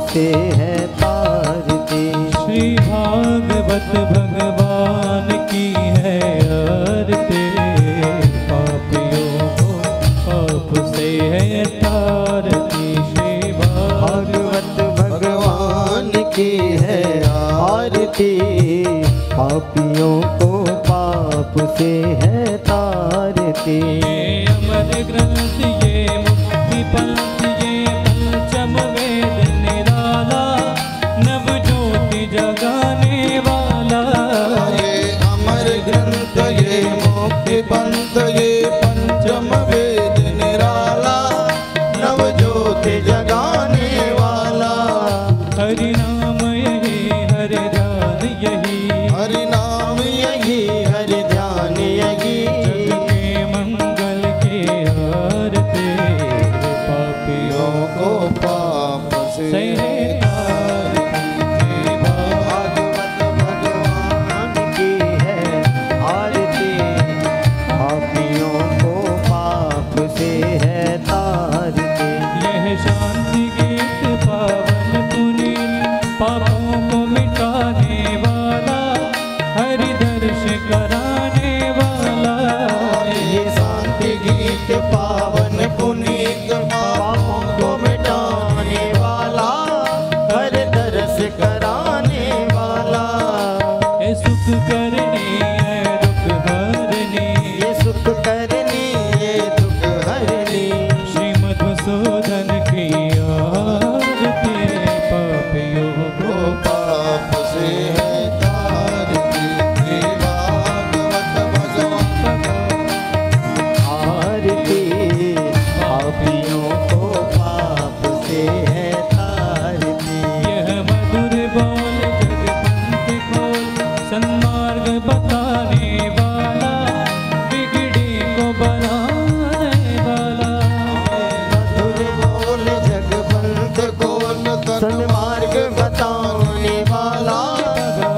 से है तारते। श्री भागवत भगवान की है आरती, पापियों को पाप से है तारती। श्री भागवत भगवान की है आरती, पापियों को पाप से है तारती। ये अमर ग्रंथ ये मुक्ति पंथ ये पंचम वेद निराला, नव ज्योति जगाने वाला। ये अमर ग्रंथ ये मुक्ति पंथ ये पंचम वेद निराला, नव ज्योति जगाने वाला। हरि नाम यही हरि ध्यान यही, हरि नाम यही हरि ध्यान यही, जग के मंगल के आरती, पापियों को पाप से से तारती। भागवत भगवान की है आरती, पापियों को पाप से है तारते। यह शांति गीत पावन पुनीत, पापों को मिटाने वाला, हरि दर्श कराने वाला। ये शांति गीत पावन पुनीत, पापों को मिटाने वाला, हर दर्श कराने वाला। ये सुख करनी है दुख हरनी, ये सुख करनी ये दुख हरनी, श्री मधुसूदन की आरती, पापियों को पाप से है तारती। भागवत भगवान आरती, पापियों को पाप से है तारती। यह मधुर बोल जगपंथ खोल, सन्मार्ग बताने वाला, बिगड़ी को बनाने वाला। मधुर बोल जगवंत गोल, सन्मार्ग बताने वाला,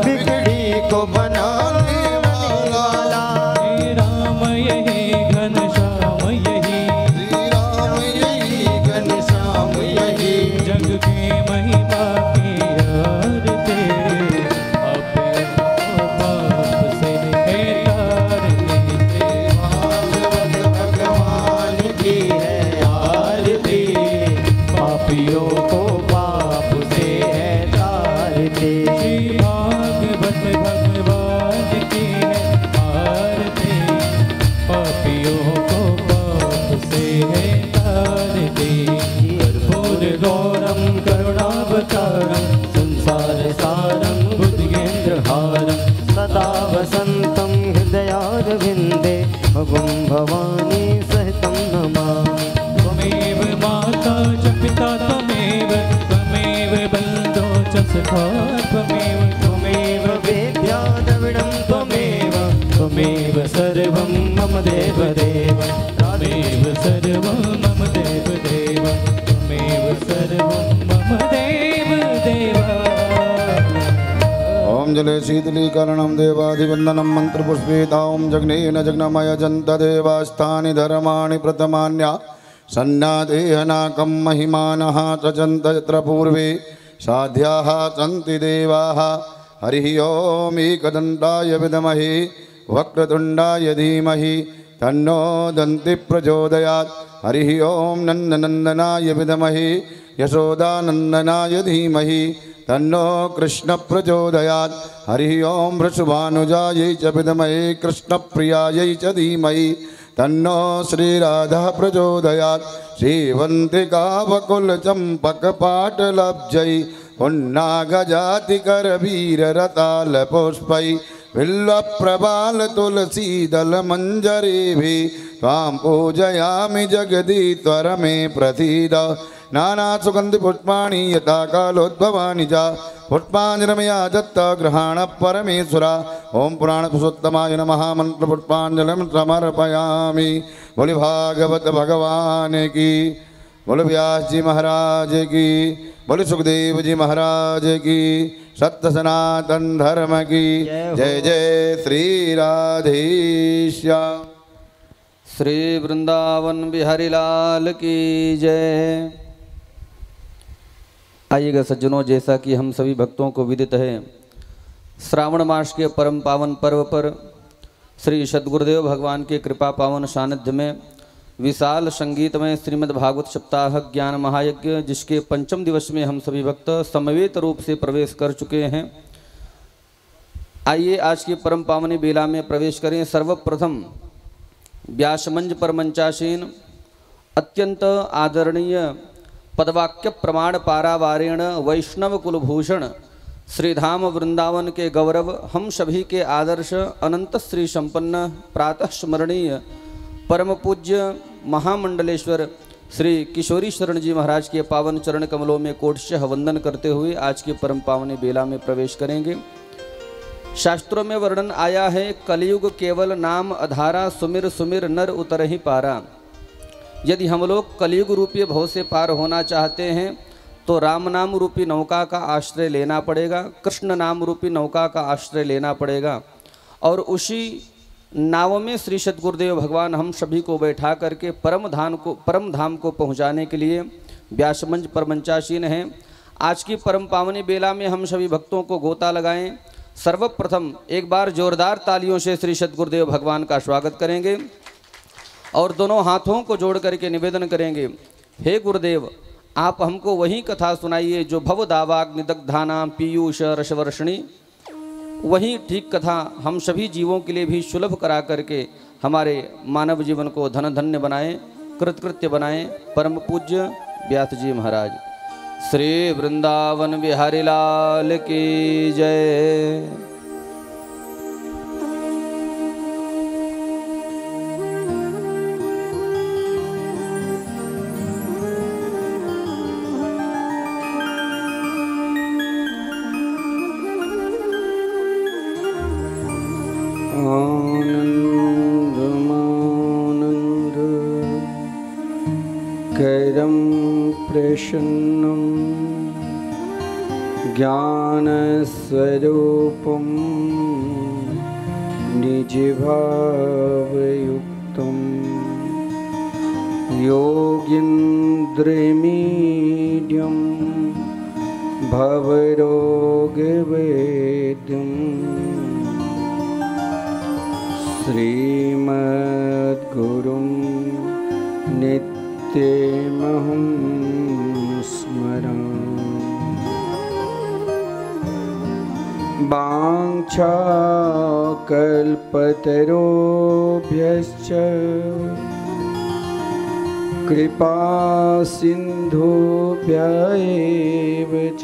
बिगड़ी को बनाने वाला। श्री राम यही घनश्याम यही, श्री राम यही घनश्याम यही, जग की महिमा की आरती, पापियों को पाप से है तारती। भागवत भगवान की है आरती, पापियों को पाप से है तारते। श्री भागवत भगवान की है आरती, पापियों को पाप से है तारती। कर्पूर गौरम करुणावतारम, संसार सारम बुद्धिगेन्द्रहारम, सदा वसन्तं हृदयारविन्दे, भगं भवानी सहितं नमामि। त्वमेव माता च पिता त्वमेव, त्वमेव बन्धो च सखा त्वमेव, त्वमेव वेद्या द्रविडं त्वमेव, त्वमेव सर्वं मम देवदेव। त्वमेव सर्वं मम देवदेव, त्वमेव सर्वं मम देवदेव। ओम जले शीतलीकरणं देवाधिवन्दनं मन्त्रपुष्पेतां जग्नेन जग्नमय जन्त देवास्तानि धर्माणि प्रथमान्या सन्नादेहनाकं महिमानः तजन्त यत्र पूर्वे साध्याः सन्ति देवाः। हरिः ओम् एकदन्ताय विद्महे वक्रतुण्डाय धीमहि तन्नो दन्ति प्रचोदयात्। हरिः ओम् नन्दनन्दनाय विद्महे यशोदानन्दनाय धीमहि तन्नो कृष्ण प्रचोदयात्। हरिः ओम् वृषभानुजायै च विद्महे कृष्णप्रियायै च धीमहि तन्नो श्रीराधा प्रचोदयात्। श्रीवन्तिकावकुलचम्पकपाटलब्जै पुन्नागजातिकरवीररतालपुष्पै बिल्वप्रबालतुलसीदलमञ्जरीभिः त्वां पूजयामि जगदीश्वर मे प्रसीद। नानासुगन्धिपुष्पाणि यथा कालोद्भवानि च पुष्पाञ्जलिमया दत्त गृहाण परमेश्वरा। ओम पुराणपुरुषोत्तमाय नमः। मंत्रपुष्पाञ्जलिं समर्पयामि। बोले भागवत भगवान की, बोले व्यास जी महाराज की, बोले सुखदेव जी महाराज की, सत्य सनातन धर्म की जय जय। श्री राधेश्याम। श्री वृंदावन बिहारी लाल की जय। आइएगा सज्जनों, जैसा कि हम सभी भक्तों को विदित है, श्रावण मास के परम पावन पर्व पर श्री सद्गुरुदेव भगवान के कृपा पावन सानिध्य में विशाल संगीतमय श्रीमद् भागवत सप्ताह ज्ञान महायज्ञ, जिसके पंचम दिवस में हम सभी भक्त समवेत रूप से प्रवेश कर चुके हैं। आइए आज की परम पावनी बेला में प्रवेश करें। सर्वप्रथम व्यासमंच पर मंचासीन अत्यंत आदरणीय पदवाक्य प्रमाण पारावारेण वैष्णव कुलभूषण श्रीधाम वृंदावन के गौरव, हम सभी के आदर्श अनंत श्री संपन्न प्रातः स्मरणीय परम पूज्य महामंडलेश्वर श्री किशोरी शरण जी महाराज के पावन चरण कमलों में कोटशः वंदन करते हुए आज की परम पावनी बेला में प्रवेश करेंगे। शास्त्रों में वर्णन आया है, कलयुग केवल नाम अधारा, सुमिर सुमिर नर उतर ही पारा। यदि हम लोग कलयुग रूपी भव से पार होना चाहते हैं तो राम नाम रूपी नौका का आश्रय लेना पड़ेगा, कृष्ण नाम रूपी नौका का आश्रय लेना पड़ेगा, और उसी नाव में श्री सद्गुरुदेव भगवान हम सभी को बैठा करके परम धाम को पहुंचाने के लिए व्यासमंच पर मंचासीन हैं। आज की परम पावनी बेला में हम सभी भक्तों को गोता लगाएं। सर्वप्रथम एक बार जोरदार तालियों से श्री सद्गुरुदेव भगवान का स्वागत करेंगे और दोनों हाथों को जोड़ करके निवेदन करेंगे, हे गुरुदेव, आप हमको वही कथा सुनाइए जो भव दावाग्निदग्धाना पीयूष रसवर्षणी, वही ठीक कथा हम सभी जीवों के लिए भी सुलभ करा करके हमारे मानव जीवन को धन धन्य बनाएं, कृतकृत्य बनाएं। परम पूज्य व्यास जी महाराज। श्री वृंदावन बिहारी लाल की जय। करं प्रसन्नं ज्ञानस्वरूपं निजभावयुक्तं योगीन्द्रमीड्यं भवरोगवेद्यं श्रीमद्गुरुं नित्यमहं स्मरामि। वाञ्छाकल्पतरुभ्यश्च कृपासिन्धुभ्य एव च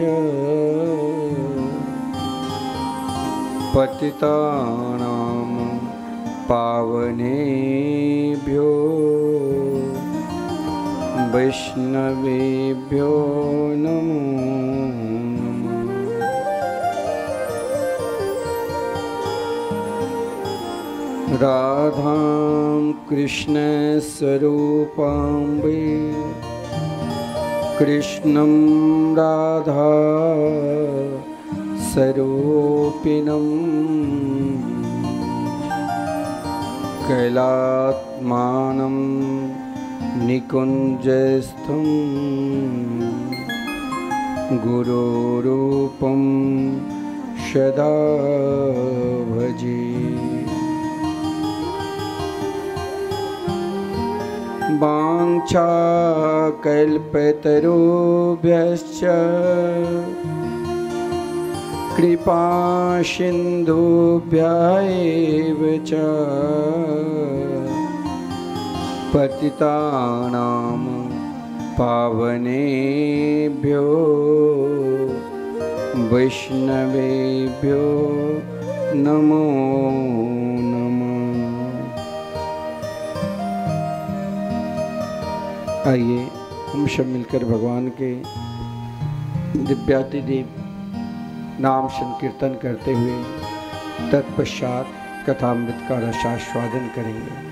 पतितानां पावनेभ्यो वैष्णवेभ्यो नमो नमः। राधां कृष्णस्वरूपां वै कृष्णं राधा स्वरूपिणं कैलात्मानं निकुञ्जस्थं गुरुरूपं सदा भजे। वाञ्छाकल्पतरुभ्यश्च कृपासिन्धुभ्य एव च पतितानां पावनेभ्यो वैष्णवेभ्यो नमो नमः। आइए हम सब मिलकर भगवान के दिव्यातिदेव नाम संकीर्तन करते हुए तत्पश्चात कथामृत का रसास्वादन करेंगे।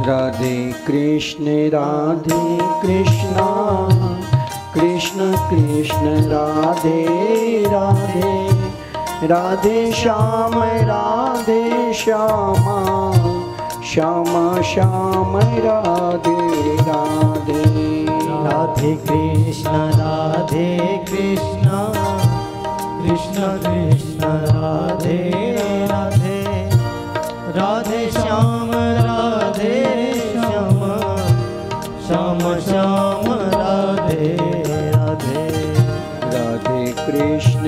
राधे कृष्णा कृष्ण कृष्ण राधे राधे, राधे श्याम श्यामा, श्यामा श्याम राधे राधे। राधे कृष्ण कृष्ण कृष्ण राधे राधे, राधे श्याम श्याम, श्याम श्याम राधे राधे। राधे कृष्ण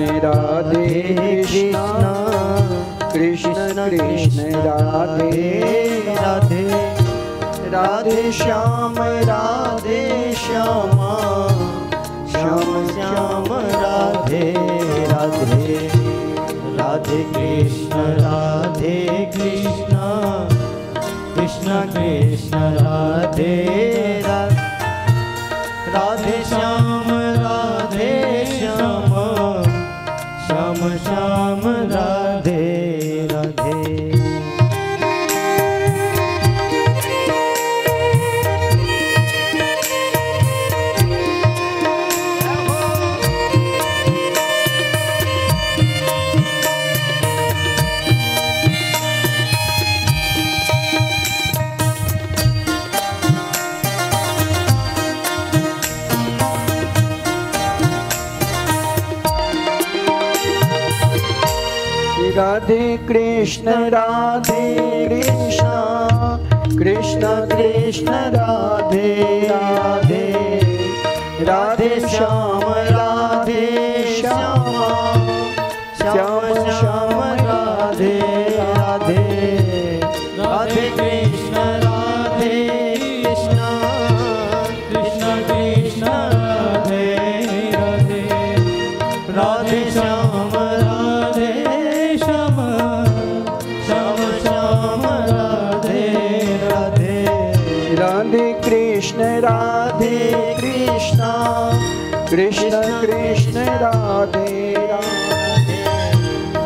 कृष्ण कृष्ण राधे राधे, राधे श्याम श्यामा, श्याम श्याम राधे राधे। राधे कृष्ण कृष्ण कृष्ण राधे राधे, राधे श्याम श्याम, श्याम श्याम राधे राधे। राधे कृष्ण कृष्ण कृष्ण राधे राधे, राधे श्याम श्यामा, श्याम श्याम राधे राधे। राधे कृष्ण कृष्ण कृष्ण राधे राधे, राधे श्याम श्याम, श्याम श्याम राधे राधे। राधे कृष्ण कृष्ण कृष्ण राधे राधे,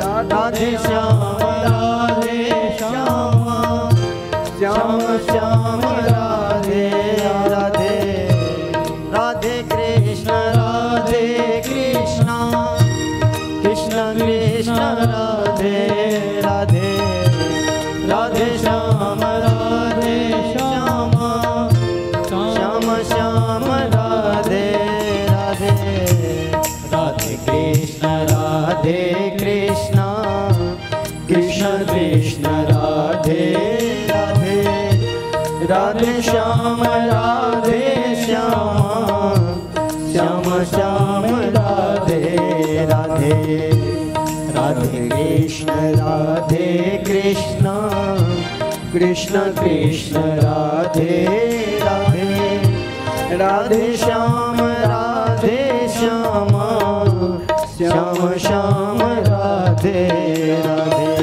राधे श्याम श्याम, श्याम श्याम राधे राधे। राधे कृष्ण कृष्ण कृष्ण राधे राधे, राधे श्याम श्याम, श्याम श्याम राधे राधे। राधे कृष्ण कृष्ण कृष्ण राधे राधे, राधे श्याम श्यामा, श्याम श्याम राधे राधे। राधे कृष्ण कृष्ण कृष्ण राधे राधे, राधे श्याम श्यामा, श्याम श्याम राधे राधे।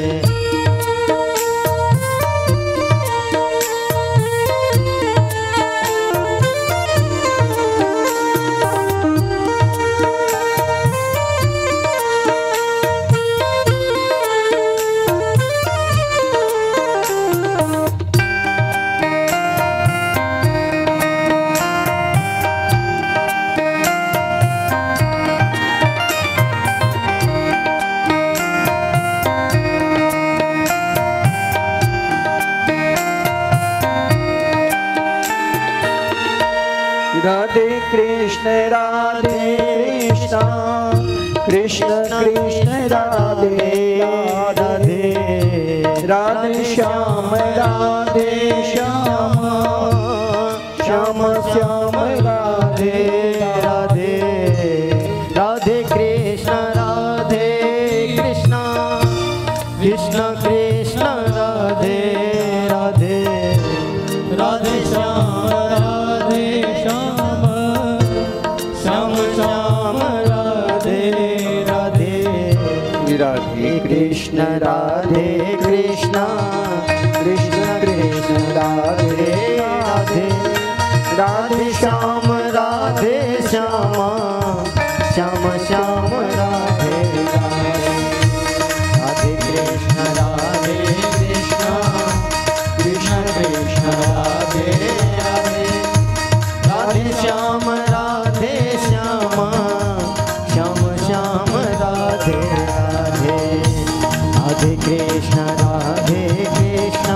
राधे कृष्ण कृष्ण कृष्ण राधे राधे, राधे श्याम श्यामा, श्याम श्याम राधे राधे। राधे कृष्ण कृष्ण कृष्ण राधे राधे, राधे श्याम श्याम श्याम राधे राधे। राधे कृष्ण कृष्ण कृष्ण राधे राधे, राधे श्याम श्यामा, श्याम श्याम राधे राधे। राधे कृष्ण कृष्ण कृष्ण राधे राधे, राधे श्याम श्याम, राधे कृष्ण राधे कृष्ण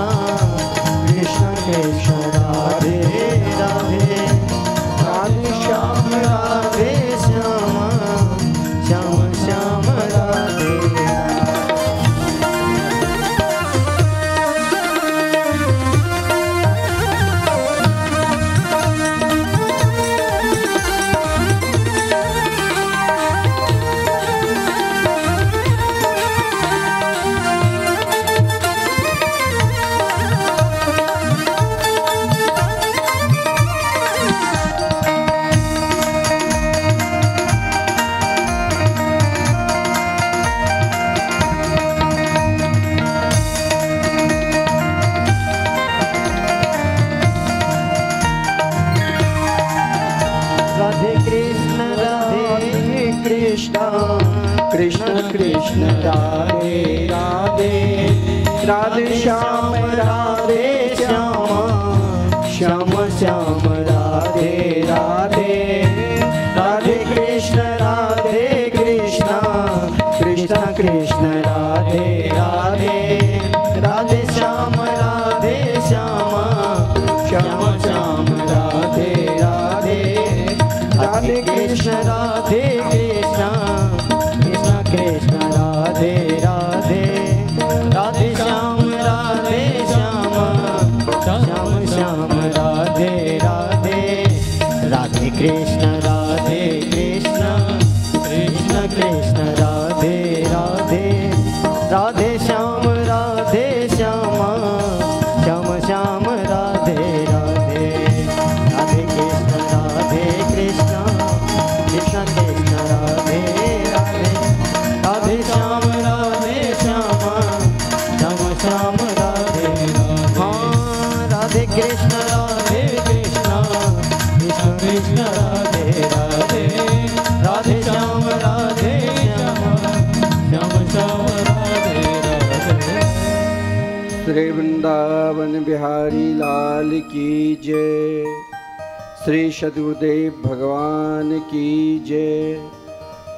कृष्ण कृष्ण राधे राधे राधे श्याम राधे श्याम श्याम श्याम राधे कृष्ण कृष्ण राधे राधे राधे श्याम राधे श्याम श्याम श्याम राधे राधे राधे कृष्ण कृष्ण कृष्ण राधे राधे राधे श्याम श्याम श्याम श्याम राधे राधे राधे कृष्ण कृष्ण कृष्ण राधे राधे राधे श्याम श्याम श्याम श्याम राधे राधे राधे कृष्ण कृष्ण कृष्ण राधे राधे राधे श्याम श्याम श्याम श्याम राधे राधे राधे कृष्ण कृष्ण कृष्ण राधे राधे राधे श्याम श्याम श्याम श्याम राधे हाँ राधे कृष्ण कृष्ण कृष्ण राधे राधे राधे श्याम श्याम श्याम श्याम राधे राधे। श्री वृंदावन बिहारी लाल की जय। श्री सद्गुरुदेव भगवान की जय।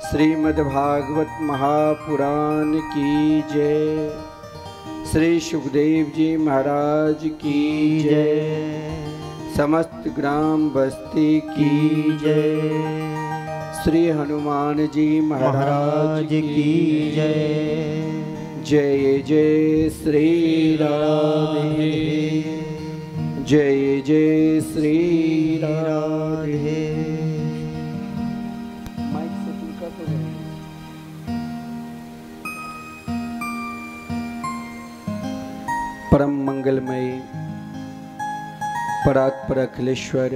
श्रीमद्भागवत महापुराण की जय। श्री सुखदेव जी महाराज की जय। समस्त ग्राम बस्ती की जय। श्री हनुमान जी महाराज की जय। जय जय श्री राधे। जय जय श्री राधे। परम मंगलमय परात्पर अखिलेश्वर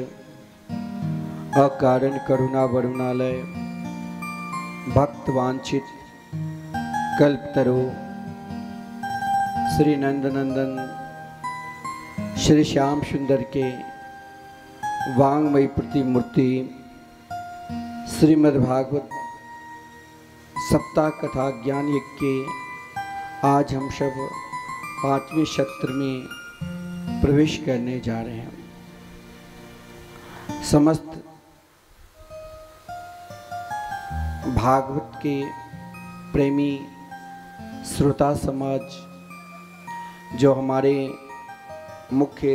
अकारण करुणा वरुणालय भक्त वांछित कल्पतरु श्री नंदनंदन श्री श्याम सुंदर के वांगमयी प्रतिमूर्ति श्रीमद्भागवत सप्ताह कथा ज्ञान यज्ञ के आज हम सब 5वें सत्र में प्रवेश करने जा रहे हैं। समस्त भागवत के प्रेमी श्रोता समाज जो हमारे मुख्य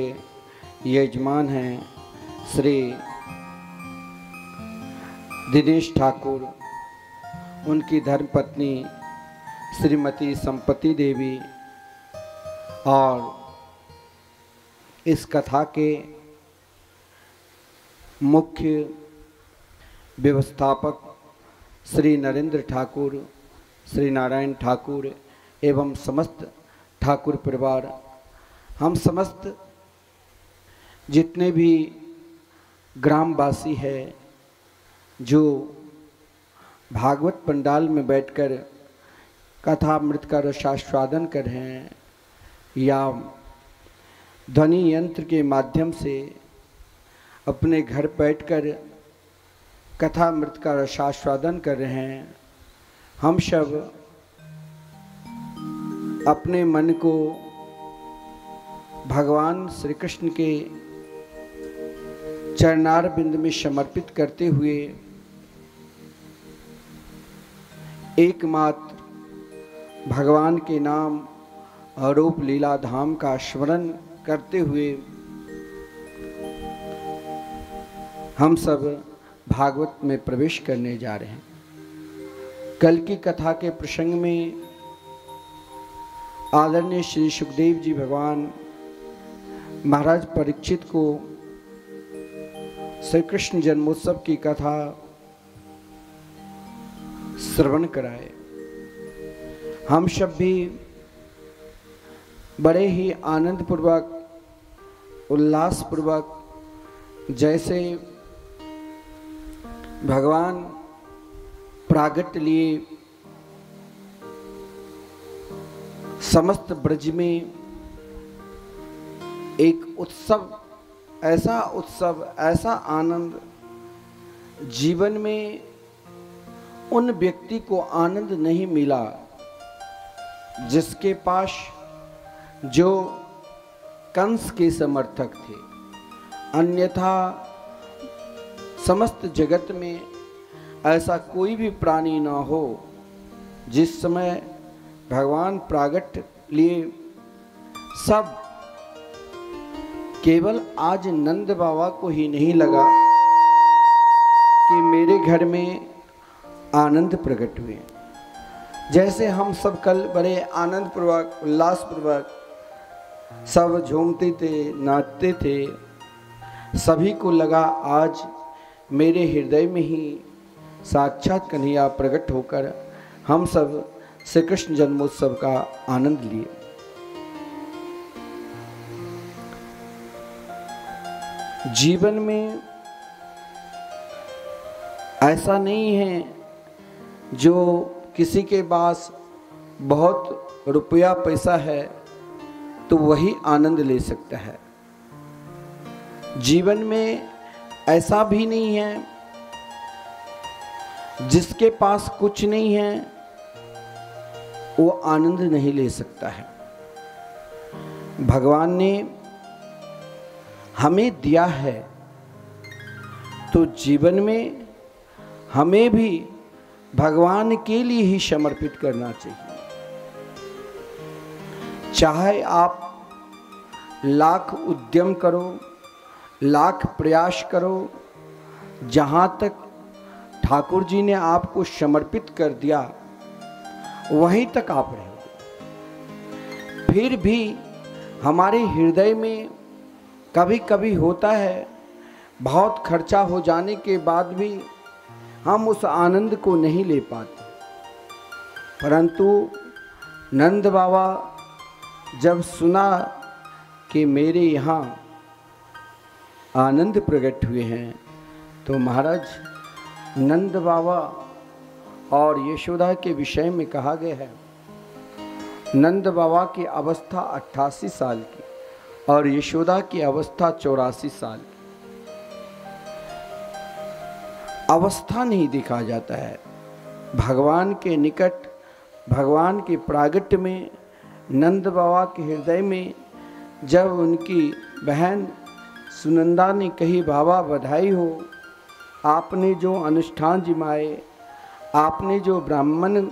यजमान हैं श्री दिनेश ठाकुर, उनकी धर्मपत्नी श्रीमती संपत्ति देवी और इस कथा के मुख्य व्यवस्थापक श्री नरेंद्र ठाकुर, श्री नारायण ठाकुर एवं समस्त ठाकुर परिवार, हम समस्त जितने भी ग्रामवासी हैं जो भागवत पंडाल में बैठकर कथामृत का रसास्वादन कर रहे हैं या ध्वनि यंत्र के माध्यम से अपने घर बैठकर कथामृत का रसास्वादन कर रहे हैं, हम सब अपने मन को भगवान श्री कृष्ण के चरणार बिंद में समर्पित करते हुए एकमात्र भगवान के नाम और रूप लीला धाम का स्मरण करते हुए हम सब भागवत में प्रवेश करने जा रहे हैं। कल की कथा के प्रसंग में आदरणीय श्री सुखदेव जी भगवान महाराज परीक्षित को श्री कृष्ण जन्मोत्सव की कथा श्रवण कराए। हम सब भी बड़े ही आनंद पूर्वक उल्लास पूर्वक जैसे भगवान प्रागट्य लिए समस्त ब्रज में एक उत्सव, ऐसा आनंद जीवन में उन व्यक्ति को आनंद नहीं मिला जिसके पास जो कंस के समर्थक थे। अन्यथा समस्त जगत में ऐसा कोई भी प्राणी ना हो। जिस समय भगवान प्रागट्य लिए सब, केवल आज नंद बाबा को ही नहीं लगा कि मेरे घर में आनंद प्रकट हुए। जैसे हम सब कल बड़े आनंद पूर्वक उल्लास पूर्वक सब झूमते थे, नाचते थे, सभी को लगा आज मेरे हृदय में ही साक्षात कन्हैया प्रकट होकर हम सब श्री कृष्ण जन्मोत्सव का आनंद लिए। जीवन में ऐसा नहीं है जो किसी के पास बहुत रुपया पैसा है तो वही आनंद ले सकता है। जीवन में ऐसा भी नहीं है जिसके पास कुछ नहीं है वो आनंद नहीं ले सकता है। भगवान ने हमें दिया है तो जीवन में हमें भी भगवान के लिए ही समर्पित करना चाहिए। चाहे आप लाख उद्यम करो, लाख प्रयास करो, जहाँ तक ठाकुर जी ने आपको समर्पित कर दिया वहीं तक आप रहोगे। फिर भी हमारे हृदय में कभी कभी होता है, बहुत खर्चा हो जाने के बाद भी हम उस आनंद को नहीं ले पाते। परंतु नंद बाबा जब सुना कि मेरे यहाँ आनंद प्रकट हुए हैं तो महाराज नंद बाबा और यशोदा के विषय में कहा गया है, नंद बाबा की अवस्था 88 साल की और यशोदा की अवस्था 84 साल की। अवस्था नहीं देखा जाता है। भगवान के निकट, भगवान के प्रागट्य में नंद बाबा के हृदय में जब उनकी बहन सुनंदा ने कही, बाबा बधाई हो, आपने जो अनुष्ठान जिमाए, आपने जो ब्राह्मण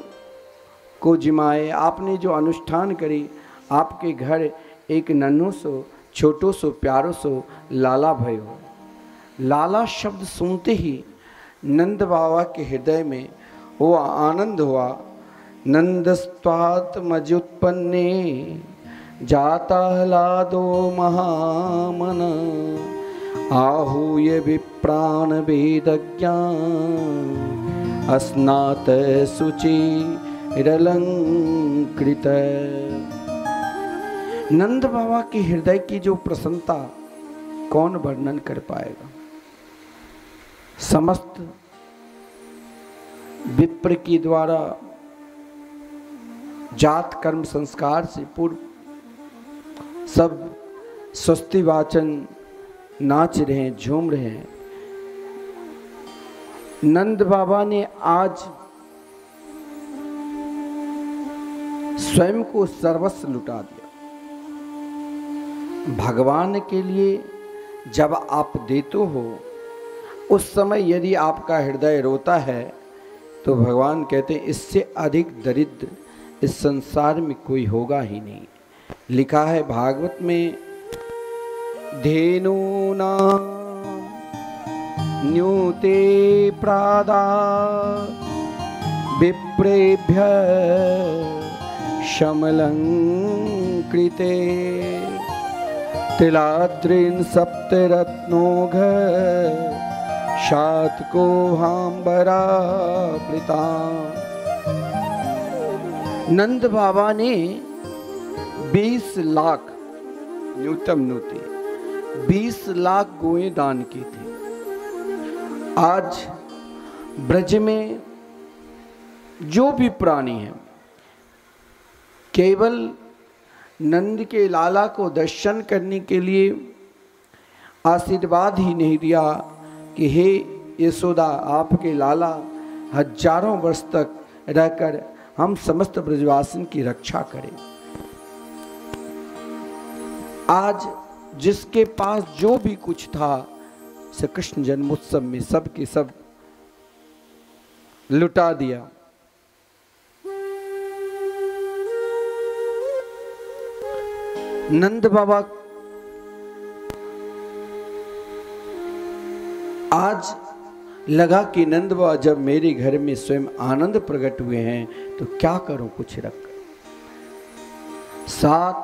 को जिमाए, आपने जो अनुष्ठान करी, आपके घर एक नन्हो सो छोटो सो प्यारो सो लाला भयो। लाला शब्द सुनते ही नंद बाबा के हृदय में वो आनंद हुआ। नंदस्त्वात्मजुत्पन्ने जाता ह्लादो महामन आहूय विप्राण वेदज्ञान अस्नात शुचिरलंकृत। नंद बाबा के हृदय की जो प्रसन्नता कौन वर्णन कर पाएगा। समस्त विप्र के द्वारा जात कर्म संस्कार से पूर्व सब स्वस्ति वाचन नाच रहे हैं, झूम रहे हैं। नंद बाबा ने आज स्वयं को सर्वस्व लुटा दिया। भगवान के लिए जब आप देते हो उस समय यदि आपका हृदय रोता है तो भगवान कहते हैं इससे अधिक दरिद्र, इस संसार में कोई होगा ही नहीं। लिखा है भागवत में, धेनूना न्यूते प्रादा विप्रेभ्य शमलंकृते तिलाद्रिन सप्तरत्नोघ शातको हाम्बरा प्रीता। नंद बाबा ने 20 लाख न्यूनतम न्यूते 20 लाख गोएं दान की थी। आज ब्रज में जो भी प्राणी है केवल नंद के लाला को दर्शन करने के लिए आशीर्वाद ही नहीं दिया कि हे यशोदा, आपके लाला हजारों वर्ष तक रहकर हम समस्त ब्रजवासियों की रक्षा करें। आज जिसके पास जो भी कुछ था श्री कृष्ण जन्मोत्सव में सब के सब लुटा दिया। नंद बाबा आज लगा कि नंद बाबा जब मेरे घर में स्वयं आनंद प्रकट हुए हैं तो क्या करूं कुछ रख। 7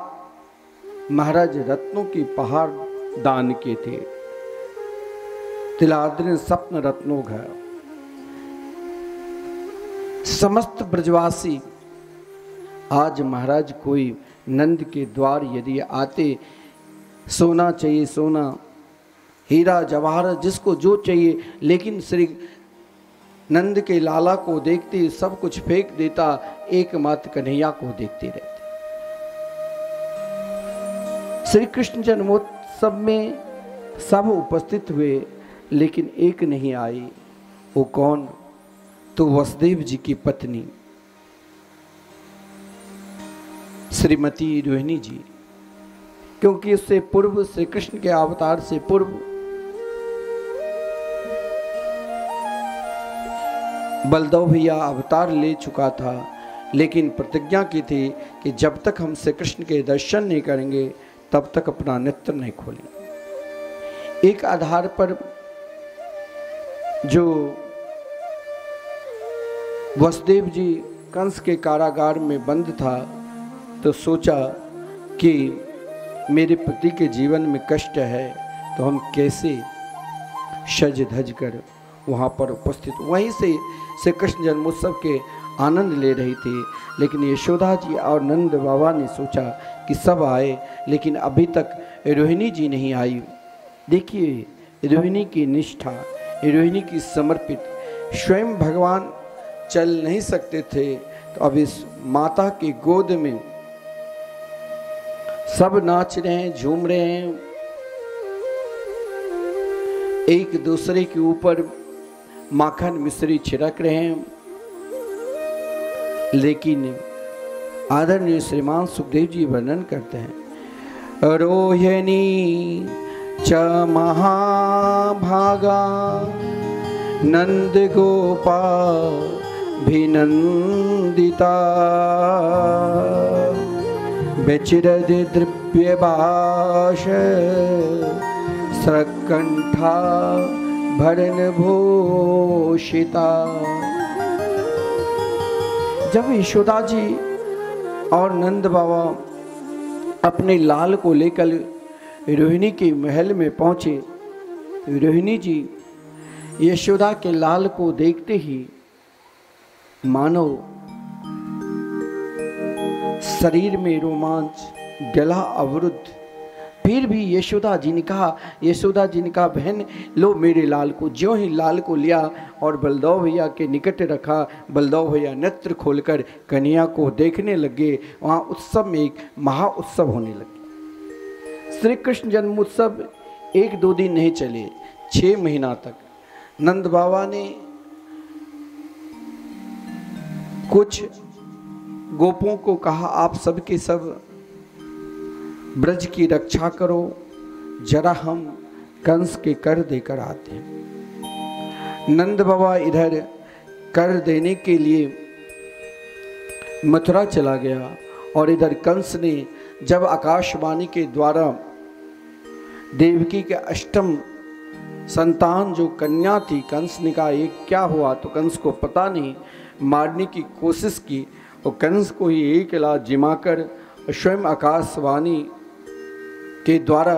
महाराज रत्नों की पहाड़ दान किए थे। तिलाद्रिन सप्न रत्नों घर। समस्त ब्रजवासी आज महाराज कोई नंद के द्वार यदि आते, सोना चाहिए सोना, हीरा जवाहर जिसको जो चाहिए, लेकिन श्री नंद के लाला को देखते सब कुछ फेंक देता, एकमात्र कन्हैया को देखते रहते। श्री कृष्ण जन्मोत्सव में सब उपस्थित हुए लेकिन एक नहीं आई। वो कौन? तो वसुदेव जी की पत्नी श्रीमती रोहिणी जी, क्योंकि उससे पूर्व श्री कृष्ण के अवतार से पूर्व बलदेव भैया अवतार ले चुका था, लेकिन प्रतिज्ञा की थी कि जब तक हम श्री कृष्ण के दर्शन नहीं करेंगे तब तक अपना नेत्र नहीं खोलेंगे। एक आधार पर जो वसुदेव जी कंस के कारागार में बंद था तो सोचा कि मेरे पति के जीवन में कष्ट है तो हम कैसे सज धज कर वहाँ पर उपस्थित। वहीं से श्री कृष्ण जन्मोत्सव के आनंद ले रही थी, लेकिन यशोदा जी और नंद बाबा ने सोचा कि सब आए लेकिन अभी तक रोहिणी जी नहीं आई। देखिए रोहिणी की निष्ठा, रोहिणी की समर्पित। स्वयं भगवान चल नहीं सकते थे तो अब इस माता की गोद में सब नाच रहे हैं, झूम रहे हैं, एक दूसरे के ऊपर माखन मिश्री छिड़क रहे हैं। लेकिन आदरणीय श्रीमान सुखदेव जी वर्णन करते हैं, रोहिणी च महाभागा नंद गोपाभिनंदिता विचिरद द्रव्यभाष स्रकंठा भरण भूषिता। जब यशोदा जी और नंद बाबा अपने लाल को लेकर रोहिणी के महल में पहुंचे, रोहिणी जी यशोदा के लाल को देखते ही मानो शरीर में रोमांच, गला अवरुद्ध। फिर भी यशोदा जी ने कहा बहन लो मेरे लाल को। ज्यों ही लाल को लिया और बलदेव भैया के निकट रखा, बलदेव भैया नेत्र खोलकर कन्हैया को देखने लगे। वहाँ उत्सव में एक महा उत्सव होने लगे। श्री कृष्ण जन्मोत्सव 1-2 दिन नहीं चले, 6 महीना तक नंद बाबा ने कुछ गोपों को कहा, आप सबके सब ब्रज की रक्षा करो, जरा हम कंस के कर देकर आते हैं। नंद बाबा इधर कर देने के लिए मथुरा चला गया। और इधर कंस ने जब आकाशवाणी के द्वारा देवकी के अष्टम संतान जो कन्या थी, कंस ने कहा ये क्या हुआ, तो कंस को पता नहीं, मारने की कोशिश की और कंस को ही एक इलाज जिमाकर स्वयं आकाशवाणी के द्वारा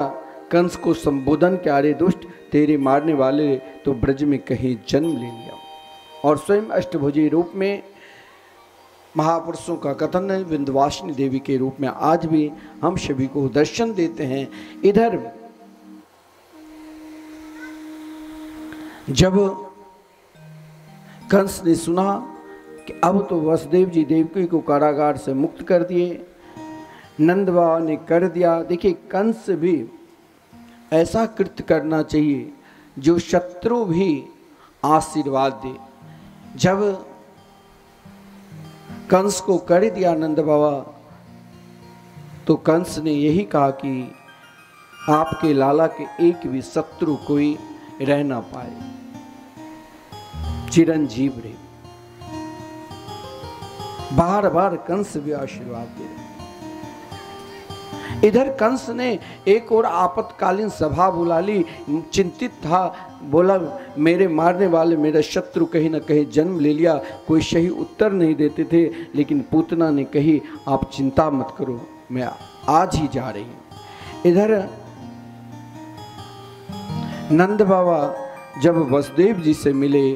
कंस को संबोधन किया, अरे दुष्ट तेरे मारने वाले तो ब्रज में कहीं जन्म ले लिया। और स्वयं अष्टभुजी रूप में महापुरुषों का कथन है, विंध्यवासिनी देवी के रूप में आज भी हम सभी को दर्शन देते हैं। इधर जब कंस ने सुना कि अब तो वसुदेव जी देवकी को कारागार से मुक्त कर दिए, नंद बाबा ने कर दिया। देखिए कंस भी ऐसा कृत्य करना चाहिए जो शत्रु भी आशीर्वाद दे। जब कंस को कर दिया नंद बाबा, तो कंस ने यही कहा कि आपके लाला के एक भी शत्रु कोई रह ना पाए, चिरंजीव रहे। बार बार कंस भी आशीर्वाद दे रहे। इधर कंस ने एक और आपातकालीन सभा बुला ली, चिंतित था, बोला मेरे मारने वाले मेरा शत्रु कहीं ना कहीं जन्म ले लिया। कोई सही उत्तर नहीं देते थे, लेकिन पूतना ने कही आप चिंता मत करो, मैं आज ही जा रही हूं। इधर नंद बाबा जब वसुदेव जी से मिले,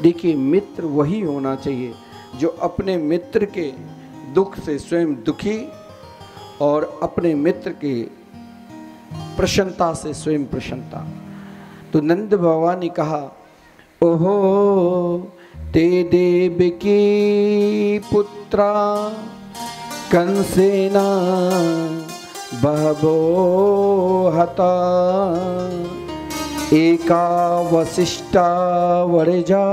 देखिए मित्र वही होना चाहिए जो अपने मित्र के दुख से स्वयं दुखी और अपने मित्र के प्रसन्नता से स्वयं प्रसन्नता। तो नंद बाबा ने कहा, ओहो ते देवकी पुत्रा कंसेना बहवो हता एका वसिष्ठा वरजा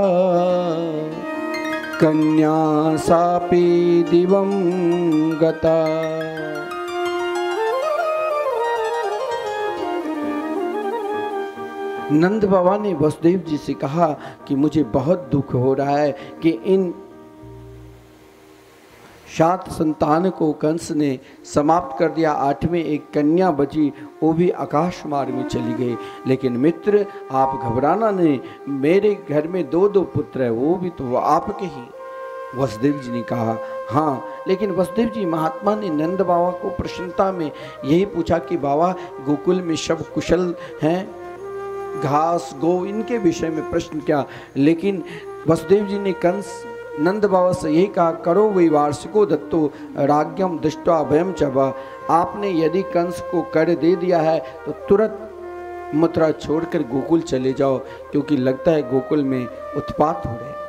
कन्या सापी दिवं गता। नंद बाबा ने वसुदेव जी से कहा कि मुझे बहुत दुख हो रहा है कि इन 7 संतान को कंस ने समाप्त कर दिया, 8वें एक कन्या बची, वो भी आकाश मार्ग में चली गई। लेकिन मित्र आप घबराना नहीं, मेरे घर में 2 पुत्र है, वो भी तो आपके ही। वसुदेव जी ने कहा हाँ, लेकिन वसुदेव जी महात्मा ने नंद बाबा को प्रसन्नता में यही पूछा कि बाबा गोकुल में सब कुशल हैं, घास गौ इनके विषय में प्रश्न किया। लेकिन वसुदेव जी ने कंस नंद बाबा से यही कहा, करो वही वार्षिको दत्तो राज्ञम दृष्टा भयम चबा। आपने यदि कंस को कर दे दिया है तो तुरंत मथुरा छोड़कर गोकुल चले जाओ, क्योंकि लगता है गोकुल में उत्पात हो रहे।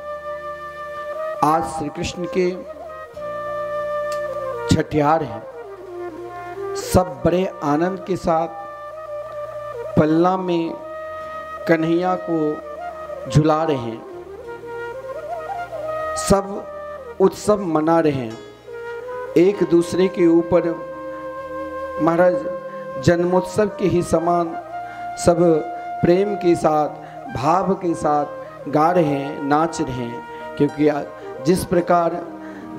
आज श्री कृष्ण के छठियार हैं, सब बड़े आनंद के साथ पल्ला में कन्हैया को झुला रहे हैं, सब उत्सव मना रहे हैं, एक दूसरे के ऊपर महाराज जन्मोत्सव के ही समान सब प्रेम के साथ भाव के साथ गा रहे हैं, नाच रहे हैं। क्योंकि जिस प्रकार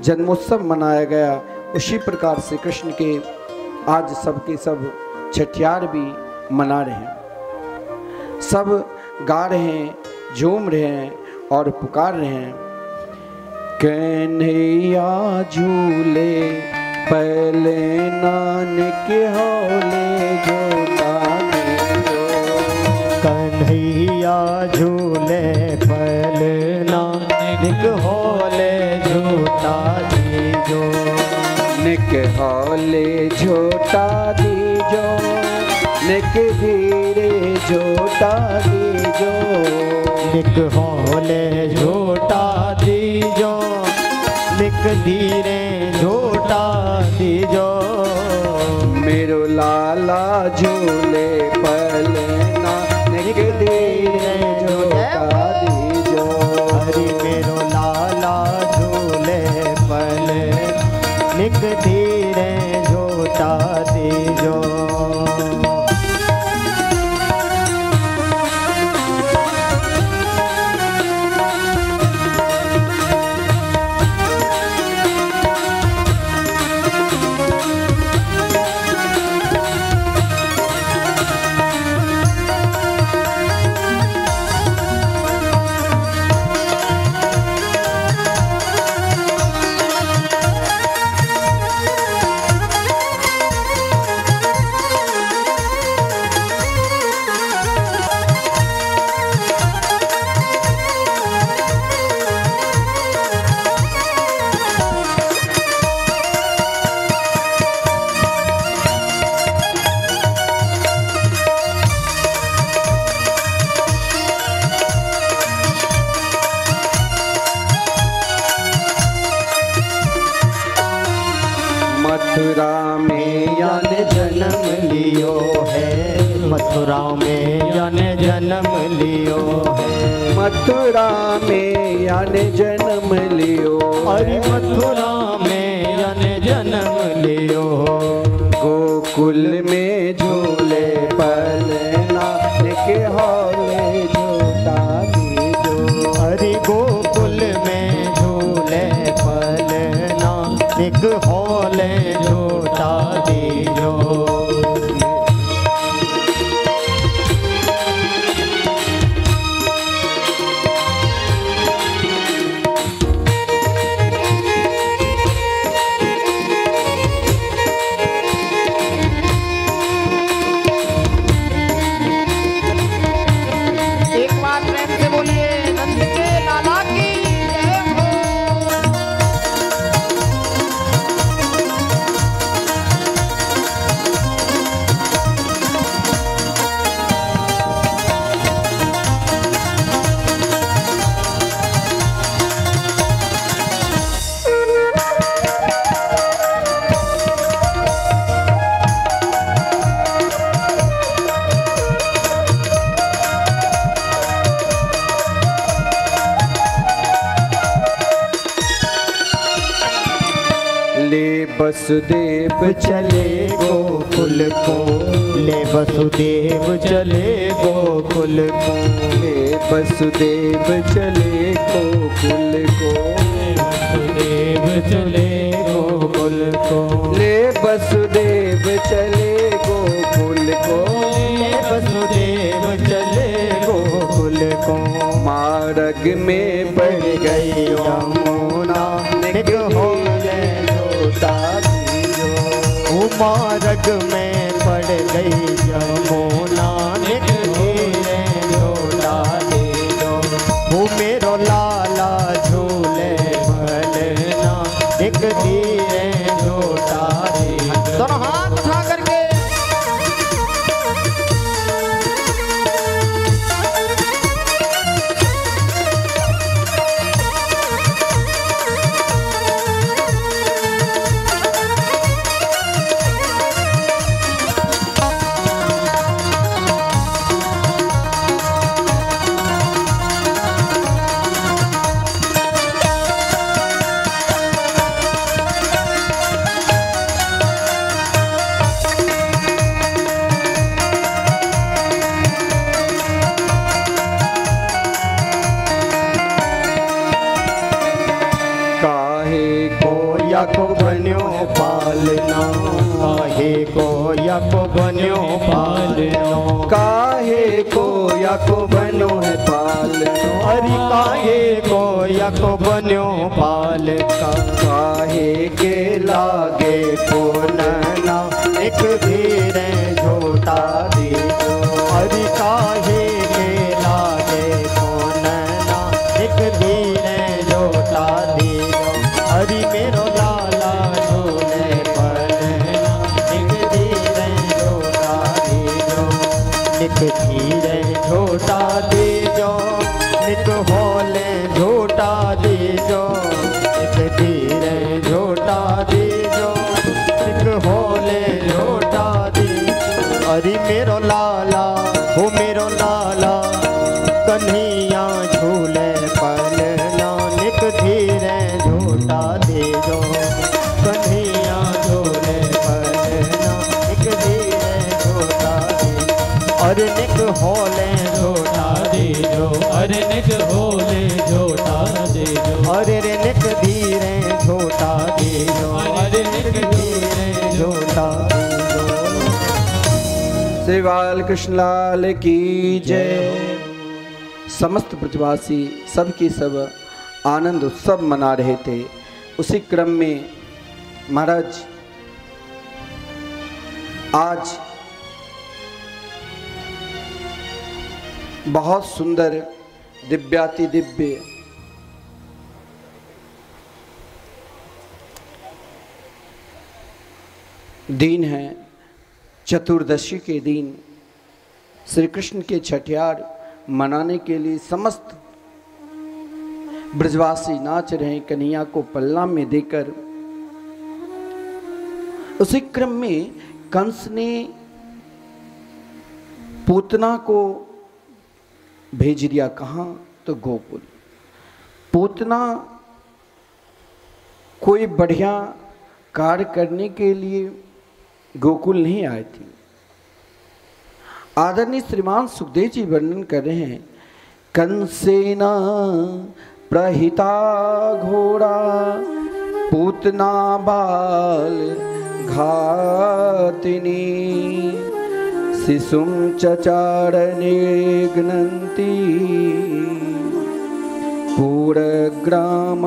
जन्मोत्सव मनाया गया उसी प्रकार से कृष्ण के आज सबके सब छठियार भी मना रहे हैं, सब गा रहे हैं, झूम रहे हैं और पुकार रहे हैं, कन्हैया झूले पहले नानक होले झूलाने जो। कन्हैया झूले पहले नानक होले झूठा दीजो। निक होले झूठा दीजो, निक धीरे झूठा दीजो। निक होले झूठा दीजो, निक धीरे झूठा दीजो। मेरो लाला झूले पहले नानक धीरे झूठा दीजो। हरि मेरो लाला झूले पहले निक धीरे झूठा दीजो। मथुरा में यान जन्म लियो है, मथुरा में यान जन्म लियो है, मथुरा में यान जन्म लियो, अरे मथुरा में यान जन्म लियो, गोकुल में झूले पलना के हौले झूठा दीजो, अरे गोकुल में झूले पलना एक हौले झूठा दीजो। वसुदेव चले गोकुल को, ले वसुदेव चले गोकुल को, ले वसुदेव चले गोकुल को, वसुदेव चले गोकुल को, ले वसुदेव चले गोकुल को, ले वसुदेव चले गोकुल को, मार्ग में बढ़ गई यमुना मार्ग में पड़ गई यमुना धीरे झूला दीजो, वो मेरो लाला झूले भलना एक धीरे झूला दीजो। दोनों हाथ उठा करके को बन्यो पालना, काहे को या को बन्यो पालना, काहे को या को बनो है पालना, अरे काहे को या को बन्यो पाल का, काहे के लागे पुनना एक धीरे झूठा दीजो, अरे काहे के लागे पुनना एक धीरे झूठा दीजो, अरे मेरो लाला झूले पलना एक धीरे झूठा दीजो, एक धीरे झूठा दीजो, एक होले झूठा दीजो, एक धीरे झूठा दीजो, एक होले झूठा दीजो, अरे मेरो लाला हो मेरो लाला कन्हैया झूले पलना एक धीरे झूठा दीजो, कन्हैया झूले पलना एक धीरे झूठा दीजो, अरे निक होले झूठा दीजो, अरे निक होले झूठा दीजो, अरे रे निक धीरे झूठा दीजो, अरे निक धीरे झूठा दीजो। श्री बाल कृष्ण लाल की जय। समस्त प्रतिवासी सब की सब आनंद उत्सव मना रहे थे। उसी क्रम में महाराज आज बहुत सुंदर दिव्याति दिव्य दिन है, चतुर्दशी के दिन श्री कृष्ण के छठियार मनाने के लिए समस्त ब्रजवासी नाच रहे हैं। कन्हैया को पल्ला में देकर उसी क्रम में कंस ने पूतना को भेज दिया, कहाँ? तो गोकुल। पूतना कोई बढ़िया कार्य करने के लिए गोकुल नहीं आए थे। आदरणीय श्रीमान सुखदेव जी वर्णन कर रहे हैं, कंसेना प्रहिता घोड़ा पूतना बाल घातिनी शिशुम चचारणे घ्नन्ति पूरग्राम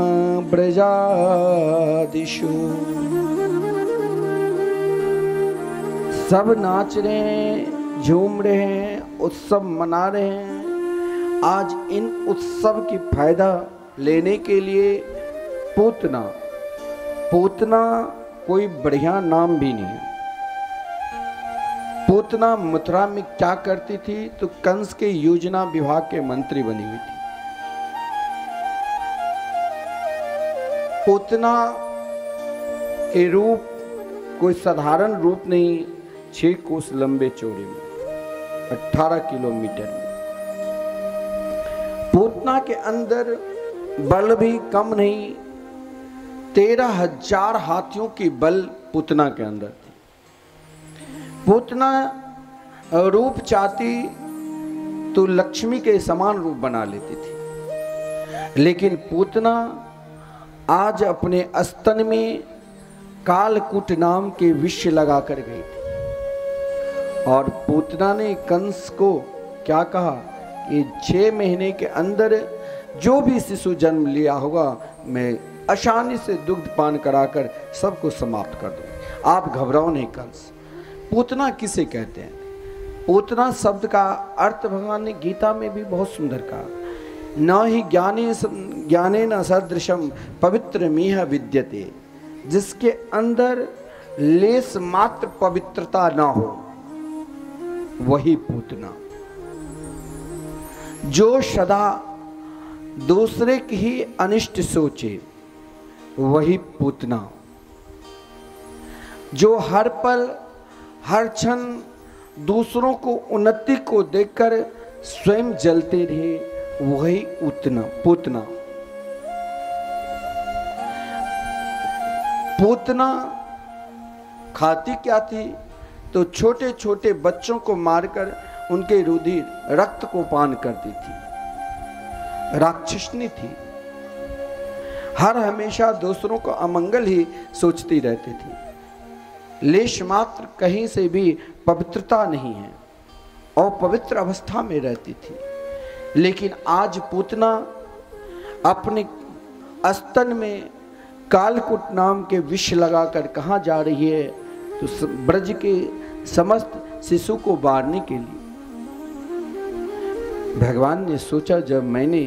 ब्रजादिषु। सब नाच रहे हैं, झूम रहे हैं, उत्सव मना रहे हैं। आज इन उत्सव की फायदा लेने के लिए पूतना कोई बढ़िया नाम भी नहीं है। पूतना मथुरा में क्या करती थी? तो कंस के योजना विभाग के मंत्री बनी हुई थी। पूतना के रूप कोई साधारण रूप नहीं, 6 कोस लंबे चौड़े में, 18 किलोमीटर में। पूतना के अंदर बल भी कम नहीं, 13,000 हाथियों की बल पूतना के अंदर थी। पूतना रूप चाहती तो लक्ष्मी के समान रूप बना लेती थी, लेकिन पूतना आज अपने स्तन में कालकूट नाम के विष लगा कर गई थी। और पूतना ने कंस को क्या कहा कि 6 महीने के अंदर जो भी शिशु जन्म लिया होगा मैं आसानी से दुग्ध पान कराकर सबको समाप्त कर दूं, आप घबराओ नहीं कंस। पूतना किसे कहते हैं? पूतना शब्द का अर्थ भगवान ने गीता में भी बहुत सुंदर कहा, न ही ज्ञाने न सदृशम पवित्र मिह विद्यते। जिसके अंदर लेस मात्र पवित्रता ना हो वही पूतना। जो सदा दूसरे की ही अनिष्ट सोचे वही पूतना। जो हर पल हर क्षण दूसरों को उन्नति को देखकर स्वयं जलते रहे वही पूतना। पूतना खाती क्या थी? तो छोटे छोटे बच्चों को मारकर उनके रुधिर रक्त को पान करती थी। राक्षसनी थी, हर हमेशा दूसरों को अमंगल ही सोचती रहती थी। लेश मात्र कहीं से भी पवित्रता नहीं है और पवित्र अवस्था में रहती थी। लेकिन आज पूतना अपने स्तन में कालकूट नाम के विष लगाकर कहाँ जा रही है? तो ब्रज के समस्त शिशु को मारने के लिए। भगवान ने सोचा जब मैंने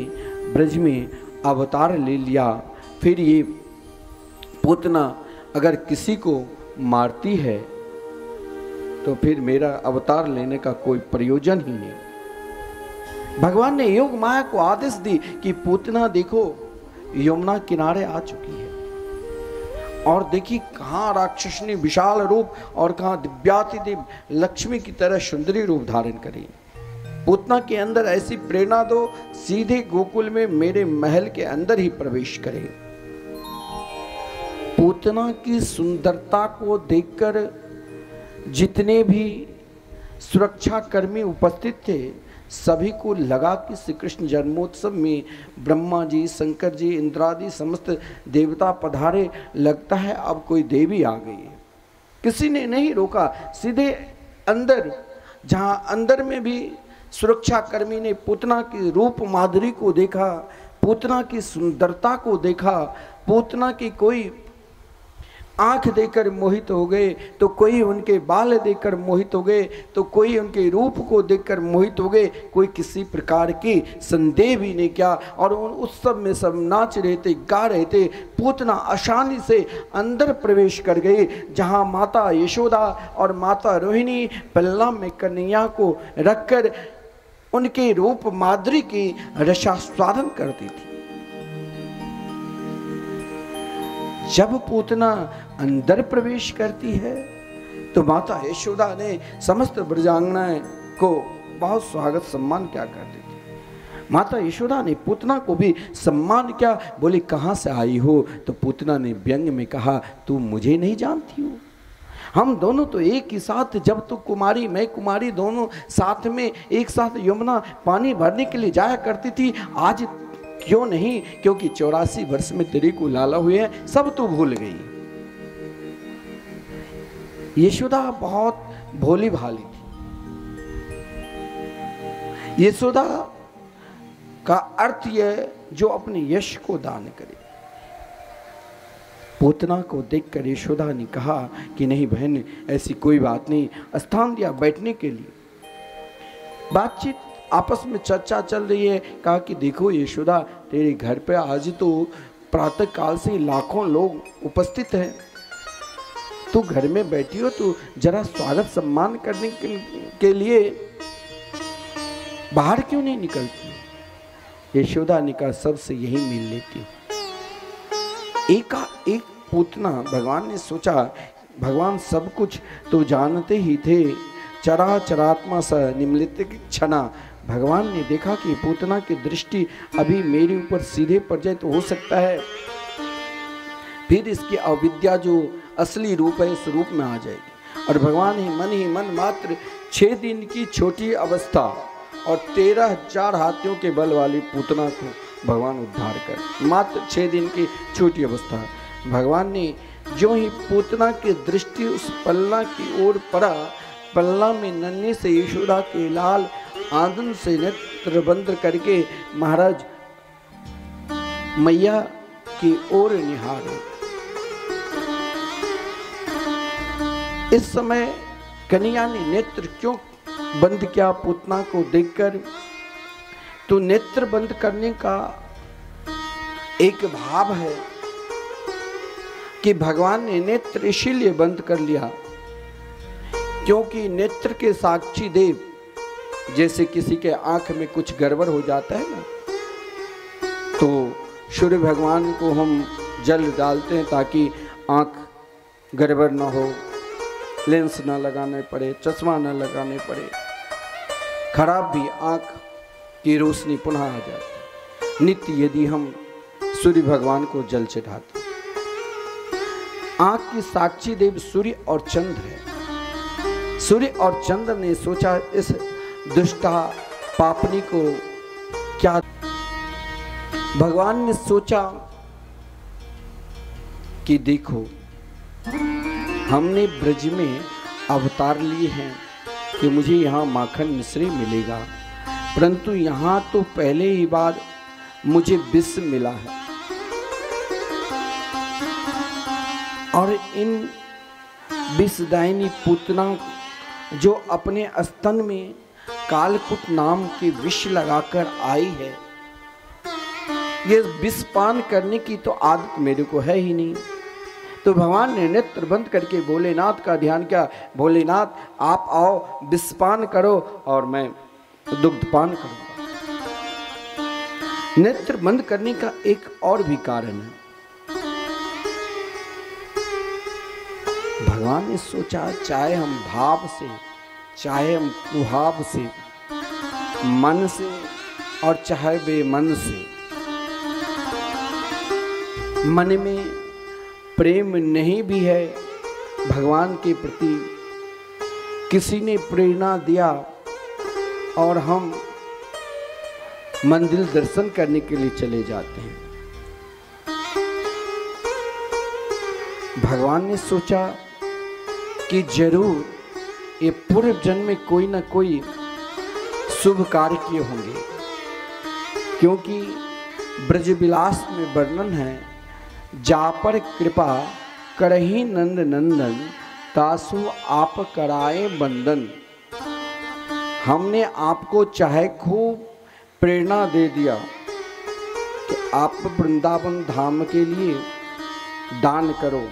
ब्रज में अवतार ले लिया, फिर ये पूतना अगर किसी को मारती है तो फिर मेरा अवतार लेने का कोई प्रयोजन ही नहीं। भगवान ने योग माया को आदेश दी कि पूतना देखो यमुना किनारे आ चुकी है, और देखिए कहाँ राक्षसनी विशाल रूप और कहाँ दिव्यातिदिव्य लक्ष्मी की तरह सुंदरी रूप धारण करी। पूतना के अंदर ऐसी प्रेरणा दो, सीधे गोकुल में मेरे महल के अंदर ही प्रवेश करे। पूतना की सुंदरता को देखकर जितने भी सुरक्षा कर्मी उपस्थित थे सभी को लगा कि श्री कृष्ण जन्मोत्सव में ब्रह्मा जी, शंकर जी, इंद्रादि समस्त देवता पधारे, लगता है अब कोई देवी आ गई है। किसी ने नहीं रोका, सीधे अंदर, जहां अंदर में भी सुरक्षा कर्मी ने पूतना की रूप माधुरी को देखा, पूतना की सुंदरता को देखा, पूतना की कोई आंख देकर मोहित हो गए, तो कोई उनके बाल देखकर मोहित हो गए, तो कोई उनके रूप को देखकर मोहित हो गए, कोई किसी प्रकार की संदेह भी नहीं किया। और उन उत्सव में सब नाच रहे थे, गा रहे थे। पूतना आसानी से अंदर प्रवेश कर गई, जहां माता यशोदा और माता रोहिणी पल्ला में कन्हैया को रखकर उनके रूप माधुरी की रसास्वादन करती थी। जब पूतना अंदर प्रवेश करती है तो माता यशोदा ने समस्त ब्रजांगनाएं को बहुत स्वागत सम्मान क्या कर देती। माता यशोदा ने पूतना को भी सम्मान क्या, बोली कहाँ से आई हो? तो पूतना ने व्यंग में कहा, तू मुझे नहीं जानती हो? हम दोनों तो एक ही साथ, जब तू कुमारी मैं कुमारी, दोनों साथ में एक साथ यमुना पानी भरने के लिए जाया करती थी। आज क्यों नहीं? क्योंकि 84 वर्ष में तेरे को लाला हुए हैं, सब तू भूल गई। यशोदा बहुत भोली भाली थी। यशोदा का अर्थ यह जो अपने यश को दान करे। पूतना को देखकर यशोदा ने कहा कि नहीं बहन, ऐसी कोई बात नहीं। स्थान दिया बैठने के लिए। बातचीत आपस में चर्चा चल रही है। कहा कि देखो यशोदा, तेरे घर पे आज तो प्रातः काल से लाखों लोग उपस्थित हैं, तू घर में बैठी हो, तू जरा स्वागत सम्मान करने के लिए बाहर क्यों नहीं निकलती? यशोदा ने कहा सबसे यही मिल लेती हूँ। एक पूतना, भगवान ने सोचा भगवान सब कुछ तो जानते ही थे, चरा चरात्मा स निम्लित क्षणा। भगवान ने देखा कि पूतना की दृष्टि अभी मेरे ऊपर सीधे पड़ जाए तो हो सकता है फिर इसकी अविद्या जो असली रूप है इस रूप में आ जाएगी। और भगवान ही मन मात्र 6 दिन की छोटी अवस्था और 13,000 हाथियों के बल वाली पूतना को भगवान उद्धार कर, मात्र 6 दिन की छोटी अवस्था। भगवान ने जो ही पूतना की दृष्टि उस पल्ला की ओर पड़ा, पल्ला में नन्हे से यशोदा के लाल आंदन से नेत्र बंद करके महाराज मैया की ओर निहारे। इस समय कन्या ने नेत्र क्यों बंद किया पूतना को देखकर? तो नेत्र बंद करने का एक भाव है कि भगवान ने नेत्र इसीलिए बंद कर लिया क्योंकि नेत्र के साक्षी देव, जैसे किसी के आंख में कुछ गड़बड़ हो जाता है ना, तो सूर्य भगवान को हम जल डालते हैं ताकि आंख गड़बड़ ना हो, लेंस ना लगाने पड़े, चश्मा ना लगाने पड़े, खराब भी आंख की रोशनी पुनः आ जाए। नित्य यदि हम सूर्य भगवान को जल चढ़ाते, आंख की साक्षी देव सूर्य और चंद्र है। सूर्य और चंद्र ने सोचा इस दुष्टा पापनी को क्या, भगवान ने सोचा कि देखो हमने ब्रज में अवतार लिए हैं कि मुझे यहाँ माखन मिश्री मिलेगा, परंतु यहाँ तो पहले ही बार मुझे विष मिला है और इन विषदायिनी पूतना जो अपने स्तन में कालकूट नाम के विष लगाकर आई है, ये विष पान करने की तो आदत मेरे को है ही नहीं। तो भगवान ने नेत्र बंद करके भोलेनाथ का ध्यान किया, भोलेनाथ आप आओ, विष पान करो और मैं दुग्ध पान करूंगा। नेत्र बंद करने का एक और भी कारण है। भगवान ने सोचा चाहे हम भाव से, चाहे हम कुभाव से, मन से और चाहे बेमन से, मन में प्रेम नहीं भी है भगवान के प्रति, किसी ने प्रेरणा दिया और हम मंदिर दर्शन करने के लिए चले जाते हैं। भगवान ने सोचा कि जरूर ये पूर्व जन्म में कोई ना कोई शुभ कार्य किए होंगे, क्योंकि ब्रजविलास में वर्णन है, जा पर कृपा करही नंद नंदन, तासु आप कराए बंदन। हमने आपको चाहे खूब प्रेरणा दे दिया कि आप वृंदावन धाम के लिए दान करो,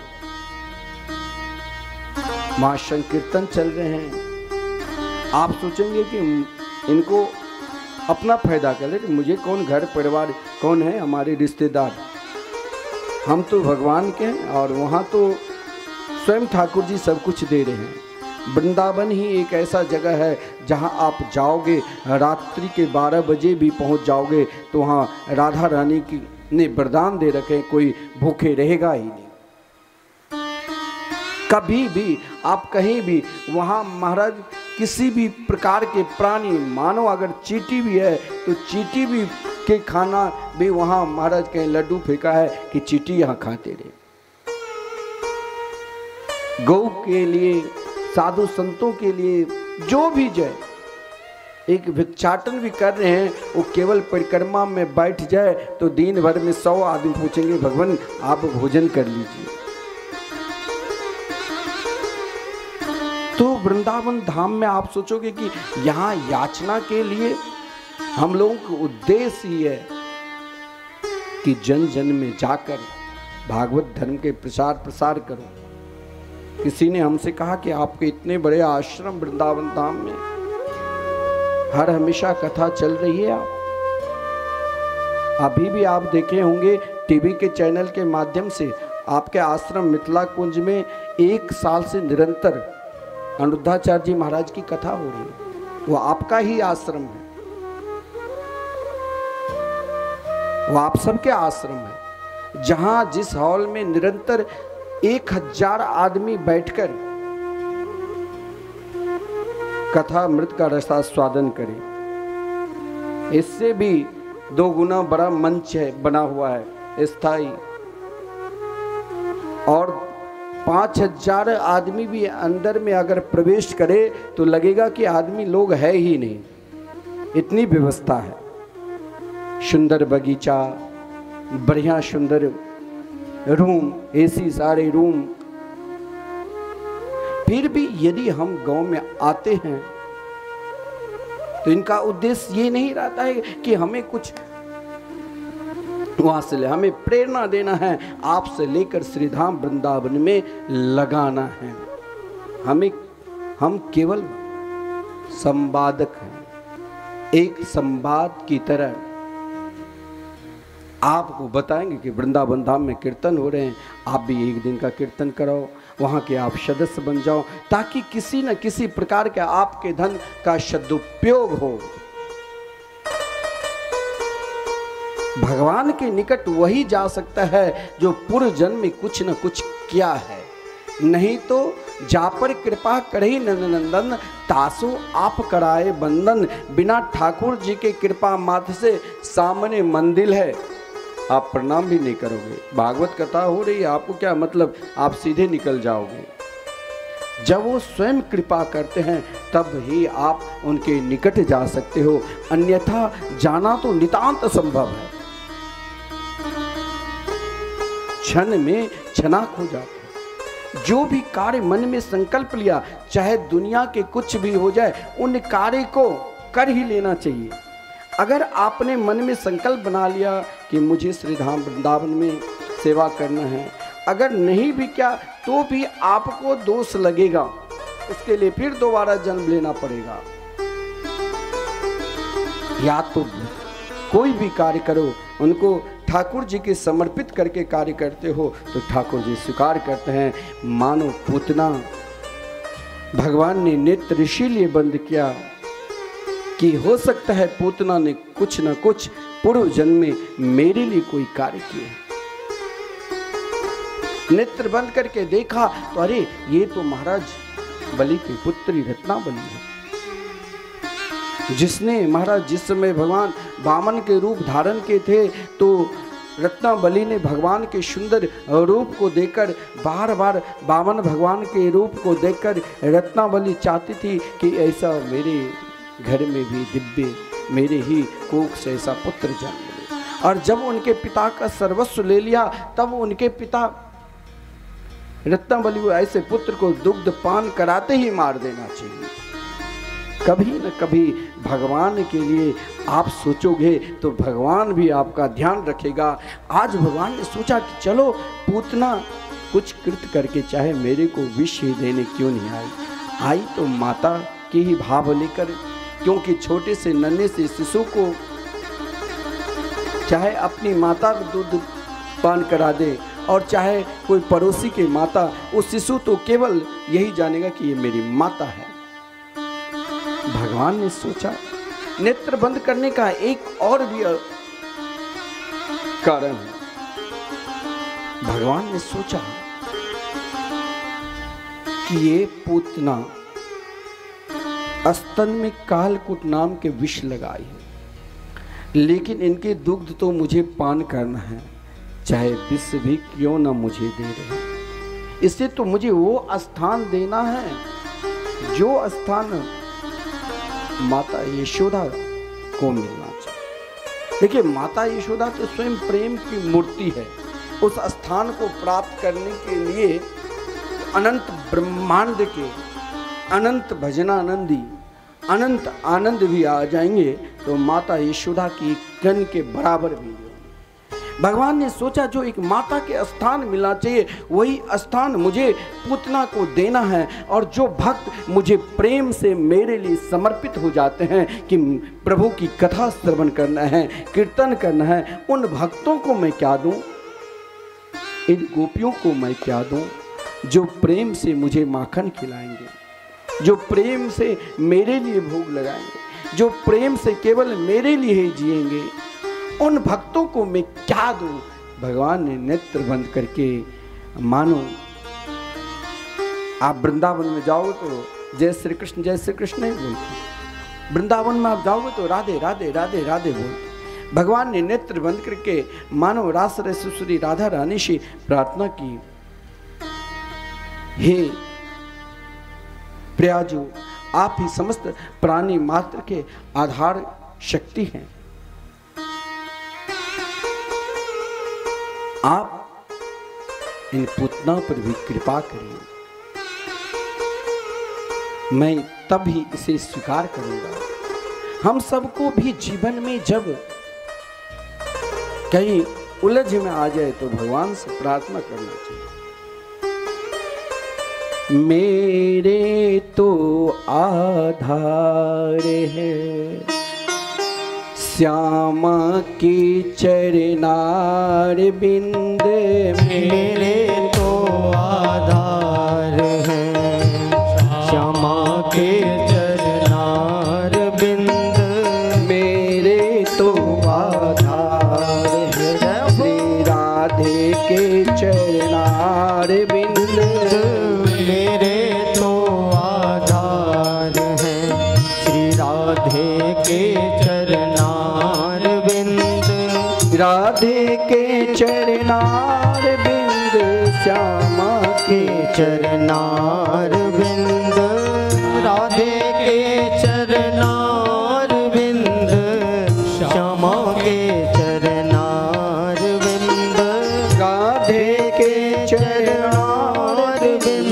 वहाँ संकीर्तन चल रहे हैं, आप सोचेंगे कि इनको अपना फायदा कर ले, मुझे कौन घर परिवार कौन है हमारे रिश्तेदार, हम तो भगवान के हैं और वहाँ तो स्वयं ठाकुर जी सब कुछ दे रहे हैं। वृंदावन ही एक ऐसा जगह है जहाँ आप जाओगे, रात्रि के 12 बजे भी पहुँच जाओगे तो वहाँ राधा रानी की ने वरदान दे रखे, कोई भूखे रहेगा ही नहीं। कभी भी आप कहीं भी वहाँ महाराज किसी भी प्रकार के प्राणी, मानो अगर चींटी भी है तो चींटी भी के खाना भी वहाँ महाराज कहीं लड्डू फेंका है कि चींटी यहाँ खाते रहे। गौ के लिए, साधु संतों के लिए जो भी जाए, एक भिक्षाटन भी कर रहे हैं, वो केवल परिक्रमा में बैठ जाए तो दिन भर में 100 आदमी पूछेंगे भगवान आप भोजन कर लीजिए। तो वृंदावन धाम में आप सोचोगे कि यहाँ याचना के लिए हम लोगों का उद्देश्य ही है कि जन जन में जाकर भागवत धर्म के प्रचार प्रसार करो। किसी ने हमसे कहा कि आपके इतने बड़े आश्रम वृंदावन धाम में हर हमेशा कथा चल रही है। अभी भी आप देखे होंगे टीवी के चैनल के माध्यम से आपके आश्रम मिथिला कुंज में 1 साल से निरंतर अनिरुद्धाचार्य जी महाराज की कथा हो रही है। वो आपका ही आश्रम है, वो आप सबके आश्रम है, जहां जिस हॉल में निरंतर 1000 आदमी बैठकर कथा मृत का रसास्वादन करे। इससे भी 2 गुना बड़ा मंच है, बना हुआ है स्थायी, और 5000 आदमी भी अंदर में अगर प्रवेश करे तो लगेगा कि आदमी लोग है ही नहीं, इतनी व्यवस्था है। सुंदर बगीचा, बढ़िया सुंदर रूम, एसी सारे रूम। फिर भी यदि हम गांव में आते हैं तो इनका उद्देश्य ये नहीं रहता है कि हमें कुछ वहां से हमें प्रेरणा देना है, आपसे लेकर श्रीधाम वृंदावन में लगाना है। हम केवल संवादक हैं। एक संवाद की तरह आपको बताएंगे कि वृंदावन धाम में कीर्तन हो रहे हैं, आप भी एक दिन का कीर्तन कराओ, वहाँ के आप सदस्य बन जाओ, ताकि किसी न किसी प्रकार के आपके धन का सदुपयोग हो। भगवान के निकट वही जा सकता है जो पूर्व जन्म में कुछ न कुछ किया है, नहीं तो जा पर कृपा करे नंदन तासो आप कराए बंधन। बिना ठाकुर जी के कृपा मात्र से सामने मंदिर है, आप प्रणाम भी नहीं करोगे। भागवत कथा हो रही है, आपको क्या मतलब, आप सीधे निकल जाओगे। जब वो स्वयं कृपा करते हैं तब ही आप उनके निकट जा सकते हो, अन्यथा जाना तो नितांत असंभव है। क्षण में क्षणाक हो जाते हैं। जो भी कार्य मन में संकल्प लिया, चाहे दुनिया के कुछ भी हो जाए, उन कार्य को कर ही लेना चाहिए। अगर आपने मन में संकल्प बना लिया कि मुझे श्रीधाम वृंदावन में सेवा करना है, अगर नहीं भी क्या तो भी आपको दोष लगेगा, उसके लिए फिर दोबारा जन्म लेना पड़ेगा। या तो कोई भी कार्य करो, उनको ठाकुर जी के समर्पित करके कार्य करते हो तो ठाकुर जी स्वीकार करते हैं। मानो पूतना भगवान ने नेत्र इसीलिए बंद किया कि हो सकता है पूतना ने कुछ न कुछ पूर्व जन्म में मेरे लिए कोई कार्य किया। नेत्र बंद करके देखा तो अरे ये तो महाराज बलि की पुत्री रत्नाबली है, जिसने महाराज जिस समय भगवान वामन के रूप धारण के थे तो रत्नाबली ने भगवान के सुंदर रूप को देखकर, बार बार वामन भगवान के रूप को देखकर रत्नाबली चाहती थी कि ऐसा मेरे घर में भी दिव्य मेरे ही कोख से ऐसा पुत्र जन्म ले। और जब उनके पिता का सर्वस्व ले लिया तब उनके पिता रत्नाबली को ऐसे पुत्र को दुग्ध पान कराते ही मार देना चाहिए। कभी न कभी भगवान के लिए आप सोचोगे तो भगवान भी आपका ध्यान रखेगा। आज भगवान ने सोचा कि चलो पूतना कुछ कृत करके चाहे मेरे को विष ही देने क्यों नहीं आई तो माता के ही भाव लेकर, क्योंकि छोटे से नन्हे से शिशु को चाहे अपनी माता को दूध पान करा दे और चाहे कोई पड़ोसी की माता, वो शिशु तो केवल यही जानेगा कि ये मेरी माता है। भगवान ने सोचा नेत्र बंद करने का एक और भी कारण है। भगवान ने सोचा कि ये पूतना स्तन में कालकूट नाम के विष लगाई है, लेकिन इनके दुग्ध तो मुझे पान करना है, चाहे विष भी क्यों ना मुझे दे रहे। इससे तो मुझे वो स्थान देना है जो स्थान माता यशोदा को मिलना चाहिए। देखिए, माता यशोदा तो स्वयं प्रेम की मूर्ति है। उस स्थान को प्राप्त करने के लिए अनंत ब्रह्मांड के अनंत भजनानंदी, अनंत आनंद भी आ जाएंगे तो माता यशोदा की कण के बराबर भी नहीं। भगवान ने सोचा जो एक माता के स्थान मिलना चाहिए वही स्थान मुझे पूतना को देना है, और जो भक्त मुझे प्रेम से मेरे लिए समर्पित हो जाते हैं कि प्रभु की कथा श्रवण करना है, कीर्तन करना है, उन भक्तों को मैं क्या दूं, इन गोपियों को मैं क्या दूं जो प्रेम से मुझे माखन खिलाएंगे, जो प्रेम से मेरे लिए भोग लगाएंगे, जो प्रेम से केवल मेरे लिए ही जिएंगे, उन भक्तों को मैं क्या दूं। भगवान ने नेत्र बंद करके, मानो आप वृंदावन में जाओगे तो जय श्री कृष्ण नहीं बोलते, वृंदावन में आप जाओगे तो राधे राधे राधे राधे बोलते। भगवान ने नेत्र बंद करके मानो रास रसेश्वरी राधा रानी से प्रार्थना की, हे प्रियाजू, आप ही समस्त प्राणी मात्र के आधार शक्ति हैं। आप इन पूतना पर भी कृपा करिए, मैं तब ही इसे स्वीकार करूंगा। हम सबको भी जीवन में जब कहीं उलझ में आ जाए तो भगवान से प्रार्थना करना चाहिए। मेरे तो आधार है श्यामा की चरनार बिंद, मेरे तो आधार है श्यामा के चरनार बिंद, मेरे तो आधार है श्री राधे के चरनार बिंद, मेरे तो आधार है श्री राधे के चरनार बिंद, राधे के चरनार बिंद, श्यामा के चरनार बिंद, राधे के चरनार बिंद, श्यामा के चरनार बिंद, राधे के चरनार बिंद,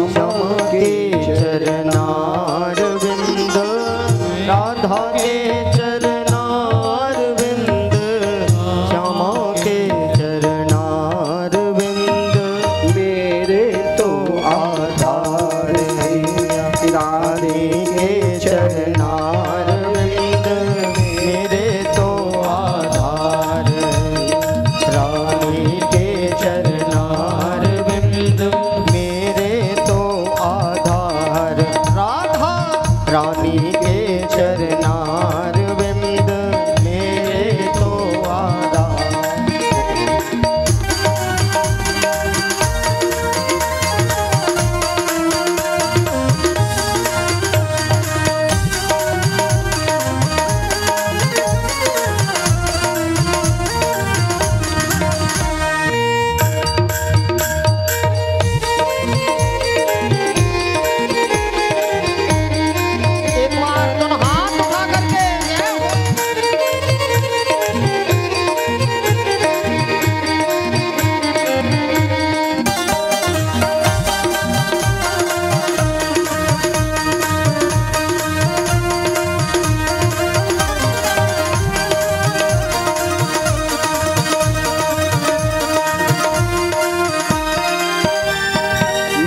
श्यामा के चरनार बिंद, राधा के चरनार बिंद, श्यामा के चरनार बिंद, मेरे तो आधार है राधे के चरनार बिंद, मेरे तो आधार रानी के चरनार बिंद, मेरे तो आधार राधा रानी के चरनार बिंद, मेरे तो आधार। एक बार दोनों हाथ उठा करके जय हो।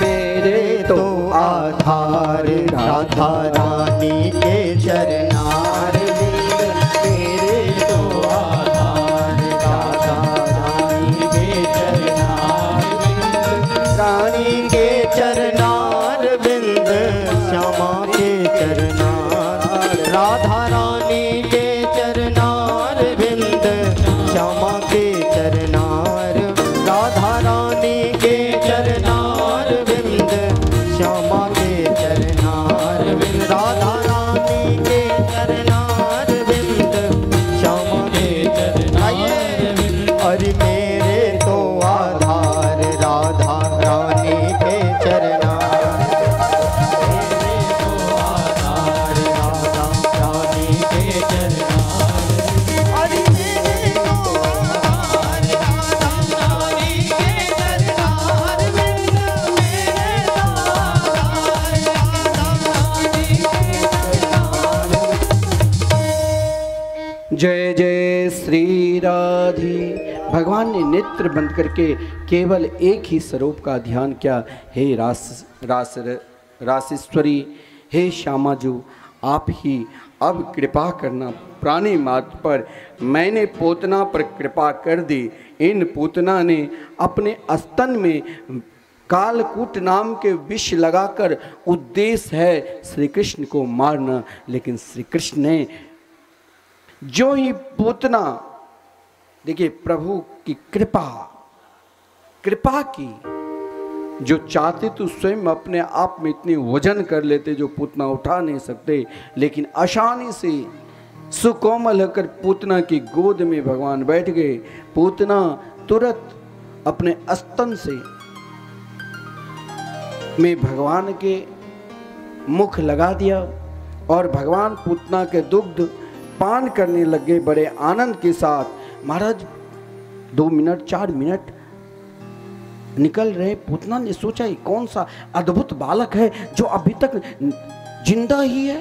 मेरे तो आधार राधा रानी के चरनार बिंद, मेरे तो आधार राधा रानी के चरनार रानी के चरनार बिंद श्यामा के चरनार राधा रानी के चरनार बिंद श्यामा के चरनार राधा रानी के चरनार बिंद श्यामा के चरनार बिंद राधा रानी के चरनार बिंद श्यामा के चरनार अरे मेरे तो आधार राधा रानी के चरनार मेरे तो आधार राधा रानी के चरनार अरे मेरे तो आधार राधा रानी के चरनार बिंद मेरे तो आधार राधा रानी के चरनार। जय जय श्री राधे। भगवान ने नेत्र बंद करके केवल एक ही स्वरूप का ध्यान किया। हे रासेश्वरी, हे श्यामाजू, आप ही अब कृपा करना प्राणी मात्र पर। मैंने पूतना पर कृपा कर दी। इन पूतना ने अपने स्तन में कालकूट नाम के विष लगाकर उद्देश्य है श्री कृष्ण को मारना, लेकिन श्री कृष्ण ने जो ही पूतना, देखिए प्रभु की कृपा की, जो चाहते तो स्वयं अपने आप में इतने वजन कर लेते जो पूतना उठा नहीं सकते, लेकिन आसानी से सुकोमल होकर पूतना की गोद में भगवान बैठ गए। पूतना तुरंत अपने स्तन से में भगवान के मुख लगा दिया और भगवान पूतना के दुग्ध पान करने लगे बड़े आनंद के साथ। महाराज 2 मिनट 4 मिनट निकल रहे। पूतना ने सोचा ये कौन सा अद्भुत बालक है जो अभी तक जिंदा ही है,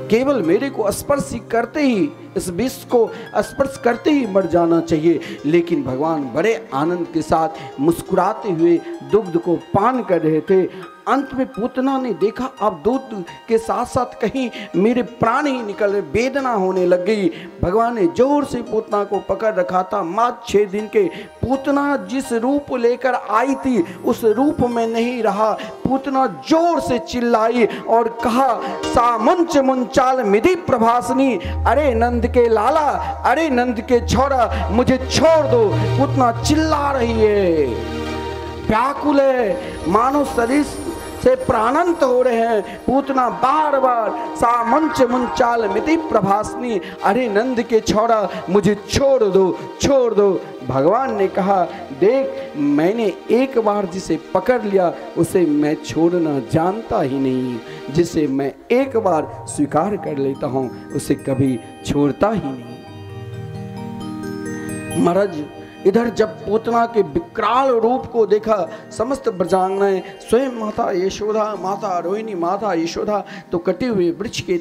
केवल मेरे को स्पर्श करते ही, इस विष को स्पर्श करते ही मर जाना चाहिए। लेकिन भगवान बड़े आनंद के साथ मुस्कुराते हुए दुग्ध को पान कर रहे थे। अंत में पूतना ने देखा अब दूध के साथ साथ कहीं मेरे प्राण ही निकल रहे, वेदना होने लग गई। भगवान ने जोर से पूतना को पकड़ रखा था। मात्र 6 दिन के पूतना जिस रूप लेकर आई थी उस रूप में नहीं रहा। पूतना जोर से चिल्लाई और कहा, सामंच मुंचाल मिधि प्रभासनी, अरे नंद के लाला, अरे नंद के छोरा, मुझे छोड़ दो। पूतना चिल्ला रही है, व्याकुल है, मानो शरीर से प्राणंत हो रहे हैं। पूतना बार बार सामंच मुंचाल मिति प्रभासनी, अरे नंद के छोरा, मुझे छोड़ दो, छोड़ दो। भगवान ने कहा, देख मैंने एक बार जिसे पकड़ लिया उसे मैं छोड़ना जानता ही नहीं। जिसे मैं एक बार स्वीकार कर लेता हूँ उसे कभी छोड़ता ही नहीं। महाराज इधर जब पूतना के विकराल रूप को देखा समस्त ब्रजांगनाएं, स्वयं माता यशोदा, माता रोहिणी, माता यशोदा तो कटे हुए वृक्ष के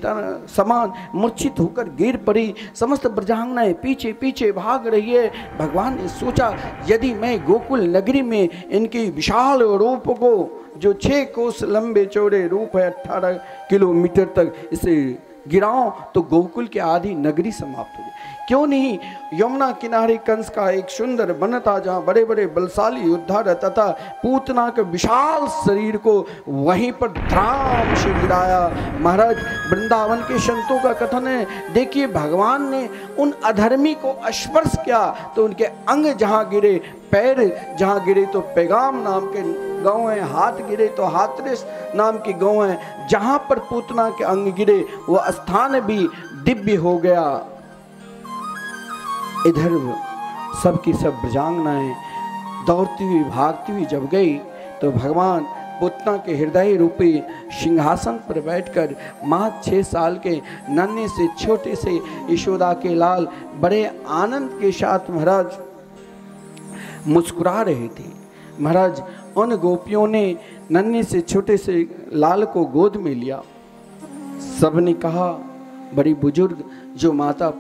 समान मूर्छित होकर गिर पड़ी। समस्त ब्रजांगनाएं पीछे पीछे भाग रही है। भगवान ने सोचा, यदि मैं गोकुल नगरी में इनके विशाल रूप को, जो 6 कोस लंबे चौड़े रूप है 18 किलोमीटर तक, इसे गिराऊं तो गोकुल की आधी नगरी समाप्त हो जाए। क्यों नहीं यमुना किनारे कंस का एक सुंदर वन था जहाँ बड़े बड़े बलशाली योद्धा रहता था। पूतना के विशाल शरीर को वहीं पर धड़ाम से गिराया। महाराज वृंदावन के संतों का कथन है, देखिए भगवान ने उन अधर्मी को स्पर्श किया तो उनके अंग जहाँ गिरे, पैर जहाँ गिरे तो पैगाम नाम के गाँव है, हाथ गिरे तो हाथरेस नाम की गाँव है। जहाँ पर पूतना के अंग गिरे वह स्थान भी दिव्य हो गया। इधर सबकी सब ब्रजांगनाएं दौड़ती हुई भागती हुई जब गई तो भगवान पूतना के हृदय रूपी सिंहासन पर बैठकर मात्र 6 साल के नन्हे से छोटे से यशोदा के लाल बड़े आनंद के साथ महाराज मुस्कुरा रहे थे। महाराज उन गोपियों ने नन्हे से छोटे से लाल को गोद में लिया। सबने कहा, बड़ी बुजुर्ग जो माता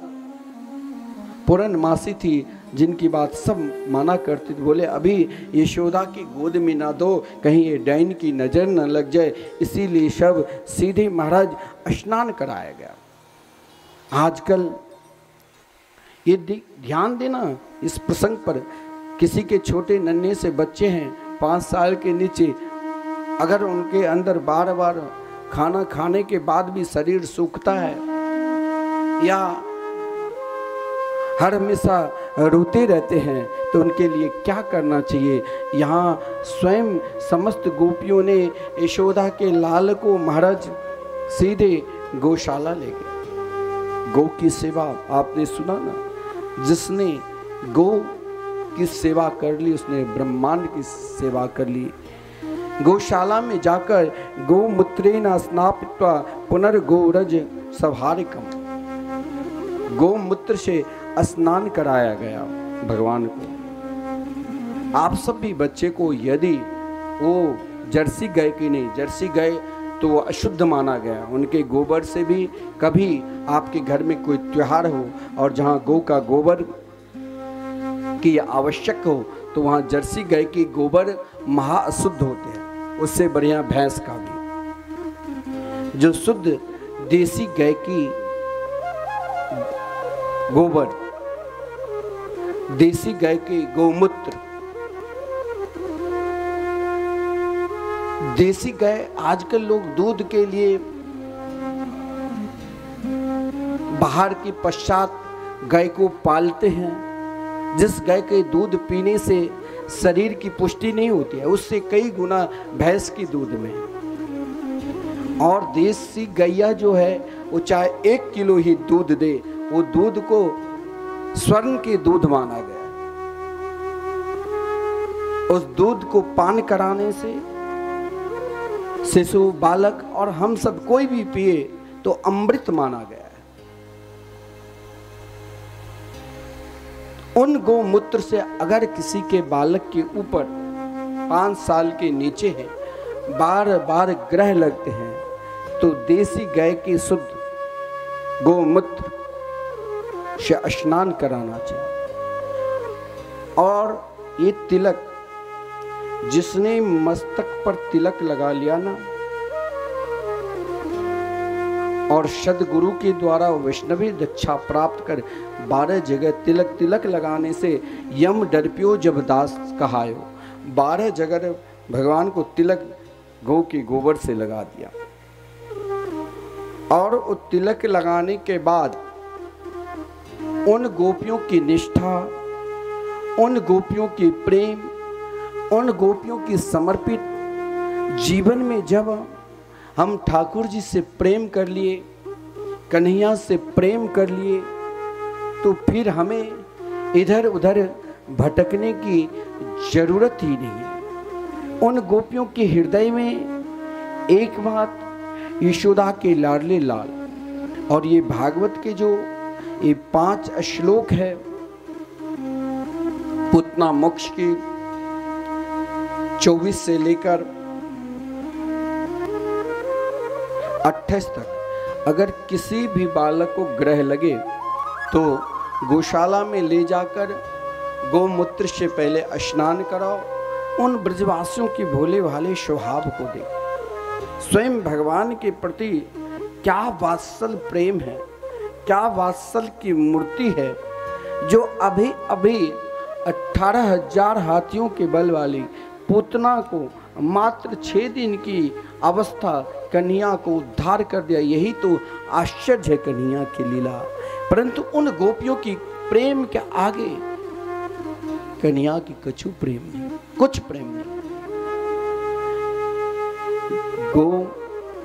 पूर्णमासी थी, जिनकी बात सब माना करते थे, बोले अभी यशोदा की गोद में ना दो, कहीं ये डाइन की नज़र न लग जाए। इसीलिए सब सीधे महाराज स्नान कराया गया। आजकल ये ध्यान देना इस प्रसंग पर, किसी के छोटे नन्हे से बच्चे हैं 5 साल के नीचे अगर उनके अंदर बार बार खाना खाने के बाद भी शरीर सूखता है या हर हमेशा रोते रहते हैं तो उनके लिए क्या करना चाहिए। यहाँ स्वयं समस्त गोपियों ने यशोदा के लाल को महाराज सीधे गौशाला ले गए। गौ की सेवा आपने सुना ना, जिसने गौ की सेवा कर ली उसने ब्रह्मांड की सेवा कर ली। गौशाला में जाकर गोमूत्रेण स्नात्वा पुनर्गोरज सभारिकम, गोमूत्र से स्नान कराया गया भगवान को। आप सब भी बच्चे को यदि वो जर्सी गाय की नहीं, जर्सी गाय तो वो अशुद्ध माना गया, उनके गोबर से भी कभी आपके घर में कोई त्योहार हो और जहाँ गौ का गोबर की आवश्यक हो तो वहाँ जर्सी गाय की गोबर महाअशुद्ध होते हैं, उससे बढ़िया भैंस का भी। जो शुद्ध देसी गाय की गोबर, देसी गाय के गोमूत्र, देसी गाय आजकल लोग दूध के लिए बाहर के पश्चात गाय को पालते हैं, जिस गाय के दूध पीने से शरीर की पुष्टि नहीं होती है, उससे कई गुना भैंस की दूध में। और देसी गैया जो है वो चाहे 1 किलो ही दूध दे, वो दूध को स्वर्ण के दूध माना गया। उस दूध को पान कराने से शिशु, बालक और हम सब कोई भी पिए तो अमृत माना गया है। उन गोमूत्र से अगर किसी के बालक के ऊपर 5 साल के नीचे है बार बार ग्रह लगते हैं तो देसी गाय के शुद्ध गोमूत्र से स्नान कराना चाहिए। और ये तिलक, जिसने मस्तक पर तिलक लगा लिया ना और सदगुरु के द्वारा वैष्णवी दीक्षा प्राप्त कर 12 जगह तिलक लगाने से यम डरपियो जब दास कहायो, 12 जगह भगवान को तिलक गौ के गोबर से लगा दिया। और वो तिलक लगाने के बाद उन गोपियों की निष्ठा, उन गोपियों की प्रेम, उन गोपियों की समर्पित जीवन में जब हम ठाकुर जी से प्रेम कर लिए, कन्हैया से प्रेम कर लिए, तो फिर हमें इधर उधर भटकने की जरूरत ही नहीं है। उन गोपियों के हृदय में एक बात, यशोदा के लाडले लाल। और ये भागवत के जो ये 5 श्लोक है पुतना मोक्ष के 24 से लेकर 28 तक, अगर किसी भी बालक को ग्रह लगे तो गौशाला में ले जाकर गोमूत्र से पहले स्नान कराओ। उन ब्रजवासियों के भोले भाले स्वभाव को देखो, स्वयं भगवान के प्रति क्या वात्सल प्रेम है, क्या वात्सल की मूर्ति है, जो अभी अभी 18,000 हाथियों के बल वाली पूतना को मात्र 6 दिन की अवस्था कन्हैया को उद्धार कर दिया। यही तो आश्चर्य है कन्हैया की लीला। परंतु उन गोपियों की प्रेम के आगे कन्हैया की कछु प्रेम नहीं, कुछ प्रेम नहीं। गो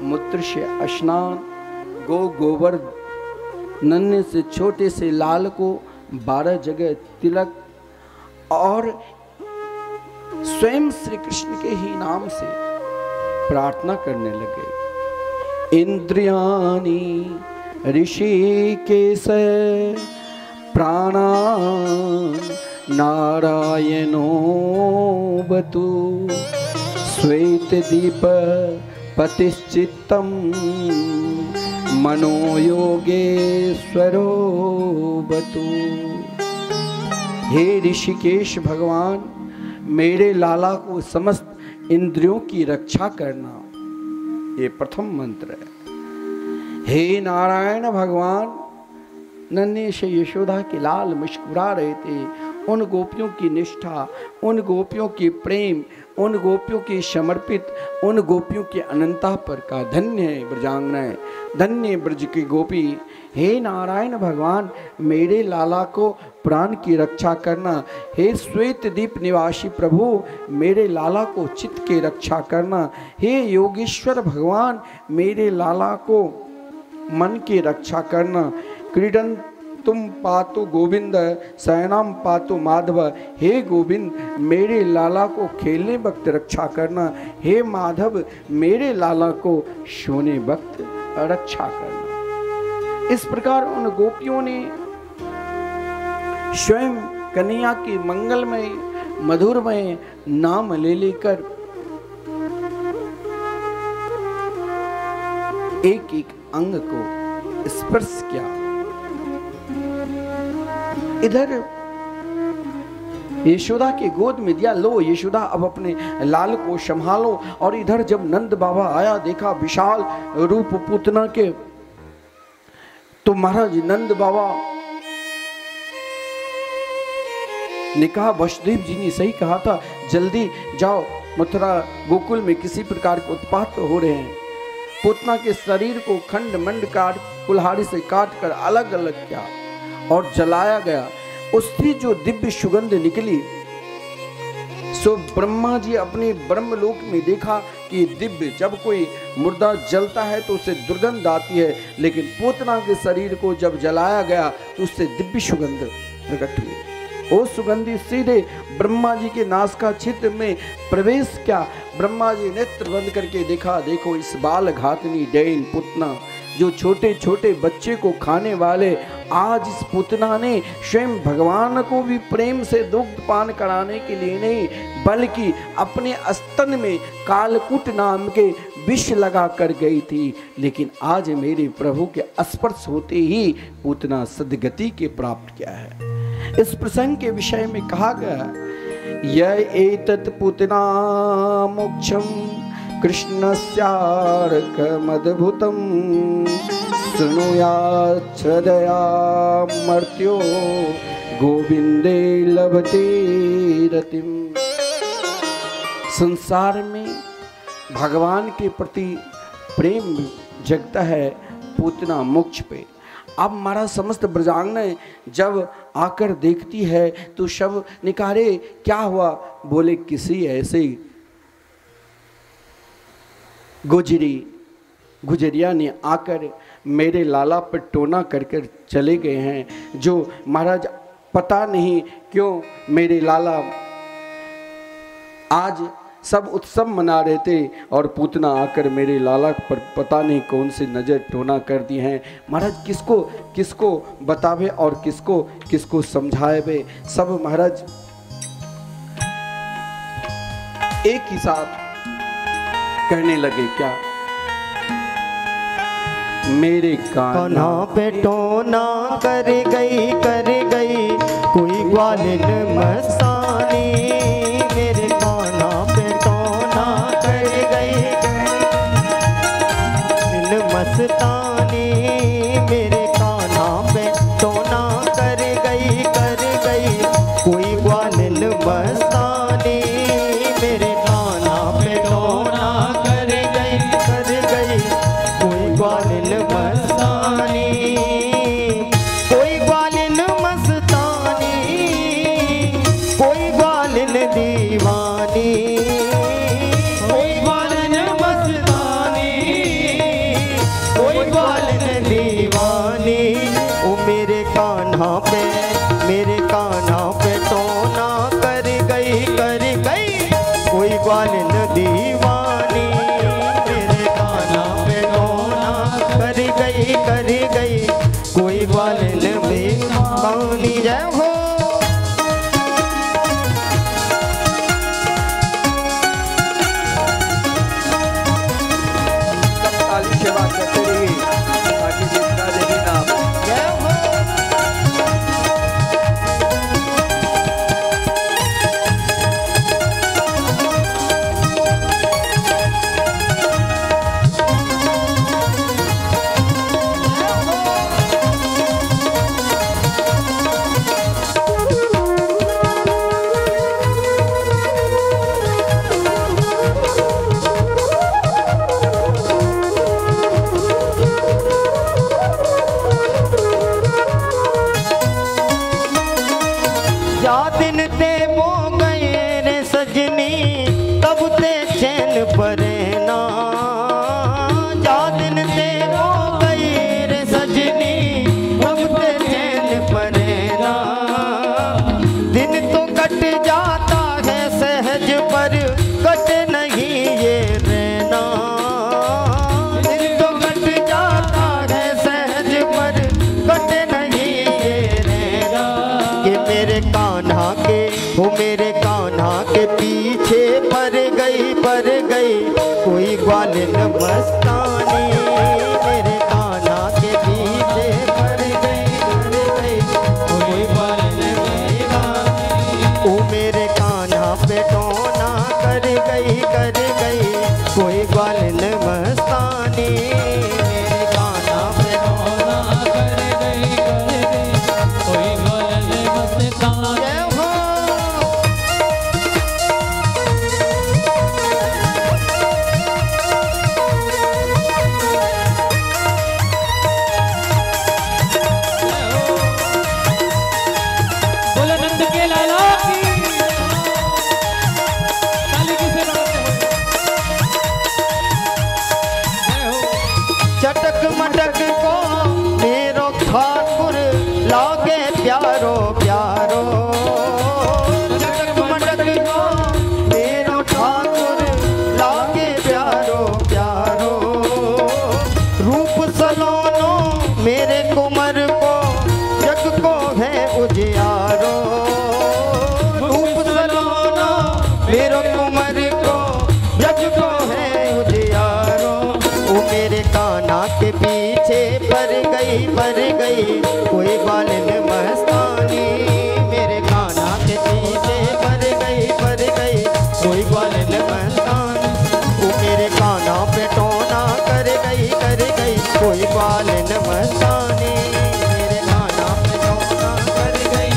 मूत्र से स्नान, गो गोबर, नन्हे से छोटे से लाल को 12 जगह तिलक, और स्वयं श्री कृष्ण के ही नाम से प्रार्थना करने लगे। इंद्रियाणि ऋषिकेश प्राणान् नारायणो बतु श्वेत दीप पतिश्चित्तम मनोयोगेश्वरो बतु। हे ऋषिकेश भगवान, मेरे लाला को समस्त इंद्रियों की रक्षा करना, ये प्रथम मंत्र है। हे नारायण भगवान, नन्हे से यशोदा के लाल मुस्कुरा रहे थे, उन गोपियों की निष्ठा, उन गोपियों की प्रेम, उन गोपियों की समर्पित, उन गोपियों की अनंता पर का धन्य है ब्रजांगनाएं, धन्य ब्रज की गोपी। हे नारायण भगवान, मेरे लाला को प्राण की रक्षा करना। हे श्वेत दीप निवासी प्रभु, मेरे लाला को चित्त की रक्षा करना। हे योगेश्वर भगवान, मेरे लाला को मन की रक्षा करना। क्रीडन तुम पातु गोविंद, शयनम पातु माधव। हे गोविंद, मेरे लाला को खेलने वक्त रक्षा करना। हे माधव, मेरे लाला को सोने वक्त रक्षा करना। इस प्रकार उन गोपियों ने स्वयं कन्हैया की मंगलमय मधुरमय नाम ले लेकर एक एक अंग को स्पर्श किया। इधर यशोदा के गोद में दिया, लो यशोदा अब अपने लाल को संभालो। और इधर जब नंद बाबा आया, देखा विशाल रूप पूतना के, तो महाराज नंद बाबा ने कहा, वसुदेव जी ने सही कहा था, जल्दी जाओ, मथुरा गोकुल में किसी प्रकार के उत्पात हो रहे हैं। पूतना के शरीर को खंड मंड काट कुल्हाड़ी से काट कर अलग अलग किया और जलाया गया। उसकी जो दिव्य सुगंध निकली, सो ब्रह्मा जी अपने ब्रह्मलोक में देखा कि दिव्य, जब कोई मुर्दा जलता है तो उससे दुर्गंध आती है, लेकिन पूतना के शरीर को जब जलाया गया तो उससे दिव्य सुगंध प्रकट हुई। वो सुगंधी सीधे ब्रह्मा जी के नासिका छिद्र में प्रवेश किया। ब्रह्मा जी नेत्र बंद करके देखा, देखो इस बाल घातनी डैन पूतना, जो छोटे छोटे बच्चे को खाने वाले, आज इस पूतना ने स्वयं भगवान को भी प्रेम से दुग्ध पान कराने के लिए नहीं, बल्कि अपने स्तन में कालकूट नाम के विष लगा कर गई थी। लेकिन आज मेरे प्रभु के स्पर्श होते ही पूतना सद्गति के प्राप्त किया है। इस प्रसंग के विषय में कहा गया, यह एतत् पूतना मोक्षम कृष्णस्यार्कमद्भुतं शृणुयात् श्रद्धया मर्त्यो गोविंदे लभते रतिम। संसार में भगवान के प्रति प्रेम जगता है पूतना मोक्ष पे। अब हमारा समस्त ब्रजांगनाएं जब आकर देखती है तो सब निकारे क्या हुआ, बोले किसी ऐसे गुजरिया ने आकर मेरे लाला पर टोना कर कर चले गए हैं, जो महाराज पता नहीं क्यों मेरे लाला आज सब उत्सव मना रहे थे और पूतना आकर मेरे लाला पर पता नहीं कौन सी नज़र टोना कर दी हैं। महाराज किसको किसको बतावे और किसको किसको समझावे। सब महाराज एक ही साथ कहने लगे, क्या मेरे कान्हा पे टोना कर गई कोई ग्वालिन मस्तानी। मेरे कान्हा पे टोना कर गई मस्तानी। मेरे कान्हा पे टोना कर गई कोई ग्वालिन मस्तानी। मेरे कान्हा पे टोना कर गई कोई ग्वालिन मस्तानी। कोई ग्वालिन मस्तानी, कोई ग्वालिन दीवानी। कोई ग्वालिन मस्तानी, कोई ग्वालिन दीवानी। ओ मेरे कान्हा पे टोना कर गई कोई ग्वालिन दीवानी। मेरे कान्हा पे टोना कर गई कोई ग्वालिन दीवानी। जय हो ताली सेवा करते रहिए ताकि जितना देवी नाम। जय हो। परेना जा दिन ते रो गई रे सजनी अब ते चैन परेना दिन तो कट जाता है सहज पर कट नहीं ये रहना दिन तो कट जाता है सहज पर कट नहीं ये रहना कि मेरे कान्हा के वो मेरे कान्हा के पीछे पर गई कोई ग्वालिन मस्तानी मेरे कान्हा के पीछे पर गई कोई ग्वालिन मस्तानी वो मेरे कान्हा पे टोना कर गई कोई ग्वालिन मस्तानी मेरे कान्हा पे टोना कर गई कोई ग्वालिन मस्तानी। चटक मटक को मेरो ठाकुर लागे प्यारो प्यारो चटक मटक को मेरो ठाकुर लागे प्यारो प्यारो रूप सलोनो मेरे कुंवर को जग को है उजियारो रूप सलोनो मेरो कुंवर को जग को है उजियारो वो मेरे कान्हा के पीछे पर गई कोई ग्वालिन मस्तानी मेरे कान्हा के पीछे पर गई कोई ग्वालिन मस्तानी वो मेरे कान्हा पे टोना कर गई कोई ग्वालिन मस्तानी मेरे कान्हा पे टोना कर गई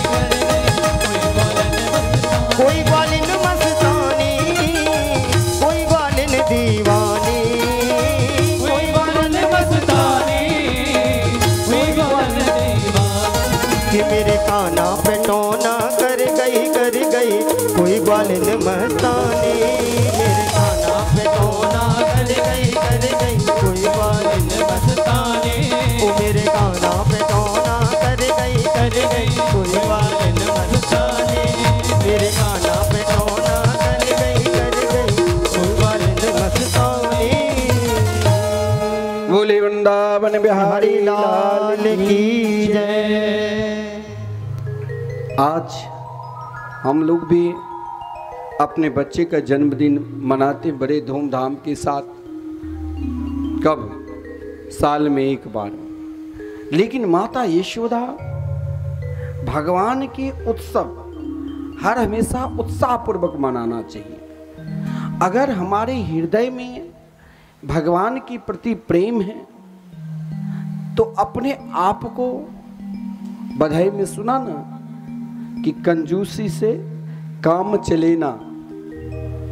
कोई ग्वालिन मस्तानी कोई ग्वालिन दीवानी कि मेरे कान्हा पे टोना कर गई कोई ग्वालिन मस्तानी मेरे कान्हा पे टोना कर गई कोई ग्वालिन मस्तानी वो मेरे कान्हा पे टोना कर गई कोई ग्वालिन मस्तानी मेरे कान्हा पे टोना कर गई कोई ग्वालिन मस्तानी। बोले वृंदावन बिहारी लाल की जय। आज हम लोग भी अपने बच्चे का जन्मदिन मनाते बड़े धूमधाम के साथ, कब साल में एक बार, लेकिन माता यशोदा भगवान के उत्सव हर हमेशा उत्साहपूर्वक मनाना चाहिए। अगर हमारे हृदय में भगवान के प्रति प्रेम है तो अपने आप को, बधाई में सुना ना कि कंजूसी से काम चले ना,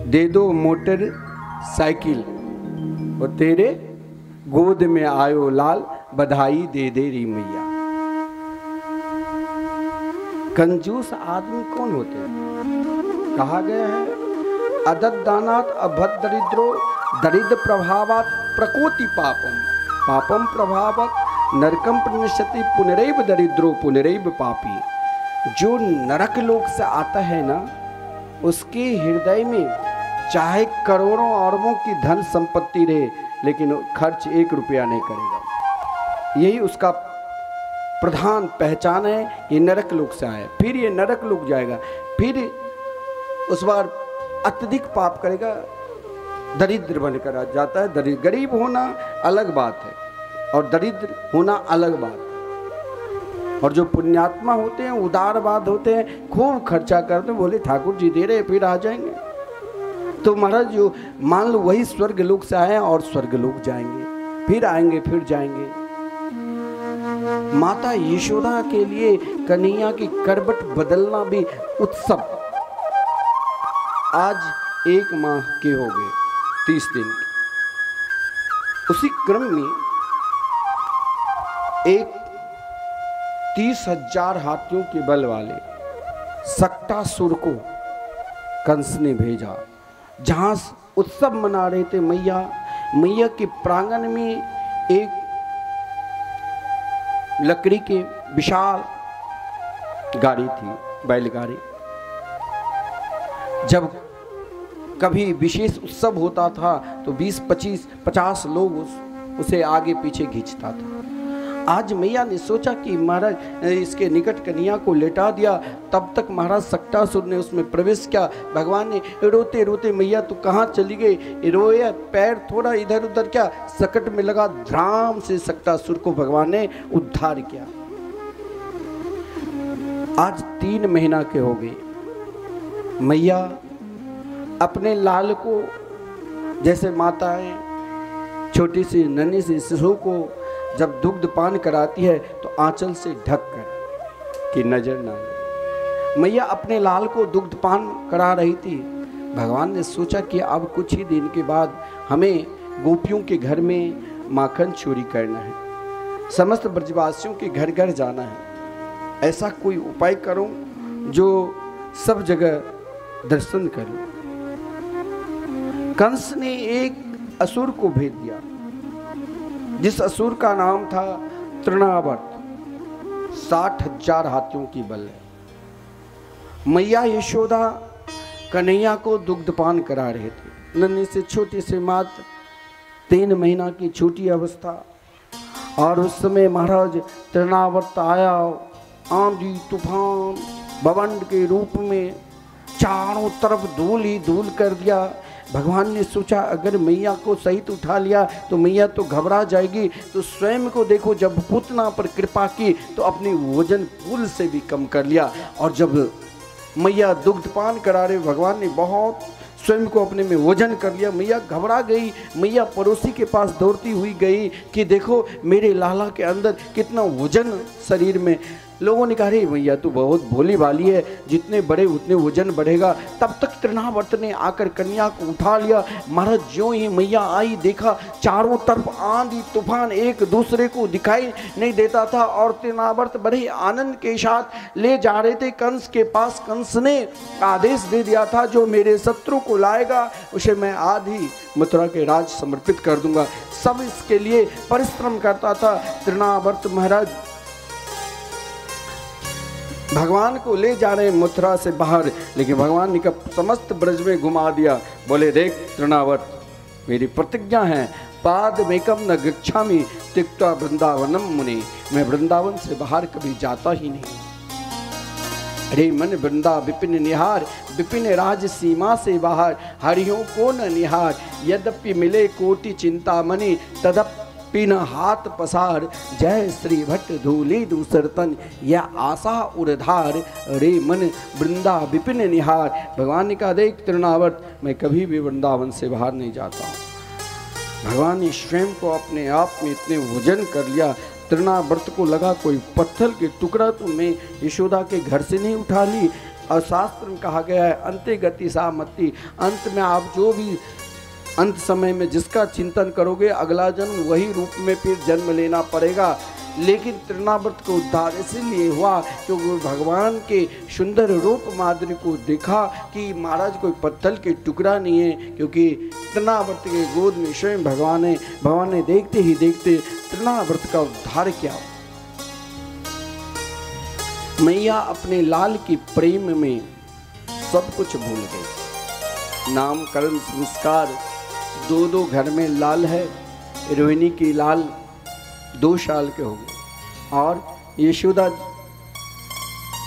दे दो मोटर साइकिल और तेरे गोद में आयो लाल, बधाई दे दे री मैया। कंजूस आदमी कौन होते हैं? कहा गया है अदत दानात अभद दरिद्रो दरिद्र प्रभावात प्रकोटि पापम पापम प्रभावत नरकम प्रणश्यति पुनरैव दरिद्रो पुनरैव पापी। जो नरक लोक से आता है ना, उसके हृदय में चाहे करोड़ों अरबों की धन संपत्ति रहे, लेकिन खर्च 1 रुपया नहीं करेगा। यही उसका प्रधान पहचान है, ये नरक लोक से आया। फिर ये नरक लोक जाएगा, फिर उस बार अत्यधिक पाप करेगा, दरिद्र बनकर आ जाता है। दरिद्र, गरीब होना अलग बात है और दरिद्र होना अलग बात है। और जो पुण्यात्मा होते हैं, उदारवाद होते हैं, खूब खर्चा करते हैं, बोले ठाकुर जी दे रहे फिर आ जाएंगे। तो महाराज जो मान लो वही स्वर्ग लोक से आए और स्वर्ग लोक जाएंगे, फिर आएंगे फिर जाएंगे। माता यशोदा के लिए कन्हैया की करवट बदलना भी उत्सव। आज 1 माह के हो गए, 30 दिन। उसी क्रम में एक 30,000 हाथियों के बल वाले सक्टासुर को कंस ने भेजा, जहां उत्सव मना रहे थे। मैया के प्रांगण में एक लकड़ी के विशाल गाड़ी थी, बैलगाड़ी। जब कभी विशेष उत्सव होता था तो 20, 25, 50 लोग उसे आगे पीछे खींचता था। आज मैया ने सोचा कि महाराज इसके निकट कन्या को लेटा दिया। तब तक महाराज सक्टासुर ने उसमें प्रवेश किया। भगवान ने रोते रोते, मैया तो कहाँ चली गई, रोया, पैर थोड़ा इधर उधर क्या, सकट में लगा, ध्राम से सक्टासुर को भगवान ने उद्धार किया। आज 3 महीना के हो गए। मैया अपने लाल को, जैसे माताएं छोटी सी नन्ही सी शिशु को जब दुग्ध पान कराती है तो आंचल से ढक कर कि नजर ना लगे, मैया अपने लाल को दुग्ध पान करा रही थी। भगवान ने सोचा कि अब कुछ ही दिन के बाद हमें गोपियों के घर में माखन चोरी करना है, समस्त ब्रजवासियों के घर घर जाना है। ऐसा कोई उपाय करो जो सब जगह दर्शन करो। कंस ने एक असुर को भेज दिया, जिस असुर का नाम था तृणावर्त। 60,000 हाथियों की बल है। मैया यशोदा कन्हैया को दुग्धपान करा रहे थे। नन्ही से छोटी से मात्र 3 महीना की छोटी अवस्था। और उस समय महाराज तृणावर्त आया, आंधी तूफान बवंड के रूप में चारों तरफ धूल ही धूल कर दिया। भगवान ने सोचा अगर मैया को सहित उठा लिया तो मैया तो घबरा जाएगी, तो स्वयं को देखो, जब पूतना पर कृपा की तो अपनी वजन पुल से भी कम कर लिया। और जब मैया दुग्धपान करा रहे, भगवान ने बहुत स्वयं को अपने में वजन कर लिया। मैया घबरा गई। मैया पड़ोसी के पास दौड़ती हुई गई कि देखो मेरे लाला के अंदर कितना वजन शरीर में। लोगों ने कहा रे मैया तू बहुत भोली भाली है, जितने बड़े उतने वजन बढ़ेगा। तब तक तृणावर्त ने आकर कन्या को उठा लिया। महाराज ज्यों ही मैया आई, देखा चारों तरफ आंधी तूफान, एक दूसरे को दिखाई नहीं देता था। और तृणावर्त बड़े आनंद के साथ ले जा रहे थे कंस के पास। कंस ने आदेश दे दिया था जो मेरे शत्रु को लाएगा उसे मैं आधी मथुरा के राज समर्पित कर दूंगा। सब इसके लिए परिश्रम करता था तृणावर्त महाराज। भगवान को ले जा रहे मथुरा से बाहर, लेकिन भगवान ने समस्त ब्रज में घुमा दिया। बोले देख तृणावर्त, मेरी प्रतिज्ञा है पादमेकम न गच्छामि त्यक्त्वा वृंदावनम मुनि, मैं वृंदावन से बाहर कभी जाता ही नहीं। अरे मन वृंदा विपिन निहार, विपिन राज सीमा से बाहर हरियों को न निहार। यद्यपि मिले कोटि चिंतामणि तदप पिन हाथ पसार, जय श्री भट्ट धूली दूसर तन यह आशा उर्धार। रे मन वृंदा विपिन निहार। भगवान ने कहा देख तृणावर्त, मैं कभी भी वृंदावन से बाहर नहीं जाता हूँ। भगवान ने स्वयं को अपने आप में इतने वजन कर लिया। तृणावर्त को लगा कोई पत्थर के टुकड़ा तो मैं यशोदा के घर से नहीं उठा ली। और शास्त्र में कहा गया है अंते गति सा मति, अंत में आप जो भी अंत समय में जिसका चिंतन करोगे अगला जन्म वही रूप में फिर जन्म लेना पड़ेगा। लेकिन तृणावर्त को उद्धार इसलिए हुआ क्योंकि भगवान के सुंदर रूप माधुर्य को देखा कि महाराज कोई पत्थर के टुकड़ा नहीं है, क्योंकि तृणावर्त के गोद में स्वयं भगवान है। भगवान ने देखते ही देखते तृणावर्त का उद्धार किया। मैया अपने लाल की प्रेम में सब कुछ भूल गई। नामकरण संस्कार 2 घर में लाल है। रोहिणी की लाल 2 साल के हो गए और यशोदा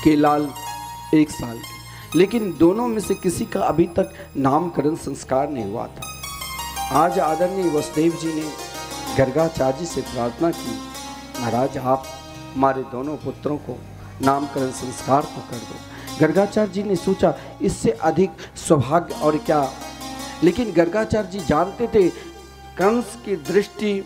के लाल 1 साल के, लेकिन दोनों में से किसी का अभी तक नामकरण संस्कार नहीं हुआ था। आज आदरणीय वसुदेव जी ने गर्गाचार्य जी से प्रार्थना की, महाराज आप हमारे दोनों पुत्रों को नामकरण संस्कार को कर दो। गर्गाचार्य जी ने सोचा इससे अधिक सौभाग्य और क्या। लेकिन गर्गाचार्य जी जानते थे कंस की दृष्टि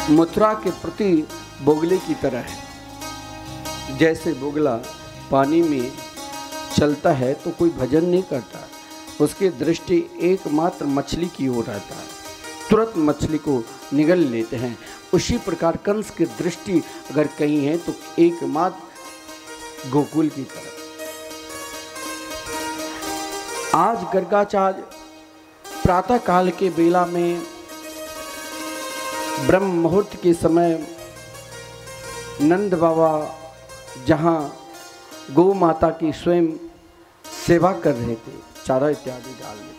मथुरा के प्रति बोगले की तरह है। जैसे बोगला पानी में चलता है तो कोई भजन नहीं करता, उसकी दृष्टि एकमात्र मछली की ओर रहता है, तुरंत मछली को निगल लेते हैं। उसी प्रकार कंस की दृष्टि अगर कहीं है तो एकमात्र गोकुल की तरफ। आज गर्गाचार्य प्रातः काल के बेला में ब्रह्म मुहूर्त के समय नंद बाबा जहाँ गौ माता की स्वयं सेवा कर रहे थे, चारा इत्यादि डाल रहे,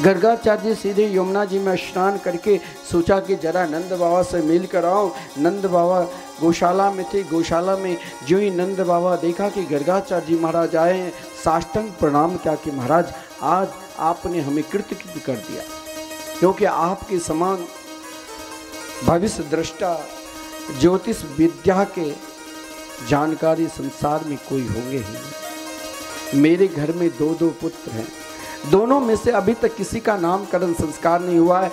गर्गाचार्य सीधे यमुना जी में स्नान करके सोचा कि जरा नंद बाबा से मिल कर आओ। नंद बाबा गौशाला में थे। गौशाला में जो ही नंद बाबा देखा कि गर्गाचार्य जी महाराज आए हैं, साष्टांग प्रणाम किया कि महाराज आज आपने हमें कृतकृत्य कर दिया, क्योंकि आपके समान भविष्य दृष्टा ज्योतिष विद्या के जानकारी संसार में कोई होंगे ही नहीं। मेरे घर में दो पुत्र हैं, दोनों में से अभी तक किसी का नामकरण संस्कार नहीं हुआ है।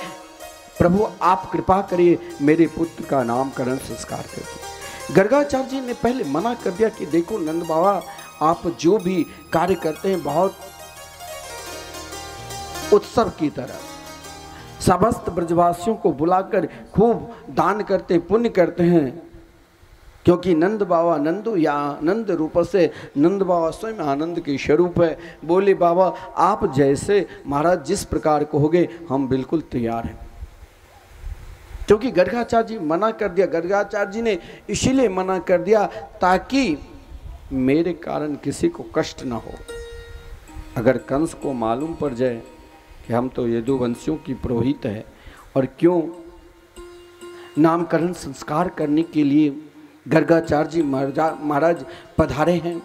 प्रभु आप कृपा करिए मेरे पुत्र का नामकरण संस्कार कर दो। गर्गाचार्य जी ने पहले मना कर दिया कि देखो नंद बाबा, आप जो भी कार्य करते हैं बहुत उत्सव की तरह समस्त ब्रजवासियों को बुलाकर खूब दान करते, पुण्य करते हैं, क्योंकि नंद बाबा नंदो या आनंद रूप से नंद बाबा स्वयं आनंद के स्वरूप है। बोले बाबा आप जैसे महाराज जिस प्रकार कहोगे हम बिल्कुल तैयार हैं। क्योंकि गर्गाचार्य जी मना कर दिया। गर्गाचार्य जी ने इसीलिए मना कर दिया ताकि मेरे कारण किसी को कष्ट ना हो। अगर कंस को मालूम पड़ जाए कि हम तो यदुवंशियों की पुरोहित है और क्यों नामकरण संस्कार करने के लिए गर्गाचार्य जी महाराज पधारे हैं,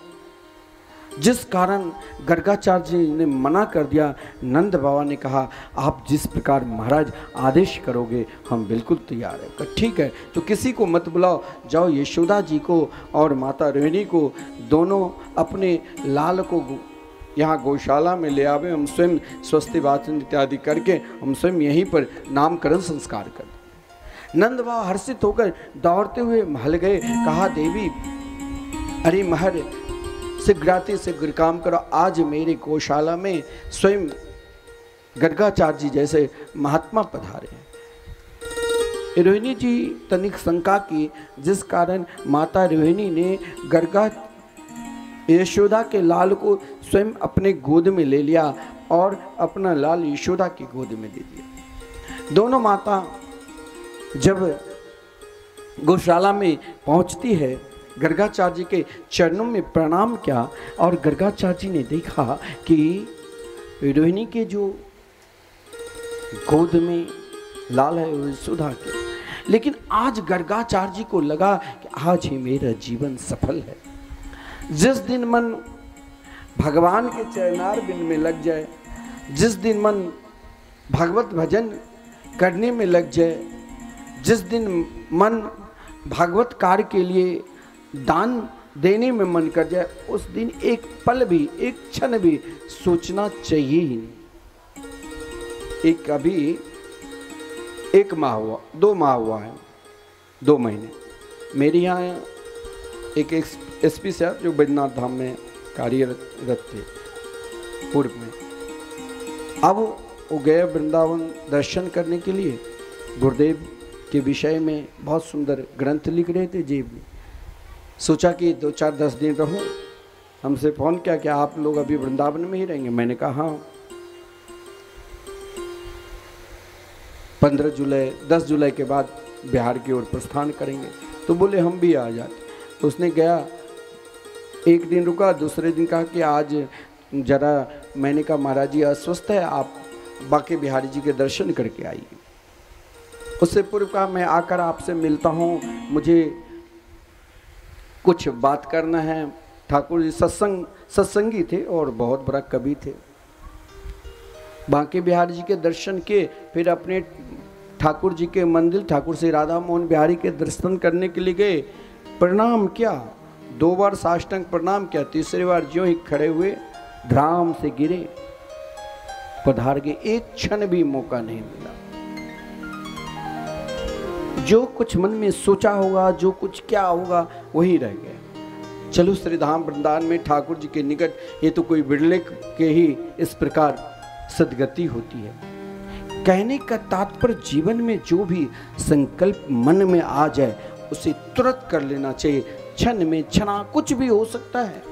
जिस कारण गर्गाचार्य जी ने मना कर दिया। नंद बाबा ने कहा आप जिस प्रकार महाराज आदेश करोगे हम बिल्कुल तैयार हैं। कहा ठीक है, तो किसी को मत बुलाओ, जाओ यशोदा जी को और माता रोहिणी को दोनों अपने लाल को यहाँ गौशाला में ले आवे, हम स्वयं स्वस्ति वाचन इत्यादि करके हम स्वयं यहीं पर नामकरण संस्कार कर दें। नंद बाबा हर्षित होकर दौड़ते हुए महल गए। कहा देवी अरे महर शीघ्राति शीघ्र काम करो, आज मेरे गौशाला में स्वयं गर्गाचार्य जी जैसे महात्मा पधारे हैं। रोहिणी जी तनिक शंका की, जिस कारण माता रोहिणी ने गर्गा यशोदा के लाल को स्वयं अपने गोद में ले लिया और अपना लाल यशोदा की गोद में दे दिया। दोनों माता जब गौशाला में पहुंचती है, गर्गाचार्य जी के चरणों में प्रणाम किया और गर्गाचार्य जी ने देखा कि रोहिणी के जो गोद में लाल है वो यशोदा के। लेकिन आज गर्गाचार्य जी को लगा कि आज ही मेरा जीवन सफल है। जिस दिन मन भगवान के चरणार बिंद में लग जाए, जिस दिन मन भगवत भजन करने में लग जाए, जिस दिन मन भागवत कार्य के लिए दान देने में मन कर जाए, उस दिन एक पल भी एक क्षण भी सोचना चाहिए ही नहीं। एक अभी 1 माह हुआ, 2 माह हुआ है, 2 महीने मेरे यहाँ एक एसपी साहब जो बैद्यनाथ धाम में कार्यरत थे पूर्व में, अब वो गए वृंदावन दर्शन करने के लिए। गुरुदेव के विषय में बहुत सुंदर ग्रंथ लिख रहे थे जेब में। सोचा कि 2-4-10 दिन रहूं। हमसे फोन किया कि आप लोग अभी वृंदावन में ही रहेंगे। मैंने कहा हाँ। 15 जुलाई 10 जुलाई के बाद बिहार की ओर प्रस्थान करेंगे। तो बोले हम भी आ जाते। तो उसने गया, एक दिन रुका, दूसरे दिन कहा कि आज जरा, मैंने कहा महाराज जी अस्वस्थ है, आप बांके बिहारी जी के दर्शन करके आइए। उससे पूर्व कहा मैं आकर आपसे मिलता हूँ, मुझे कुछ बात करना है। ठाकुर जी सत्संगी थे और बहुत बड़ा कवि थे। बांके बिहारी जी के दर्शन किए, फिर अपने ठाकुर जी के मंदिर ठाकुर श्री राधा मोहन बिहारी के दर्शन करने के लिए गए। प्रणाम किया, 2 बार साष्टांग प्रणाम किया, तीसरी बार ज्यों ही खड़े हुए ध्राम से गिरे, पधार गए। एक क्षण भी मौका नहीं मिला। जो कुछ मन में सोचा होगा, जो कुछ क्या होगा, वही रह गया। चलो श्रीधाम वृंदावन में ठाकुर जी के निकट, ये तो कोई बिरले के ही इस प्रकार सदगति होती है। कहने का तात्पर्य जीवन में जो भी संकल्प मन में आ जाए उसे तुरंत कर लेना चाहिए। क्षण में क्षणा कुछ भी हो सकता है,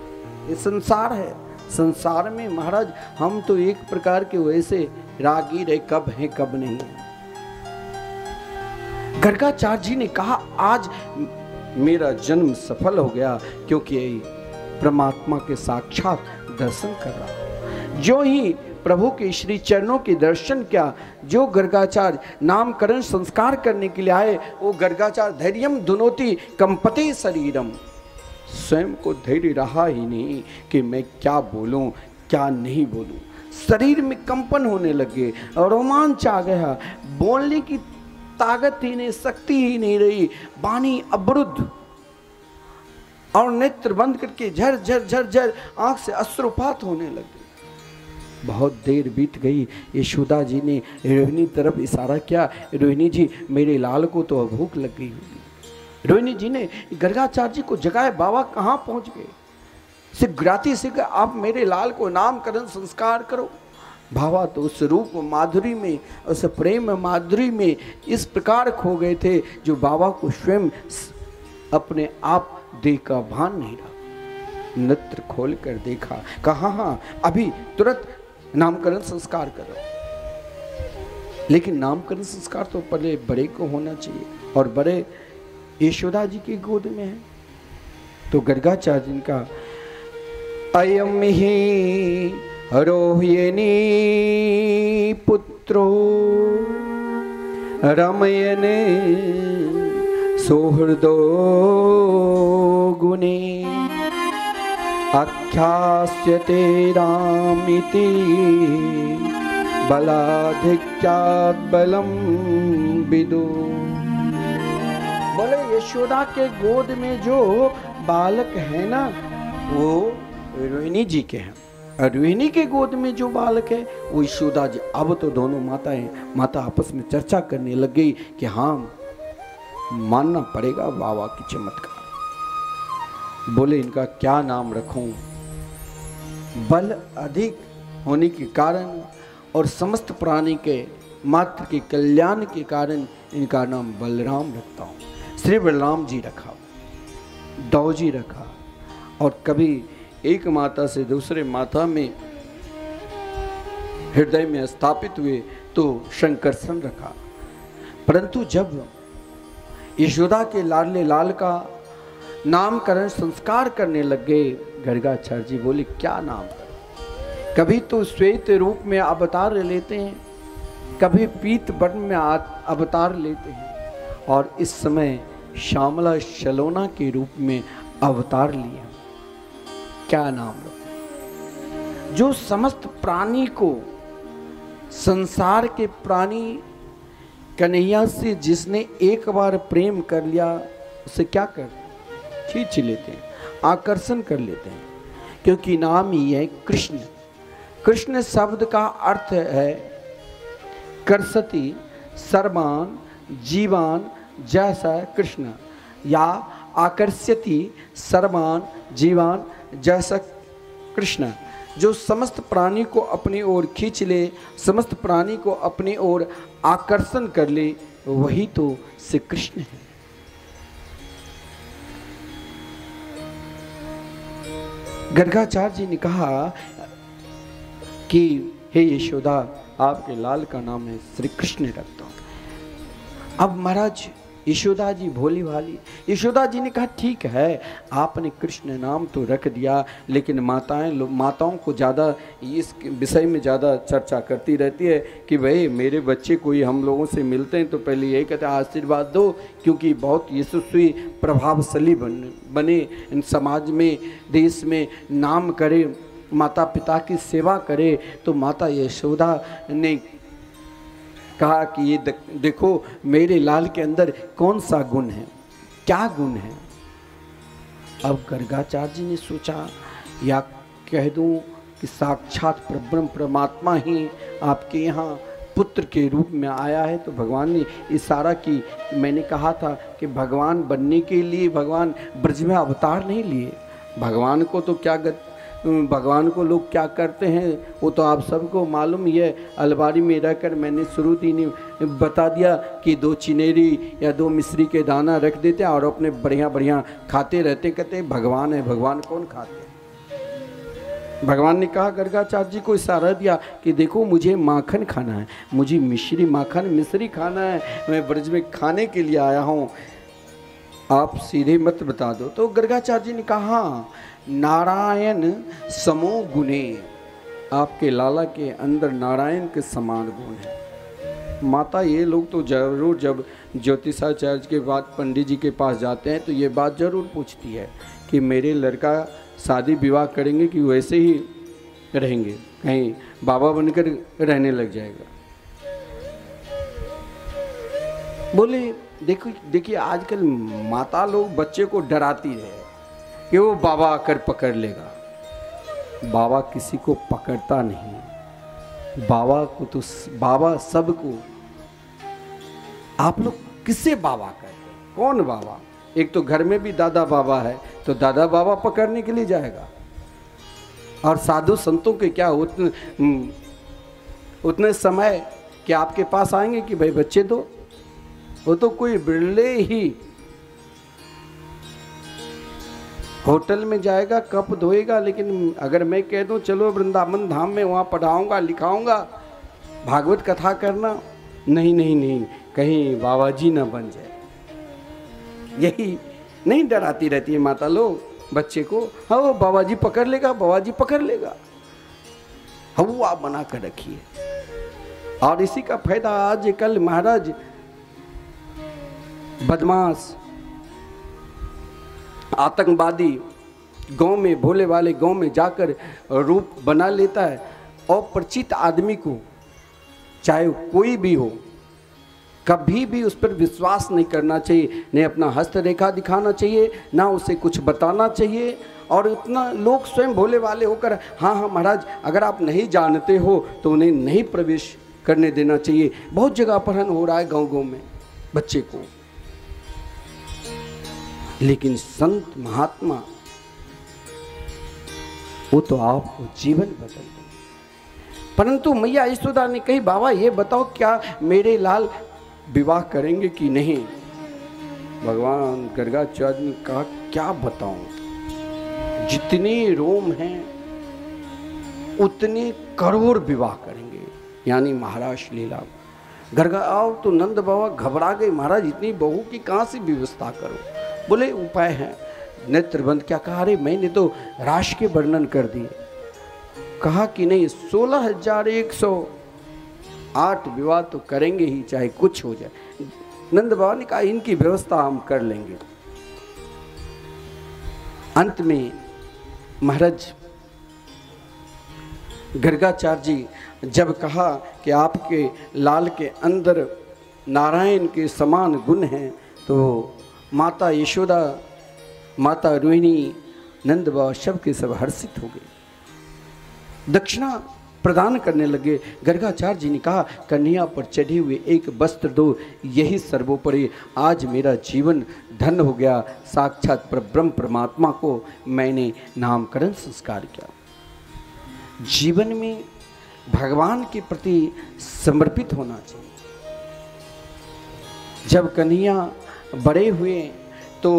ये संसार है, संसार में महाराज हम तो एक प्रकार के वैसे रागी रहे, कब हैं कब नहीं है। गर्गाचार्य जी ने कहा आज मेरा जन्म सफल हो गया, क्योंकि परमात्मा के साक्षात दर्शन कर रहा हूं। जो ही प्रभु के श्री चरणों के दर्शन किया, जो गर्गाचार्य नामकरण संस्कार करने के लिए आए, वो गर्गाचार्य धैर्यम दुनोति कंपते शरीरम, स्वयं को धैर्य रहा ही नहीं कि मैं क्या बोलूं क्या नहीं बोलूं। शरीर में कंपन होने लगे और रोमांच आ गया, बोलने की ताकत ही नहीं, शक्ति ही नहीं रही, वाणी अवरुद्ध और नेत्र बंद करके झर झर झर झर आंख से अश्रुपात होने लगे। बहुत देर बीत गई, यशोदा जी ने रोहिणी तरफ इशारा किया, रोहिणी जी मेरे लाल को तो भूख लग गई होगी। रोहिणी जी ने गर्गाचार्य जी को जगाए, बाबा कहाँ पहुंच गए? शीघ्राति शीघ्र आप मेरे लाल को नामकरण संस्कार करो। भावा तो उस रूप माधुरी में, उस प्रेम माधुरी में इस प्रकार खो गए थे जो बाबा को स्वयं अपने आप देह का भान नहीं रहा। नेत्र खोल कर देखा, कहा हाँ अभी तुरंत नामकरण संस्कार करो। लेकिन नामकरण संस्कार तो पहले बड़े को होना चाहिए, और बड़े यशोदा जी की गोद में है। तो गर्गाचार्य जी का अयम ही रोहिणी पुत्रो रमयने सुहृदो गुणे आख्यास्यते रामिति बलाधिक्यात् बलम विदु। बोले यशोदा के गोद में जो बालक है ना, वो रोहिणी जी के हैं, और रोहिणी के गोद में जो बालक है वो यशोदा जी। अब तो दोनों माता आपस में चर्चा करने लग गई कि हाँ मानना पड़ेगा बाबा की चमत्कार। बोले इनका क्या नाम रखूं? बल अधिक होने के कारण और समस्त प्राणी के मात्र के कल्याण के कारण इनका नाम बलराम रखता हूं। श्री बलराम जी रखा, दौ जी रखा, और कभी एक माता से दूसरे माता में हृदय में स्थापित हुए तो शंकरसन रखा। परंतु जब यशोदा के लाडले लाल का नामकरण संस्कार करने लग गए, गर्गाचार्य जी बोले क्या नाम करें? कभी तो श्वेत रूप में अवतार लेते हैं, कभी पीत वर्ण में अवतार लेते हैं, और इस समय श्यामला शलोना के रूप में अवतार लिया। क्या नाम रखो? जो समस्त प्राणी को, संसार के प्राणी कन्हैया से जिसने एक बार प्रेम कर लिया, उसे क्या करते? खींच लेते हैं, आकर्षण कर लेते हैं, क्योंकि नाम ही है कृष्ण। कृष्ण शब्द का अर्थ है कर्षति सर्वान जीवान जैसा कृष्ण, या आकर्ष्यति सर्वान जीवान जैसा कृष्ण। जो समस्त प्राणी को अपनी ओर खींच ले, समस्त प्राणी को अपनी ओर आकर्षण कर ले, वही तो श्री कृष्ण है। गर्गाचार्य जी ने कहा कि हे यशोदा, आपके लाल का नाम है श्री कृष्ण रखता हूं। अब महाराज यशोदा जी भोली भाली, यशोदा जी ने कहा ठीक है आपने कृष्ण नाम तो रख दिया, लेकिन माताओं को ज़्यादा इस विषय में ज़्यादा चर्चा करती रहती है कि भाई मेरे बच्चे कोई हम लोगों से मिलते हैं तो पहले यही कहते हैं आशीर्वाद दो, क्योंकि बहुत यशस्वी प्रभावशाली बने इन समाज में, देश में नाम करे, माता पिता की सेवा करे। तो माता यशोदा ने कहा कि ये देखो मेरे लाल के अंदर कौन सा गुण है, क्या गुण है। अब गर्गाचार्य जी ने सोचा या कह दूं कि साक्षात परब्रह्म परमात्मा ही आपके यहाँ पुत्र के रूप में आया है। तो भगवान ने इशारा की, मैंने कहा था कि भगवान बनने के लिए भगवान ब्रज में अवतार नहीं लिए। भगवान को तो भगवान को लोग क्या करते हैं वो तो आप सबको मालूम ही है। अलमारी में रहकर मैंने शुरू ही नहीं बता दिया कि 2 चिनेरी या 2 मिश्री के दाना रख देते और अपने बढ़िया बढ़िया खाते रहते, कहते भगवान है। भगवान कौन खाते? भगवान ने कहा गर्गाचार्य जी को इशारा दिया कि देखो मुझे माखन खाना है, मुझे मिश्री खाना है, मैं ब्रज में खाने के लिए आया हूँ, आप सीधे मत बता दो। तो गर्गाचार्य जी ने कहा नारायण समो गुणे, आपके लाला के अंदर नारायण के समान गुण है। माता ये लोग तो जरूर जब ज्योतिषाचार्य के बाद पंडित जी के पास जाते हैं तो ये बात जरूर पूछती है कि मेरे लड़का शादी विवाह करेंगे कि वैसे ही रहेंगे, कहीं बाबा बनकर रहने लग जाएगा। बोले देखिए आजकल माता लोग बच्चे को डराती है कि वो बाबा आकर पकड़ लेगा। बाबा किसी को पकड़ता नहीं, बाबा को तो बाबा सबको। आप लोग किससे बाबा कहते हैं? कौन बाबा? एक तो घर में भी दादा बाबा है, तो दादा बाबा पकड़ने के लिए जाएगा। और साधु संतों के क्या उतने समय कि आपके पास आएंगे कि भाई बच्चे दो, वो तो कोई बिरले ही होटल में जाएगा, कप धोएगा। लेकिन अगर मैं कह दूं चलो वृंदावन धाम में वहाँ पढ़ाऊंगा लिखाऊंगा, भागवत कथा करना, नहीं नहीं नहीं, कहीं बाबा जी ना बन जाए। यही नहीं डराती रहती है माता लोग बच्चे को, हाँ वो बाबा जी पकड़ लेगा, बाबा जी पकड़ लेगा। हवा बना कर रखिए। और इसी का फायदा आज कल महाराज बदमाश आतंकवादी गांव में, भोले वाले गांव में जाकर रूप बना लेता है। और परिचित आदमी को चाहे कोई भी हो कभी भी उस पर विश्वास नहीं करना चाहिए, नहीं अपना हस्तरेखा दिखाना चाहिए, ना उसे कुछ बताना चाहिए। और इतना लोग स्वयं भोले वाले होकर हाँ हाँ महाराज अगर आप नहीं जानते हो तो उन्हें नहीं प्रवेश करने देना चाहिए। बहुत जगह अपहरण हो रहा है गाँव में बच्चे को। लेकिन संत महात्मा वो तो आपको जीवन बदल दें। परंतु मैया यशोदा ने कही बाबा ये बताओ क्या मेरे लाल विवाह करेंगे कि नहीं? भगवान गर्गाचार्य ने कहा क्या बताऊं, जितने रोम हैं उतने करोड़ विवाह करेंगे, यानी महाराज लीला। गर्गा आओ तो नंद बाबा घबरा गए, महाराज इतनी बहू की कहाँ से व्यवस्था करो? बोले उपाय है। नेत्रबंद क्या कहा? अरे मैंने तो राश के वर्णन कर दिए। कहा कि नहीं 16,108 विवाह तो करेंगे ही चाहे कुछ हो जाए। नंद बाबा ने कहा इनकी व्यवस्था हम कर लेंगे। अंत में महाराज गर्गाचार्य जी जब कहा कि आपके लाल के अंदर नारायण के समान गुण हैं, तो माता यशोदा, माता रोहिणी, नंद बाबा सब के सब हर्षित हो गए, दक्षिणा प्रदान करने लगे। गर्गाचार्य जी ने कहा कन्हैया पर चढ़े हुए एक वस्त्र दो, यही सर्वोपरि, आज मेरा जीवन धन्य हो गया। साक्षात परब्रह्म परमात्मा को मैंने नामकरण संस्कार किया। जीवन में भगवान के प्रति समर्पित होना चाहिए। जब कन्हैया बड़े हुए तो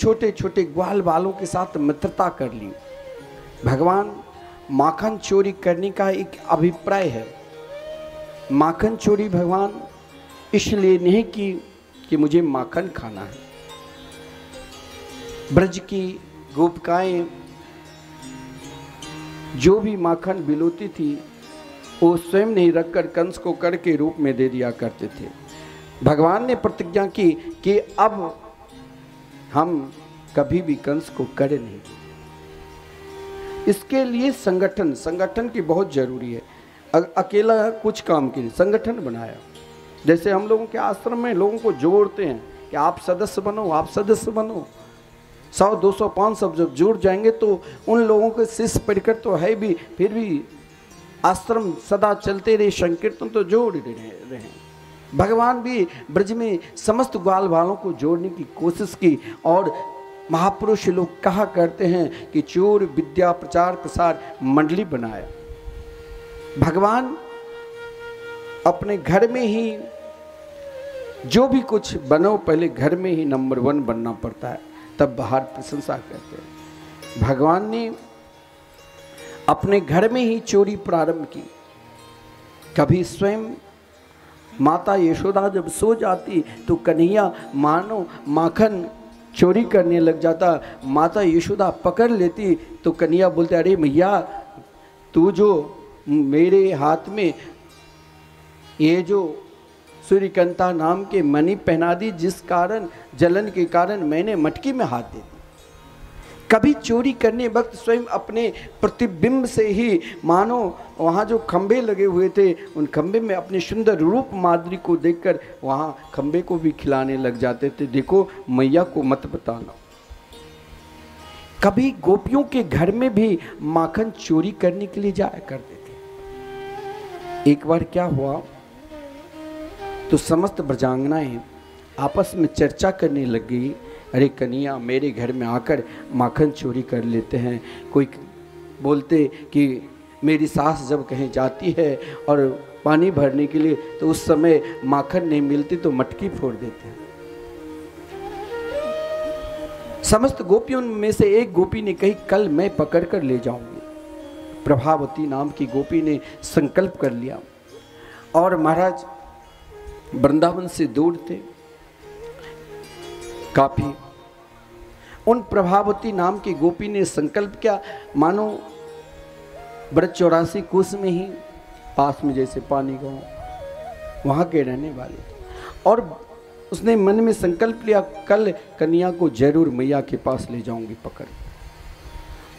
छोटे छोटे ग्वाल बालों के साथ मित्रता कर ली। भगवान माखन चोरी करने का एक अभिप्राय है। माखन चोरी भगवान इसलिए नहीं कि मुझे माखन खाना है। ब्रज की गोपिकाएं जो भी माखन बिलोती थी वो स्वयं नहीं रखकर कंस को कड़ के रूप में दे दिया करते थे। भगवान ने प्रतिज्ञा की कि अब हम कभी भी कंस को कड़ नहीं। इसके लिए संगठन की बहुत जरूरी है। अकेला कुछ काम के लिए संगठन बनाया। जैसे हम लोगों के आश्रम में लोगों को जोड़ते हैं कि आप सदस्य बनो, आप सदस्य बनो। 100, 200, 500 जब जुड़ जाएंगे तो उन लोगों के शिष्य परिकर तो है भी, फिर भी आश्रम सदा चलते रहे, संकीर्तन तो जोड़ रहे। भगवान भी ब्रज में समस्त ग्वाल वालों को जोड़ने की कोशिश की। और महापुरुष लोग कहा करते हैं कि चोर विद्या प्रचार प्रसार मंडली बनाया। भगवान अपने घर में ही जो भी कुछ बनो, पहले घर में ही नंबर 1 बनना पड़ता है, तब बाहर प्रशंसा करते हैं। भगवान ने अपने घर में ही चोरी प्रारंभ की। कभी स्वयं माता यशोदा जब सो जाती तो कन्हैया मानो माखन चोरी करने लग जाता। माता यशोदा पकड़ लेती तो कन्हैया बोलते, अरे मैया तू जो मेरे हाथ में ये जो सूर्यकांता नाम के मणि पहना दी, जिस कारण जलन के कारण मैंने मटकी में हाथ दे दी। कभी चोरी करने वक्त स्वयं अपने प्रतिबिंब से ही मानो वहाँ जो खंबे लगे हुए थे उन खंबे में अपने सुंदर रूप माधुरी को देखकर वहाँ खंबे को भी खिलाने लग जाते थे, देखो मैया को मत बताना। कभी गोपियों के घर में भी माखन चोरी करने के लिए जाया करते थे। एक बार क्या हुआ तो समस्त ब्रजांगनाएं आपस में चर्चा करने लग गई, अरे कन्हैया मेरे घर में आकर माखन चोरी कर लेते हैं। कोई बोलते कि मेरी सास जब कहीं जाती है और पानी भरने के लिए तो उस समय माखन नहीं मिलती तो मटकी फोड़ देते हैं। समस्त गोपियों में से एक गोपी ने कही, कल मैं पकड़ कर ले जाऊंगी। प्रभावती नाम की गोपी ने संकल्प कर लिया और महाराज वृंदावन से दूर थे काफी। उन प्रभावती नाम की गोपी ने संकल्प किया, मानो ब्रज 84 कोस में ही पास में जैसे पानी गांव वहां के रहने वाले थे और उसने मन में संकल्प लिया, कल कन्या को जरूर मैया के पास ले जाऊंगी पकड़।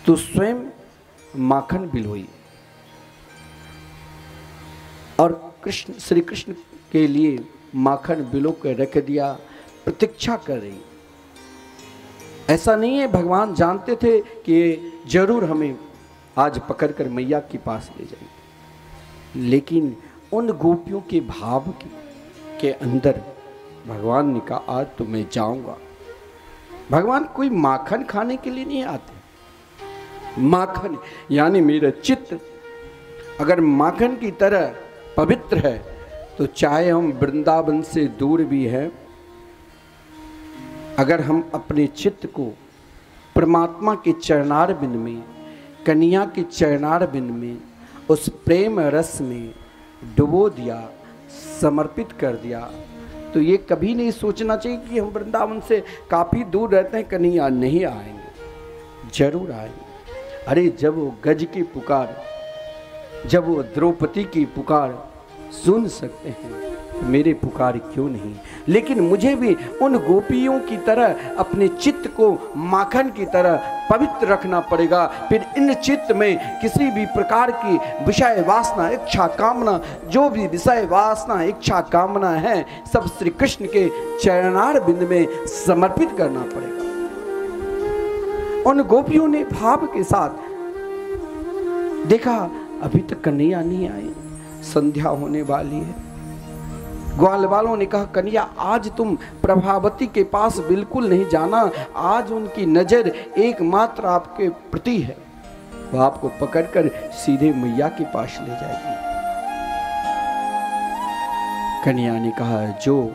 तो स्वयं माखन बिलोई और श्री कृष्ण के लिए माखन बिलो कर रख दिया, प्रतीक्षा कर रही। ऐसा नहीं है, भगवान जानते थे कि जरूर हमें आज पकड़कर मैया के पास ले जाएंगे, लेकिन उन गोपियों के भाव के अंदर भगवान ने कहा आज तो मैं जाऊंगा। भगवान कोई माखन खाने के लिए नहीं आते। माखन यानी मेरा चित्त अगर माखन की तरह पवित्र है तो चाहे हम वृंदावन से दूर भी हैं, अगर हम अपने चित्त को परमात्मा के चरणार बिंद में, कन्या के चरणार बिंद में, उस प्रेम रस में डुबो दिया, समर्पित कर दिया, तो ये कभी नहीं सोचना चाहिए कि हम वृंदावन से काफ़ी दूर रहते हैं, कन्हैया नहीं आएंगे, जरूर आएंगे। अरे जब वो गज की पुकार, जब वो द्रौपदी की पुकार सुन सकते हैं तो मेरे पुकार क्यों नहीं। लेकिन मुझे भी उन गोपियों की तरह अपने चित्त को माखन की तरह पवित्र रखना पड़ेगा। फिर इन चित्त में किसी भी प्रकार की विषय वासना, इच्छा, कामना, जो भी विषय वासना, इच्छा, कामना है, सब श्री कृष्ण के चरणार बिंद में समर्पित करना पड़ेगा। उन गोपियों ने भाव के साथ देखा, अभी तक कन्हैया नहीं आई, संध्या होने वाली है। ग्वाल वालों ने कहा, कन्हैया आज तुम प्रभावती के पास बिल्कुल नहीं जाना, आज उनकी नजर एकमात्र आपके प्रति है, वो आपको पकड़कर सीधे मैया के पास ले जाएगी। कन्हैया ने कहा, जो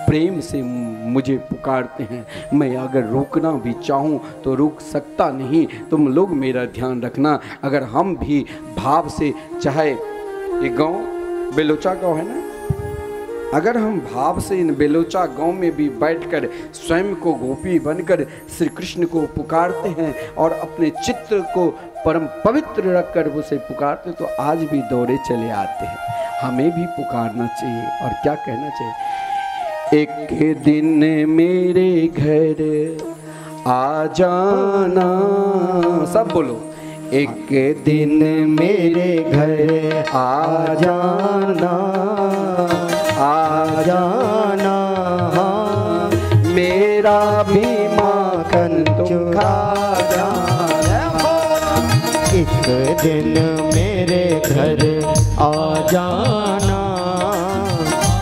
प्रेम से मुझे पुकारते हैं, मैं अगर रोकना भी चाहूँ तो रोक सकता नहीं। तुम लोग मेरा ध्यान रखना, अगर हम भी भाव से, चाहे ये गांव बेलोचा गांव है ना, अगर हम भाव से इन बेलोचा गांव में भी बैठकर स्वयं को गोपी बनकर श्री कृष्ण को पुकारते हैं और अपने चित्र को परम पवित्र रखकर उसे पुकारते, तो आज भी दौड़े चले आते हैं। हमें भी पुकारना चाहिए और क्या कहना चाहिए, एक दिन मेरे घर आ जाना, सब बोलो, एक दिन मेरे घर आ जाना, आ जाना, हाँ मेरा भी माखन तुम खा जाना। एक दिन मेरे घर आ जाना,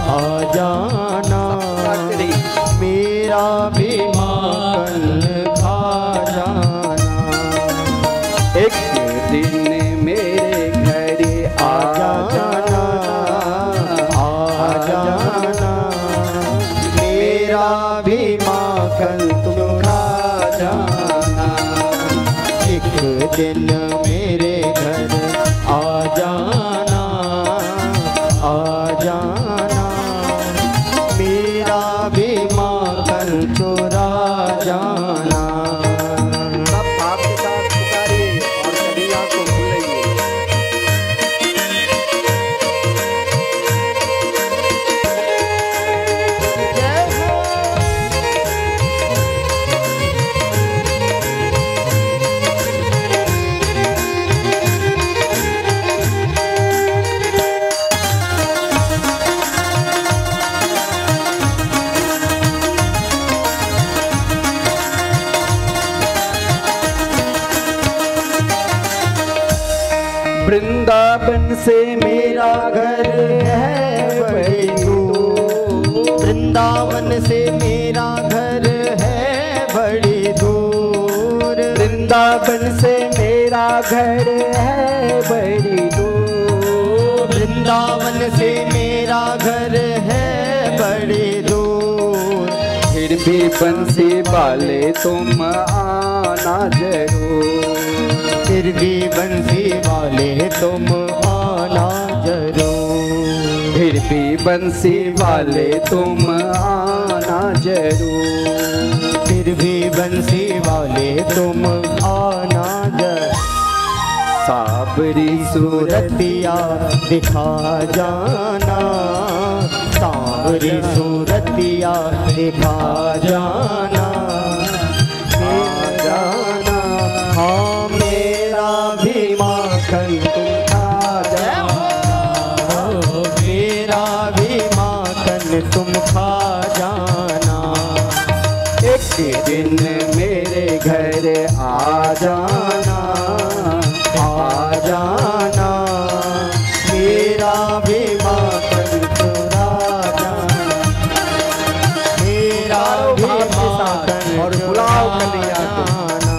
आ जाना, मेरा भी माखन खा जाना। एक दिन मेरे घर आ जाना, आ जाना, मेरा भी माखन तुम खा जाना। एक दिन में से मेरा घर है बड़ी दूर, वृंदावन से मेरा घर है बड़ी दूर, वृंदावन से मेरा घर है बड़ी दूर, वृंदावन से मेरा घर है बड़ी दूर। फिर भी बंसी वाले तुम आना जरूर, फिर भी बंसी वाले तुम आना जरूर, फिर भी बंसी वाले तुम आना जरूर, फिर भी बंसी वाले तुम आना जरूर। साबरी सूरतिया दिखा जाना, सांवरी सूरतिया दिखा जाना, जाना हाँ मेरा भी माखन तुम खा जाना, मेरा भी माखन तुम खा जाना। एक दिन मेरे घर आ जाना, आ जाना, मेरा भी माखन चुरा जाना, मेरा भी माखन और बुलाओ कन्हैया को। जाना।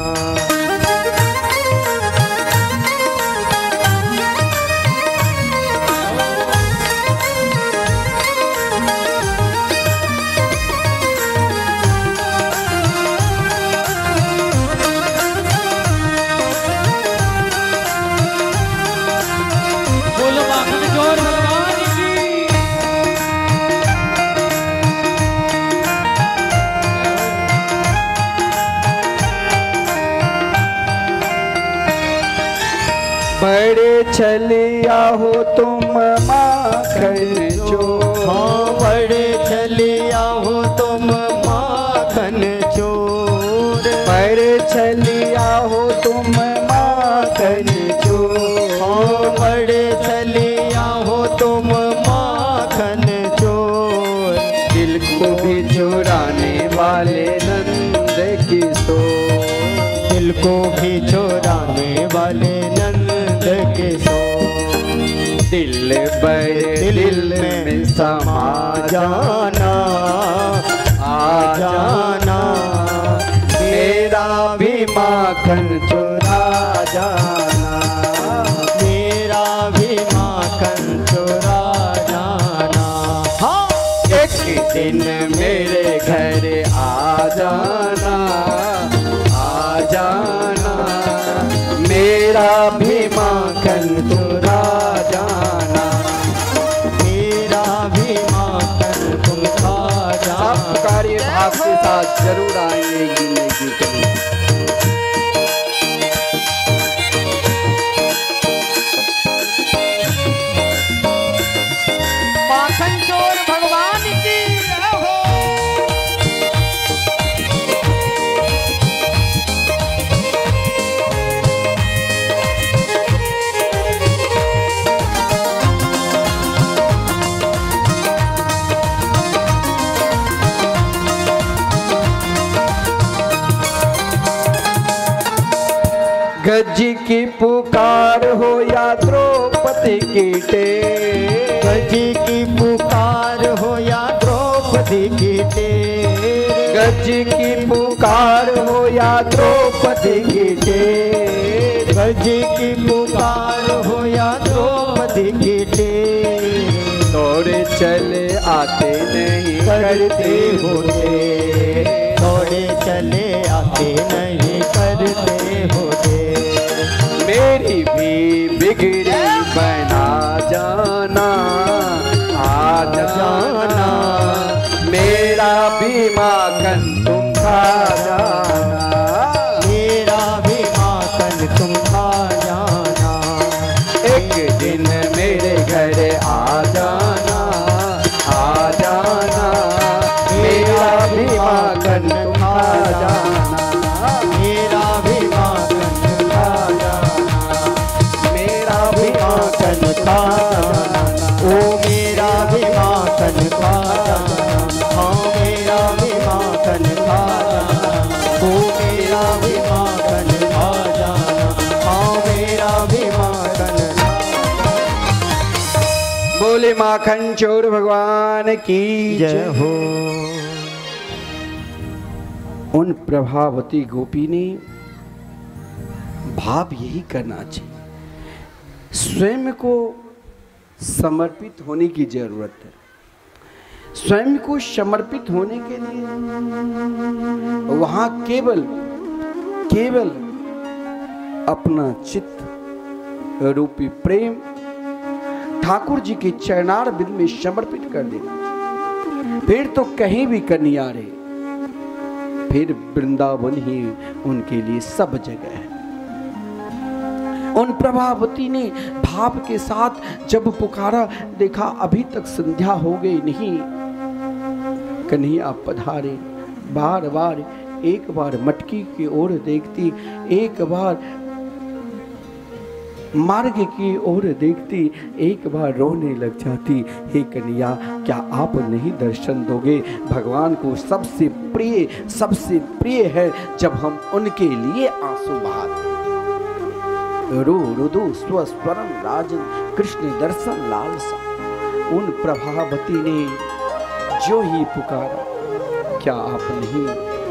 बोलो माखन चोर भगवान की। बड़े चलिया हो तुम माखन चोर, हाँ बड़े चलिया हो तुम माखन चोर, बड़े चलिया हो तुम माखन चोर, हाँ बड़े चलिया हो तुम माखन चोर। दिल को भी चुराने वाले नंद किशोर, दिल को भी चुराने वाले नंद किशोर, दिल बड़े दिल में समा जाना, आ जाना, मेरा भी माखन चुरा जाना, मेरा भी माखन चुरा जाना। हाँ एक दिन मेरे घर आ जाना, आ जाना, मेरा भी माखन चुरा जाना, मेरा भी माखन तुम खा जाना। सब कार्य भाव के साथ जरूर आएंगे गिने की कभी। माखन चोर भगवान की जय हो। गज की पुकार हो या द्रौपदी की टेर, गजी की पुकार हो या द्रौपदी की टेर, गज की पुकार हो या द्रौपदी की टेर, गजी की पुकार हो या द्रौपदी की टेर। दौड़े चले आते नहीं करते होते, दौड़े चले आते नहीं करते होते। मेरी भी बिगड़ी बना जाना, आ जाना, मेरा भी माखन तुम खा जाना, मेरा भी माखन तुम खा जाना। एक दिन मेरे घर आ जाना, आ जाना, मेरा भी माखन तुम खा जाना, मेरा भी माखन तुम खा जाना, मेरा भी माखन खा जाना। ओ मेरा भी माखन खा जाना, हाँ मेरा भी माखन खा जाना। ओ मेरा भी माखन खा जाना, हाँ मेरा भी माखन। बोले माखन चोर भगवान की जय हो। उन प्रभावती गोपी ने भाव यही करना चाहिए, स्वयं को समर्पित होने की जरूरत है। स्वयं को समर्पित होने के लिए वहां केवल अपना चित्त रूपी प्रेम ठाकुर जी के चरणार बिंद में समर्पित कर देना। फिर तो कहीं भी कन्या रहे, फिर वृंदावन ही उनके लिए सब जगह है। उन प्रभावती ने भाव के साथ जब पुकारा, देखा अभी तक संध्या हो गई नहीं, कन्हैया पधारे। बार बार एक बार मटकी की ओर देखती, एक बार मार्ग की ओर देखती, एक बार रोने लग जाती। हे कन्हैया, क्या आप नहीं दर्शन दोगे? भगवान को सबसे प्रिय है जब हम उनके लिए आंसू बहाते। रो रुदु स्वस्वरम राजन कृष्ण दर्शन लालसा। उन प्रभावती ने जो ही पुकारा, क्या आप नहीं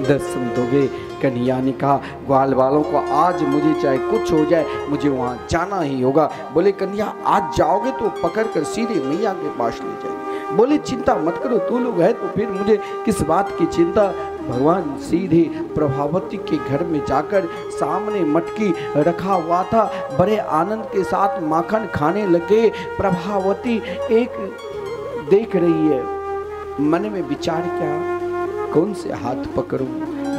दर्शन दोगे? कन्हैया ने कहा, ग्वाल वालों को आज मुझे चाहे कुछ हो जाए, मुझे वहां जाना ही होगा। बोले कन्हैया, आज जाओगे तो पकड़ कर सीधे मैया के पास ले जाएंगे। बोले चिंता मत करो, तू लोग है तो फिर मुझे किस बात की चिंता। भगवान सीधे प्रभावती के घर में जाकर सामने मटकी रखा हुआ था, बड़े आनंद के साथ माखन खाने लगे। प्रभावती एक देख रही है, मन में विचार क्या, कौन से हाथ पकड़ूं?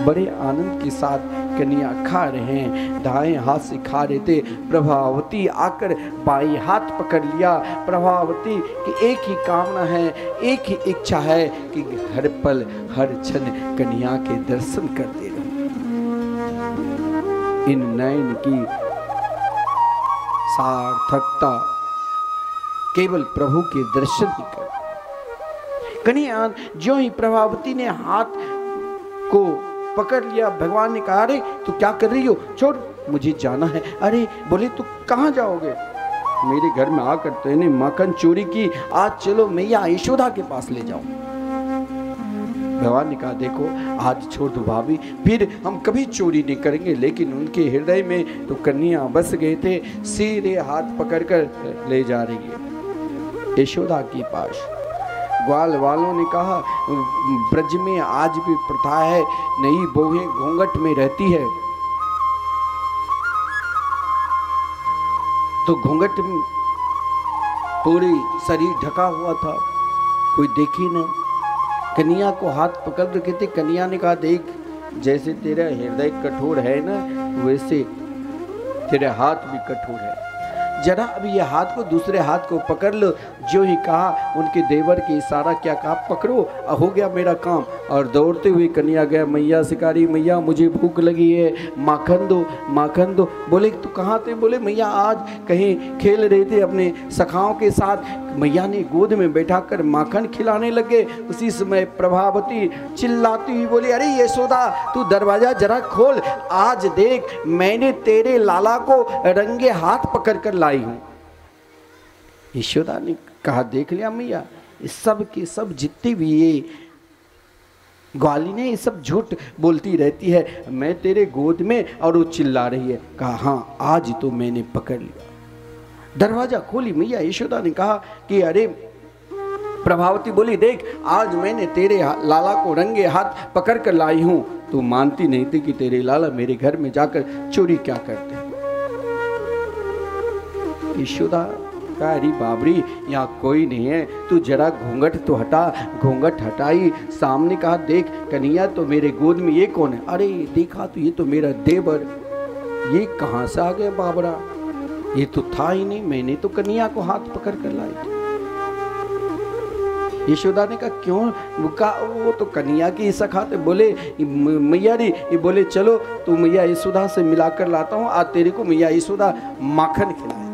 बड़े आनंद के साथ कन्या खा रहे हैं, दाएं हाथ से खा रहे थे। प्रभावती आकर बाएं हाथ पकड़ लिया। प्रभावती की एक ही कामना है, एक ही इच्छा है कि हर पल हर क्षण कन्या के दर्शन करते रहो। इन नयन की सार्थकता केवल प्रभु के दर्शन ही कर। कन्या जो ही प्रभावती ने हाथ को पकड़ लिया, भगवान ने कहा, अरे तू क्या कर रही हो? छोड़, मुझे जाना है। अरे बोले तू कहाँ जाओगे? मेरे घर में आकर तूने माखन चोरी की, आज चलो मैया यशोदा के पास ले जाओ। भगवान ने कहा, देखो आज छोड़ दो भाभी, फिर हम कभी चोरी नहीं करेंगे। लेकिन उनके हृदय में तो कन्या बस गए थे, सीधे हाथ पकड़कर ले जा रही है यशोदा के पास। ग्वाल वालों ने कहा, ब्रज में आज भी प्रथा है, नई बहुएं घूंघट में रहती है, तो घूंघट में पूरी शरीर ढका हुआ था, कोई देखे न। कन्या को हाथ पकड़ रखे थे। कन्या ने कहा, देख जैसे तेरा हृदय कठोर है ना, वैसे तेरे हाथ भी कठोर है, जरा अभी ये हाथ को दूसरे हाथ को पकड़ लो। जो ही कहा, उनके देवर के इशारा क्या कहा, पकड़ो, हो गया मेरा काम। और दौड़ते हुए कन्या गया, मैया शिकारी, मैया मुझे भूख लगी है, माखन दो, माखन दो। बोले तू कहाँ थे? बोले मैया आज कहीं खेल रहे थे अपने सखाओं के साथ। मैया ने गोद में बैठाकर माखन खिलाने लगे। उसी समय प्रभावती चिल्लाती हुई बोली, अरे यशोदा तू दरवाजा जरा खोल, आज देख मैंने तेरे लाला को रंगे हाथ पकड़ कर लाई हूँ। यशोदा ने कहा, देख लिया मैया, इस सब के सब जितनी भी ये ग्वाली ने ये सब झूठ बोलती रहती है, मैं तेरे गोद में और वो चिल्ला रही है। कहा, हाँ आज तो मैंने पकड़ लिया। दरवाजा खोली मैया यशोदा ने कहा कि अरे प्रभावती बोली, देख आज मैंने तेरे लाला को रंगे हाथ पकड़ कर लाई हूँ। तू मानती नहीं थी कि तेरे लाला मेरे घर में जाकर चोरी क्या करते हैं। यशोदा कहा, अरे बाबरी यहाँ कोई नहीं है, तू जरा घूंघट तो हटा। घूंघट हटाई, सामने कहा, देख कन्हैया तो मेरे गोद में, ये कौन है? अरे देखा तो ये तो मेरा देवर। ये कहाँ से आ गया बाबरा? ये तो था ही नहीं, मैंने तो कन्हैया को हाथ पकड़ कर लाई थी। यशोदा ने कहा, क्यों? वो तो कन्हैया की सखा थे। बोले मैया रे, ये बोले चलो तू मैया यशोदा से मिलाकर लाता हूँ, आज तेरे को मैया यशोदा माखन खिलाए।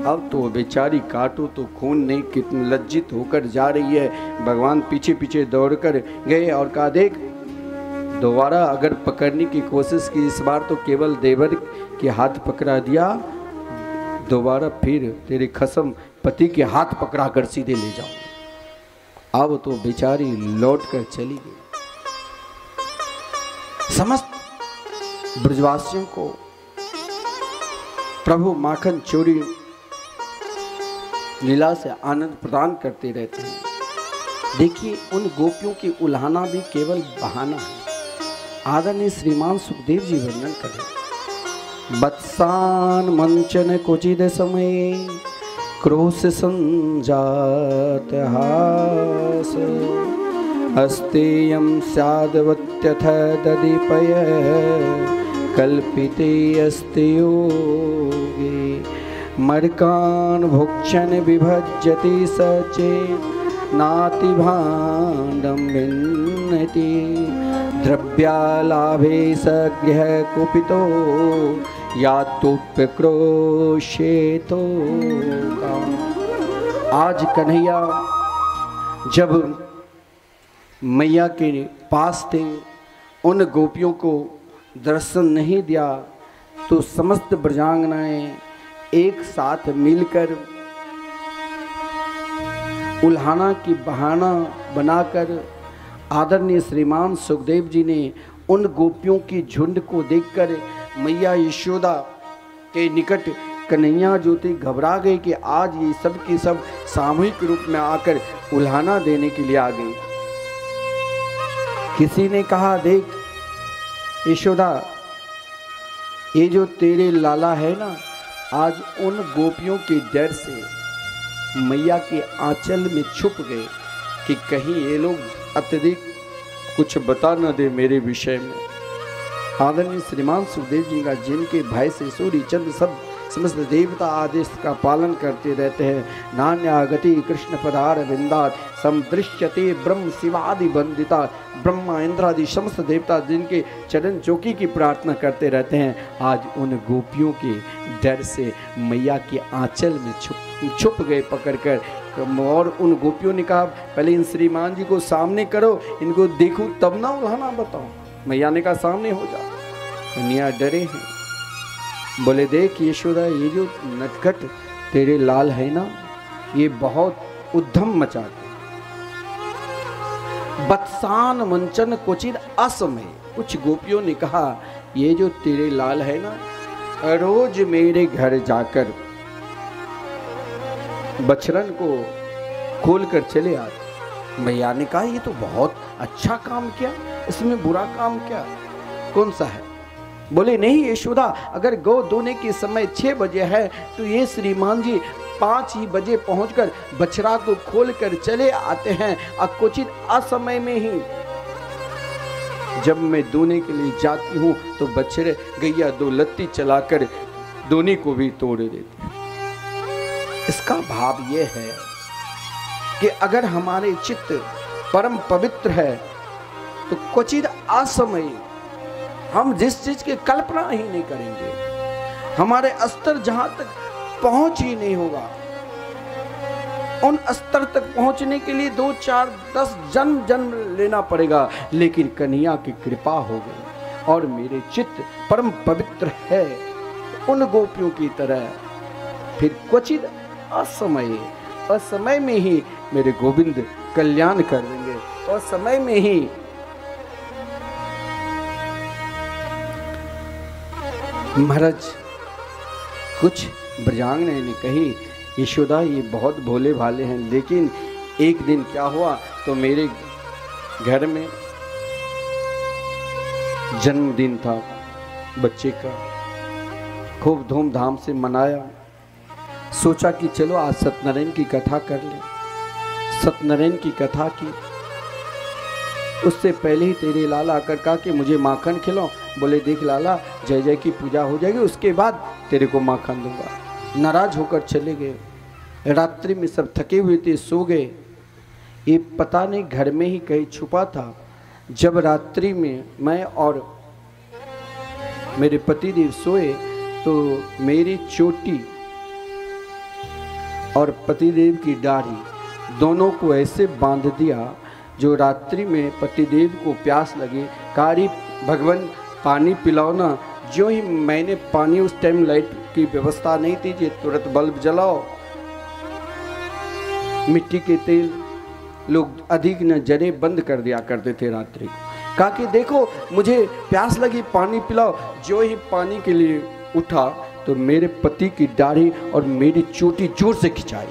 अब तो बेचारी काटो तो खून नहीं, कितनी लज्जित होकर जा रही है। भगवान पीछे पीछे दौड़कर गए और कहा, देख दोबारा अगर पकड़ने की कोशिश की, इस बार तो केवल देवर के हाथ पकड़ा दिया, दोबारा फिर तेरे खसम पति के हाथ पकड़ाकर सीधे ले जाऊं। अब तो बेचारी लौट कर चली गई। समस्त ब्रजवासियों को प्रभु माखन चोरी लीला से आनंद प्रदान करते रहते हैं। देखिए, उन गोपियों की उल्हाना भी केवल बहाना है। आदरणीय श्रीमान सुखदेव जी वर्णन करें। बत्सान मंचन कुचिद समय क्रोश संजात हास अस्तेयं स्यादवत्यथ ददीपय कल्पिते अस्ति योगे मर्कान् भुक्षन् विभज्यति सचे नाति भाण्डं भिन्नति द्रव्यालाभे सगृह कुपितो यातुप्यक्रोशेतो आज कन्हैया जब मैया के पास थे, उन गोपियों को दर्शन नहीं दिया तो समस्त ब्रजांगनाएं एक साथ मिलकर उल्हाना की बहाना बनाकर आदरणीय श्रीमान सुखदेव जी ने उन गोपियों की झुंड को देखकर मैया यशोदा के निकट कन्हैया ज्योति घबरा गई कि आज ये सब की सब सामूहिक रूप में आकर उल्हाना देने के लिए आ गई। किसी ने कहा, देख यशोदा, ये जो तेरे लाला है ना, आज उन गोपियों के डर से मैया के आंचल में छुप गए कि कहीं ये लोग अत्यधिक कुछ बता न दे मेरे विषय में। आदरणीय श्रीमान सुखदेव जी का जिनके भाई से सूर्य चंद्र सब समस्त देवता आदेश का पालन करते रहते हैं। नान्यागति कृष्ण पदार विंदात समदृश्यते ब्रह्म शिवादि वंदिता। ब्रह्मा इंद्रादि समस्त देवता जिनके चरण चौकी की प्रार्थना करते रहते हैं, आज उन गोपियों के डर से मैया के आंचल में छुप गए पकड़कर। और उन गोपियों ने कहा, पहले इन श्रीमान जी को सामने करो, इनको देखूं तब ना उल्हाना बताओ। मैया ने कहा, सामने हो जाओ। कन्या डरे हैं, बोले, देख यशोदा, ये जो नटखट तेरे लाल है ना, ये बहुत उद्यम मचाते। बत्सान मंचन क्वचित असमय। कुछ गोपियों ने कहा, ये जो तेरे लाल है ना, रोज मेरे घर जाकर बछरन को खोल कर चले आते। मैया ने कहा, ये तो बहुत अच्छा काम किया, इसमें बुरा काम क्या, कौन सा है? बोले, नहीं यशोदा, अगर गौ दोने के समय 6 बजे है तो ये श्रीमान जी 5 ही बजे पहुंचकर बछड़ा को खोल कर चले आते हैं। अकुचित असमय में ही जब मैं दोने के लिए जाती हूँ तो बछड़े गैया 2 लत्ती चलाकर दोने को भी तोड़ देती है। इसका भाव ये है कि अगर हमारे चित्त परम पवित्र है तो क्वचित असमय हम जिस चीज की कल्पना ही नहीं करेंगे, हमारे स्तर जहां तक पहुंच ही नहीं होगा, उन स्तर तक पहुंचने के लिए 2, 4, 10 जन्म लेना पड़ेगा। लेकिन कन्हैया की कृपा हो गई और मेरे चित्त परम पवित्र है उन गोपियों की तरह। फिर क्वचित असमय में ही मेरे गोविंद कल्याण कर देंगे। और समय में ही महाराज कुछ ब्रजांगना ने कही, यशोदा ये बहुत भोले भाले हैं, लेकिन एक दिन क्या हुआ तो मेरे घर में जन्मदिन था बच्चे का, खूब धूमधाम से मनाया। सोचा कि चलो आज सत्यनारायण की कथा कर लें। सत्यनारायण की कथा की, उससे पहले ही तेरे लाला आकर कहा कि मुझे माखन खिलाओ। बोले, देख लाला, जय जय की पूजा हो जाएगी, उसके बाद तेरे को माखन दूंगा। नाराज होकर चले गए। रात्रि में सब थके हुए थे, सो गए। ये पता नहीं घर में ही कहीं छुपा था। जब रात्रि में मैं और मेरे पतिदेव सोए तो मेरी चोटी और पतिदेव की दाढ़ी दोनों को ऐसे बांध दिया जो रात्रि में पतिदेव को प्यास लगी, कारी भगवान पानी पिलाओ ना, जो ही मैंने पानी, उस टाइम लाइट की व्यवस्था नहीं थी जी, तुरंत बल्ब जलाओ, मिट्टी के तेल लोग अधिक न जरे बंद कर दिया करते थे रात्रि को। कहा कि देखो मुझे प्यास लगी, पानी पिलाओ। जो ही पानी के लिए उठा तो मेरे पति की दाढ़ी और मेरी चोटी जोर से खिंचाई।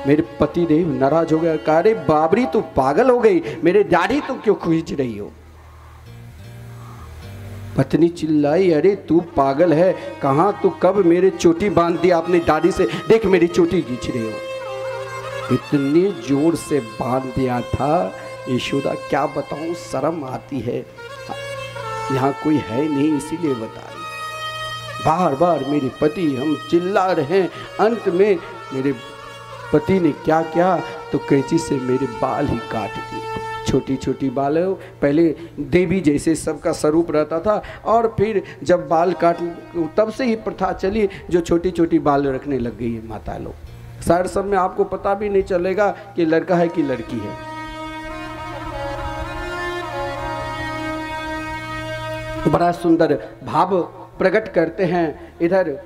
मेरे पति देव नाराज हो गया, कहा अरे बाबरी तू पागल हो गई, मेरे दाढ़ी तू क्यों खींच रही हो। पत्नी चिल्लाई, अरे तू पागल है, कहाँ तू कब मेरे चोटी बांध दी आपने दाढ़ी से, देख मेरी चोटी खींच रही हो। इतने जोर से बांध दिया था यशोदा, क्या बताऊं, शर्म आती है, यहाँ कोई है नहीं इसीलिए बता रही। बार बार मेरे पति, हम चिल्ला रहे हैं, अंत में मेरे पति ने क्या किया तो कैंची से मेरे बाल ही काट दिए। छोटी छोटी बाल, पहले देवी जैसे सबका स्वरूप रहता था, और फिर जब बाल काट, तब से ही प्रथा चली जो छोटी छोटी बाल रखने लग गई है माता लोग। शायद सब में आपको पता भी नहीं चलेगा कि लड़का है कि लड़की है। बड़ा सुंदर भाव प्रकट करते हैं इधर,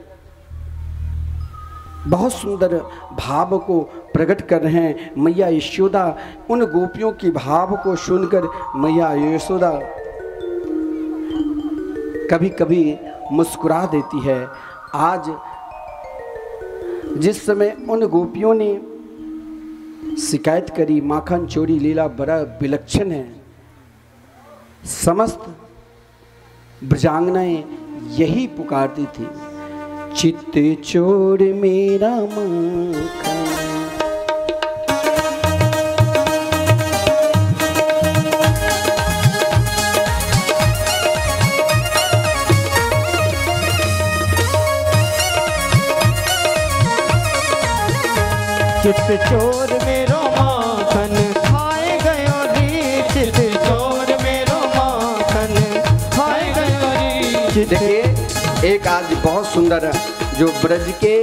बहुत सुंदर भाव को प्रकट कर रहे हैं मैया यशोदा। उन गोपियों की भाव को सुनकर मैया यशोदा कभी कभी मुस्कुरा देती है। आज जिस समय उन गोपियों ने शिकायत करी माखन चोरी लीला बड़ा विलक्षण है, समस्त ब्रजांगनाएं यही पुकारती थी, चित्त चोर मेरा माखन। चित चोर मेरो माखन खाए गयो री, चित चोर मेरो माखन खाए गयो री। देखिए एक आज बहुत सुंदर जो ब्रज के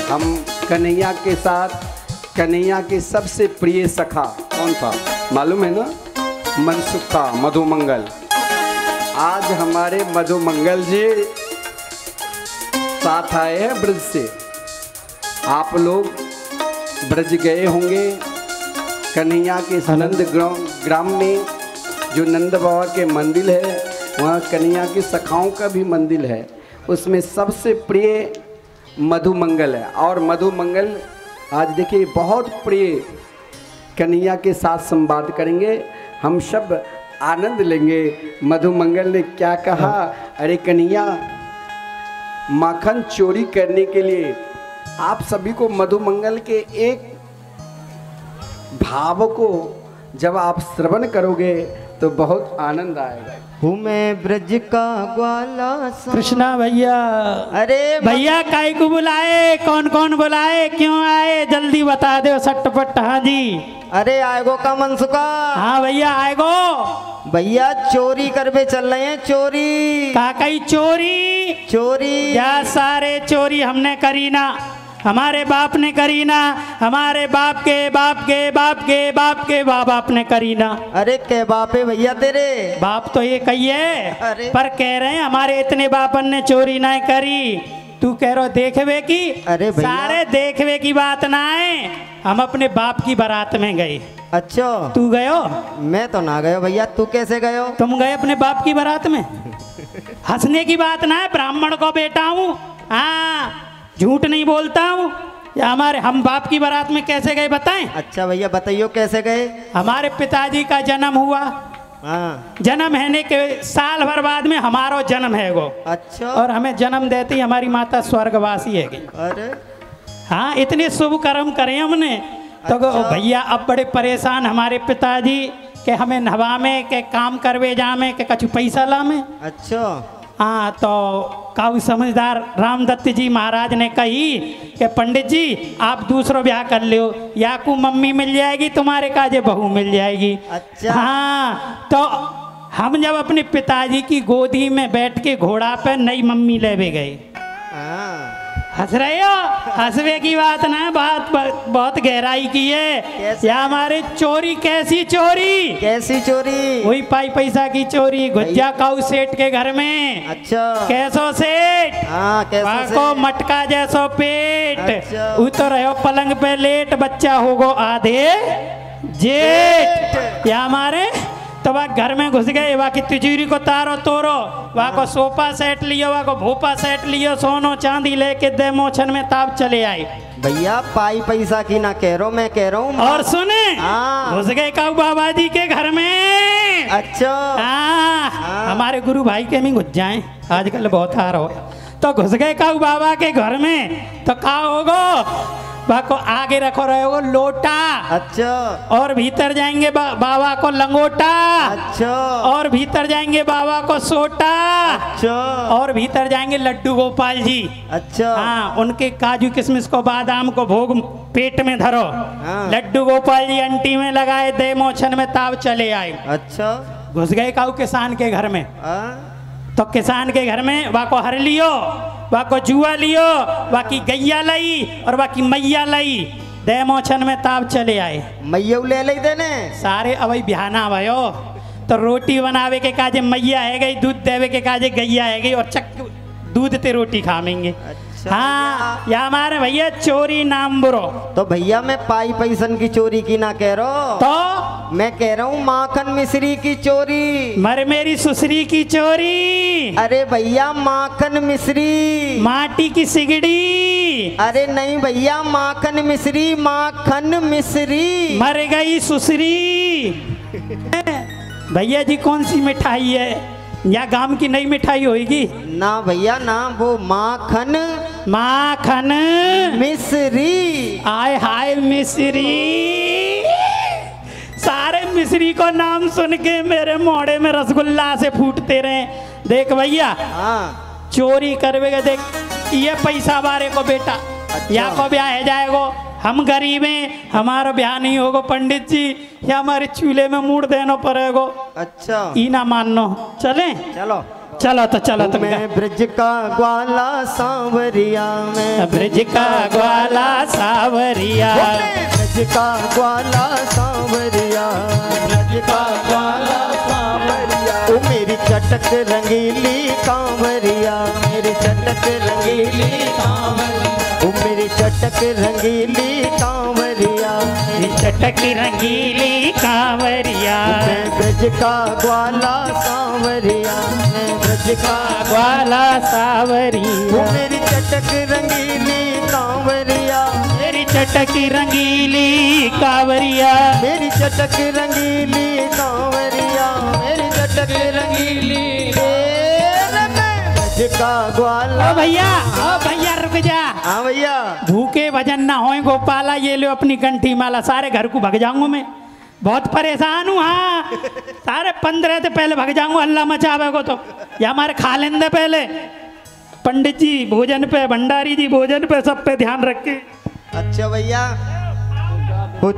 हम कन्हैया के साथ, कन्हैया के सबसे प्रिय सखा कौन था मालूम है ना, मनसुखा मधुमंगल। आज हमारे मधुमंगल जी साथ आए हैं ब्रज से। आप लोग ब्रज गए होंगे, कन्हैया के नंद ग्राम में जो नंद बाबा के मंदिर है, वहाँ कन्हैया की सखाओं का भी मंदिर है, उसमें सबसे प्रिय मधुमंगल है। और मधुमंगल आज देखिए बहुत प्रिय कन्हैया के साथ संवाद करेंगे, हम सब आनंद लेंगे। मधुमंगल ने क्या कहा, अरे कन्हैया माखन चोरी करने के लिए आप सभी को मधुमंगल के एक भाव को जब आप श्रवण करोगे तो बहुत आनंद आएगा। हूँ मैं ब्रज का ग्वाला सा। कृष्णा भैया, अरे भैया काई को बुलाए, कौन कौन बुलाए, क्यों आए, जल्दी बता दो सटपट। हाँ जी, अरे आएगो का मनसुखा। हाँ भैया आएगो। भैया चोरी करवे चल रहे हैं, चोरी। काकई चोरी? चोरी या सारे चोरी हमने करी ना, हमारे बाप ने करी ना, हमारे बाप के बाप के बाप के बाप के बाप ने करी ना। अरे के बाप है भैया तेरे? बाप तो ये कहिए, अरे पर कह रहे हैं हमारे इतने बापन ने चोरी ना करी। तू कह रहा देखवे की? अरे भैया सारे देखवे की बात ना है, हम अपने बाप की बारात में गए। अच्छा तू गयो? मैं तो ना गयो भैया, तू कैसे गयो? तुम गए अपने बाप की बारात में? हंसने की बात ना है, ब्राह्मण को बेटा हूँ, हाँ झूठ नहीं बोलता हूँ। या हमारे हम बाप की बारात में कैसे गए बताएं? अच्छा भैया बताइयो कैसे गए? हमारे पिताजी का जन्म हुआ, हाँ। जन्म होने के साल भर बाद में हमारा जन्म है गो। अच्छा। और हमें जन्म देते ही हमारी माता स्वर्गवासी है गई। अरे हाँ, इतने शुभ कर्म करे हमने तो अच्छा। भैया अब बड़े परेशान हमारे पिताजी के, हमें नहवा में के काम करवे जा में के कछु पैसा ला में। अच्छा हाँ, तो काऊ समझदार रामदत्त जी महाराज ने कही कि पंडित जी आप दूसरो ब्याह कर लो, या को मम्मी मिल जाएगी तुम्हारे काजे बहू मिल जाएगी। अच्छा। हाँ, तो हम जब अपने पिताजी की गोदी में बैठ के घोड़ा पे नई मम्मी लेवे गए। हाँ। हंस रहे हो? हंसवे की बात ना, बात बहुत गहराई की है। कैसे? या हमारे चोरी, कैसी चोरी? कैसी चोरी? वही पाई पैसा की चोरी। गुज्जा काऊ सेठ के घर में। अच्छा। कैसो सेठ? हाँ कैसे वाको मटका जैसो पेट। अच्छा। उतर रहे हो पलंग पे लेट, बच्चा होगो आधे जेठ। या हमारे तो वह घर में घुस गए, वहाँ की तिजोरी को तारो तोड़ो, वहाँ को सोफा सेट लियो, वहाँ को भोपा सेट लियो, सोनो चांदी लेके दे मोछन में ताप चले आए। भैया पाई पैसा की ना कह रहा हूँ, मैं कह रहा हूँ। और सुने, हाँ। घुस गए काऊ बाबा जी के घर में। अच्छा। हाँ, हमारे गुरु भाई के में घुस जाए, आजकल बहुत हार हो। तो घुस गए काऊ बाबा के घर में, तो का होगो, वहाँ को आगे रखो रहोगो लोटा। अच्छा। और भीतर जाएंगे बाबा को लंगोटा। अच्छा। और भीतर जाएंगे बाबा को सोटा। अच्छा। और भीतर जाएंगे लड्डू गोपाल जी। अच्छा। हाँ, उनके काजू किशमिश को बादाम को भोग पेट में धरो। हाँ। लड्डू गोपाल जी अंटी में लगाए, दे मोछन में ताव चले आए। अच्छा। घुस गए काऊ किसान के घर में। तो किसान के घर में वाको हर लियो, वाको जुआ लियो, वाकी गैया लाई और वाकी मैया लाई, दे मोछन में ताव चले आए। मैया ले ले देने सारे अवई बिहाना भयो। तो रोटी बनावे के काजे मैया है गई, दूध देवे के काजे गैया है गई, और चक दूध ते रोटी खावेंगे। अच्छा। हाँ, या हमारे भैया चोरी नाम बुरो। तो भैया मैं पाई पैसन की चोरी की ना कह रहा हूँ, तो मैं कह रहा हूँ माखन मिश्री की चोरी। मर मेरी सुसरी की चोरी। अरे भैया माखन मिश्री। माटी की सिगड़ी। अरे नहीं भैया माखन मिश्री, माखन मिश्री। मर गई सुसरी। भैया जी कौन सी मिठाई है? या गांव की नई मिठाई होगी? ना भैया ना, वो माखन माखन मिश्री। आय हाय मिश्री। सारे मिश्री को नाम सुन के मेरे मोड़े में रसगुल्ला से फूटते रहे। देख भैया, हाँ। चोरी करवेगा, देख ये पैसा बारे को बेटा। अच्छा। या को ब्याह है जाएगो, हम गरीब हैं, हमारा ब्याह नहीं होगा पंडित जी, या हमारे चूल्हे में मूड देना पड़ेगो। अच्छा। ई ना मानो, चले चलो चलो तो चलो तुम। मैं ब्रज का ग्वाला सांवरिया, मैं ब्रज का ग्वाला सावरिया, ब्रज का ग्वाला सांवरिया, ब्रज का ग्वाला सांवरिया। ओ मेरी चटक रंगीली कांवरिया, मेरी चटक रंगीली कांवरिया। ओ मेरी चटक रंगीली कांवरिया, मेरी चटक रंगीली कांवरिया। मैं ब्रज का ग्वाला सांवरिया, मैं ब्रज का ग्वाला सावरिया। ओ मेरी चटक रंगीली कांवरिया, मेरी चटक रंगीली कांवरिया। मेरी चटक रंगीली कांवरिया, मेरी चटक रंगीली। ब्रज का ग्वाला। ओ भैया रुक जा। हाँ भैया। भूखे भजन ना होए गोपाला, ये लो अपनी कंठी माला, सारे घर को भग जाऊंगा मैं, बहुत परेशान हूँ। हाँ, सारे 15 से पहले भग जाऊंगा, अल्लाह मचावे को तो। या हमारे खा लेंदे पहले। पंडित जी भोजन पे, भंडारी जी भोजन पे, सब पे ध्यान रखे। अच्छा भैया।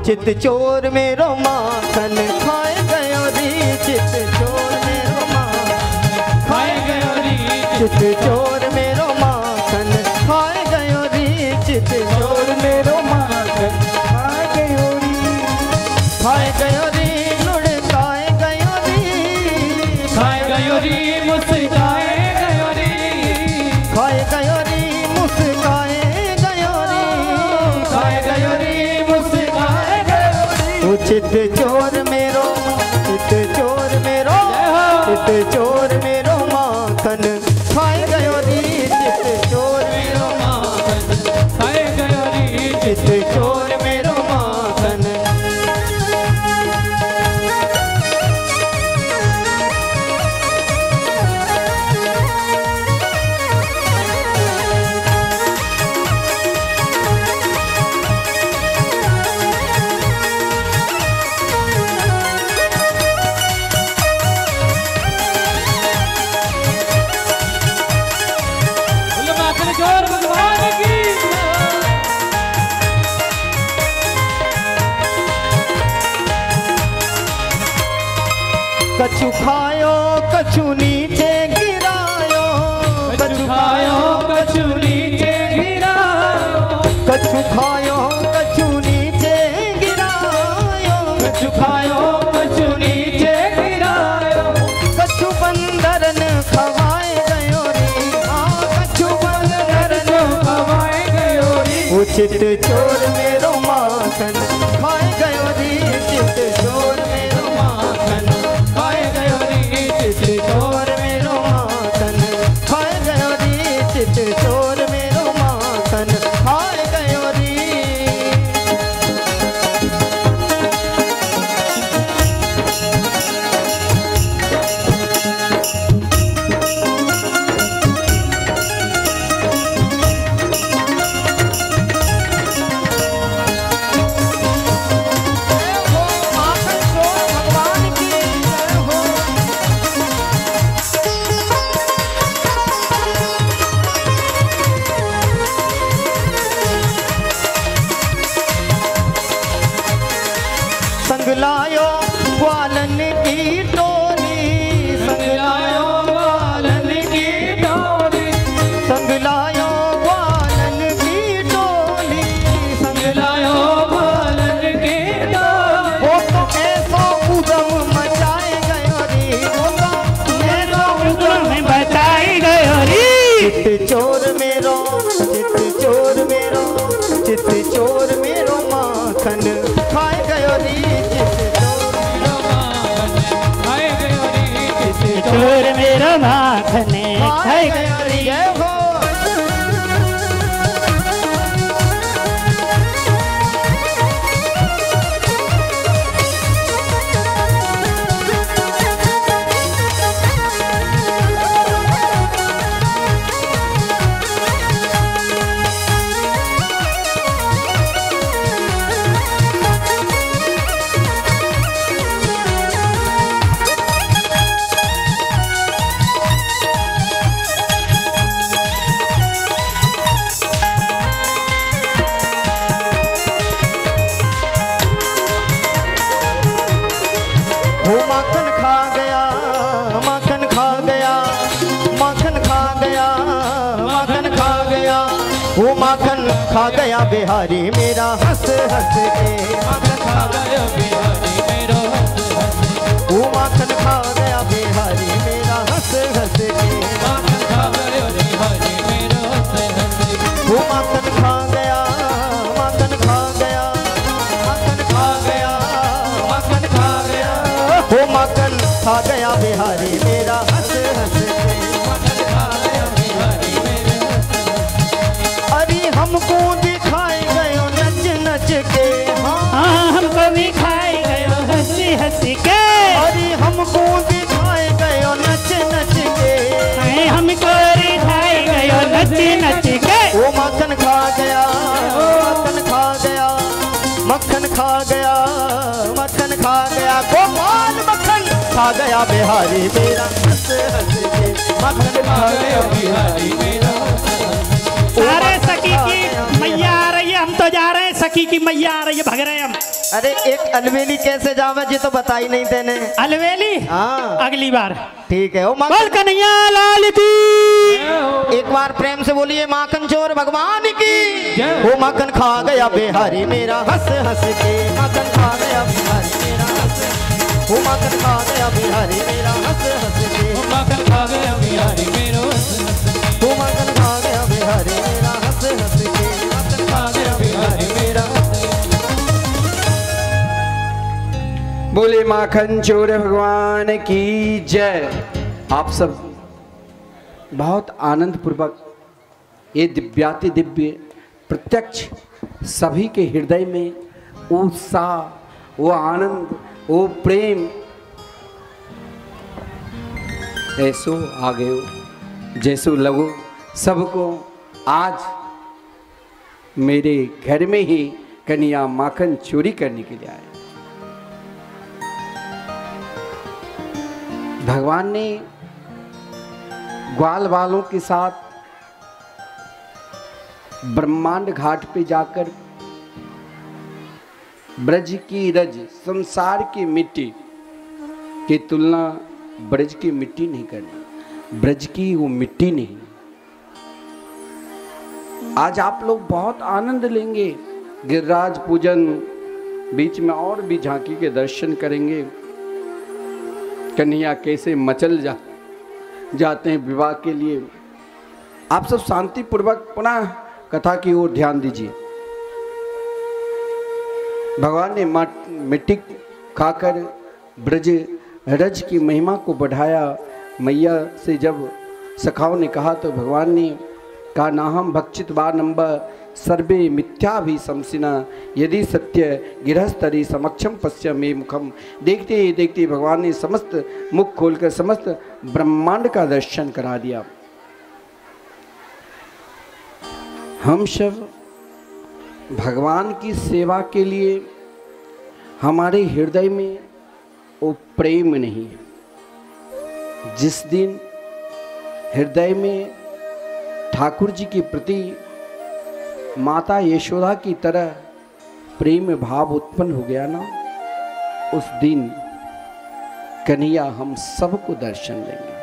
चित चोर मेरो माखन खाए गयो री, चित चोर मेरो माखन खाए गयो री, चित चोर मेरो माखन खाए गयो री, चित चोर मेरो माखन खाए गयो री, खाए गयो री, लुढ़काए गयो री, खाए गयो री, मुस्काए गयो री, खाए गयो री, मुस्काए गयो री, खाए गयो री, मुस्काए गयो री। चित चोर मेरो, चित चोर मेरो, चित चोर मेरो माखन खाए गयो री, चित चोर मेरो माखन खाए गयो री, चित चोर मेरो माखन। चित चोर मेरो माखन खाए गयो री चित चोर मेरो माखन खाए गयो री चित चोर मेरो माखन खाए गयो री चित चोर मेरो माखन खाए गयो री। संगलायो ग्वालन की टोली संगलायो ग्वालन की टोली संगलायो ग्वालन की टोली संगलायो ग्वालन की टोली वो तो ऐसा उदम मचाए गयो री वो तो ऐसा उदम मचाए गयो री। चित चोर मेरो चित चोर मेरो चित चोर मेरो माखन खाए गयो री चोर मेरा माखने खाए गयो री। वो माखन खा गया माखन खा गया माखन खा गया माखन खा गया वो माखन खा गया बिहारी मेरा हंस हंस के माखन खा गया बिहारी मेरा वो माखन खा गया बिहारी मेरा हंस हंस के माखन खा गया बिहारी मेरा हंस हंस के वो माखन खा गया माखन खा गया माखन खा गया माखन खा गया वो माखन खा गया बिहारी मेरा हंस हंस के माखन खा गया बिहारी मेरा हंस। अरे हमको दिखाए गयो नच नच के हाँ हमको दिखाए गयो हंसी हंसी के अरे हमको दिखाए गयो नच नच के हमको दिखाए गयो नच नच के वो माखन खा गया मक्खन खा गया मक्खन खा गया मक्खन खा गया गोपाल मक्खन खा गया बिहारी मेरा हंस हंस के मक्खन खा गया बिहारी मेरा अरे सखी की मैया आ रही है हम तो जा रहे हैं सखी की मैया आ रही है भाग रहे हैं हम। अरे एक अलवेली कैसे जावे जी तो बताई नहीं देने अलवेली हाँ अगली बार ठीक है। वो बोल माखन कन्हैया लाल की एक बार प्रेम से बोलिए माखन चोर भगवान की। वो माखन खा गया बिहारी मेरा हंस हंस के माखन खा गया बिहारी मेरा हंस वो माखन खा गया बिहारी मेरा हंस हंस के माखन खा गया बिहारी मेरा वो माखन खा गया बिहारी मेरा हंस हंस के माखन खा गया बिहारी मेरा बोले माखन चोर भगवान की जय। आप सब बहुत आनंद पूर्वक ये दिव्याति दिव्य प्रत्यक्ष सभी के हृदय में वो उत्साह वो आनंद वो प्रेम ऐसो आ गयो जैसो लगो सबको आज मेरे घर में ही कन्या माखन चोरी करने के लिए आए। भगवान ने ग्वाल वालों के साथ ब्रह्मांड घाट पे जाकर ब्रज की रज संसार की मिट्टी की तुलना ब्रज की मिट्टी नहीं करनी, ब्रज की वो मिट्टी नहीं। आज आप लोग बहुत आनंद लेंगे, गिरिराज पूजन बीच में और भी झांकी के दर्शन करेंगे। कन्हैया कैसे मचल जाते हैं विवाह के लिए। आप सब शांति पूर्वक पुनः कथा की ओर ध्यान दीजिए। भगवान ने मिट्टी खाकर ब्रज रज की महिमा को बढ़ाया। मैया से जब सखाओं ने कहा तो भगवान ने कहा नाहम भक्षित वा नंबर सर्वे मिथ्या भी समसिना यदि सत्य गिरहस्तरी समक्षम पश्य मे मुखम। देखते ही देखते भगवान ने समस्त मुख खोलकर समस्त ब्रह्मांड का दर्शन करा दिया। हम सब भगवान की सेवा के लिए हमारे हृदय में वो प्रेम नहीं है। जिस दिन हृदय में ठाकुर जी के प्रति माता यशोदा की तरह प्रेम भाव उत्पन्न हो गया ना, उस दिन कन्हैया हम सबको दर्शन देंगे।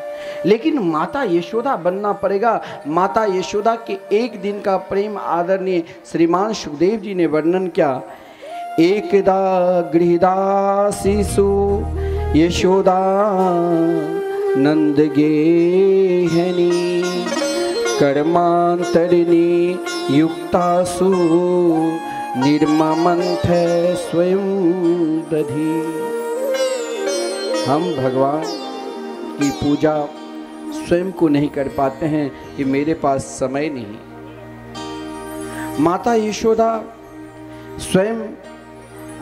लेकिन माता यशोदा बनना पड़ेगा। माता यशोदा के एक दिन का प्रेम आदरणीय श्रीमान सुखदेव जी ने वर्णन किया। एकदा गृहदासीसु यशोदा नंद गेहनी कर्मांतरिणी युक्तासु निर्ममंथ स्वयं दधी। हम भगवान की पूजा स्वयं को नहीं कर पाते हैं कि मेरे पास समय नहीं। माता यशोदा स्वयं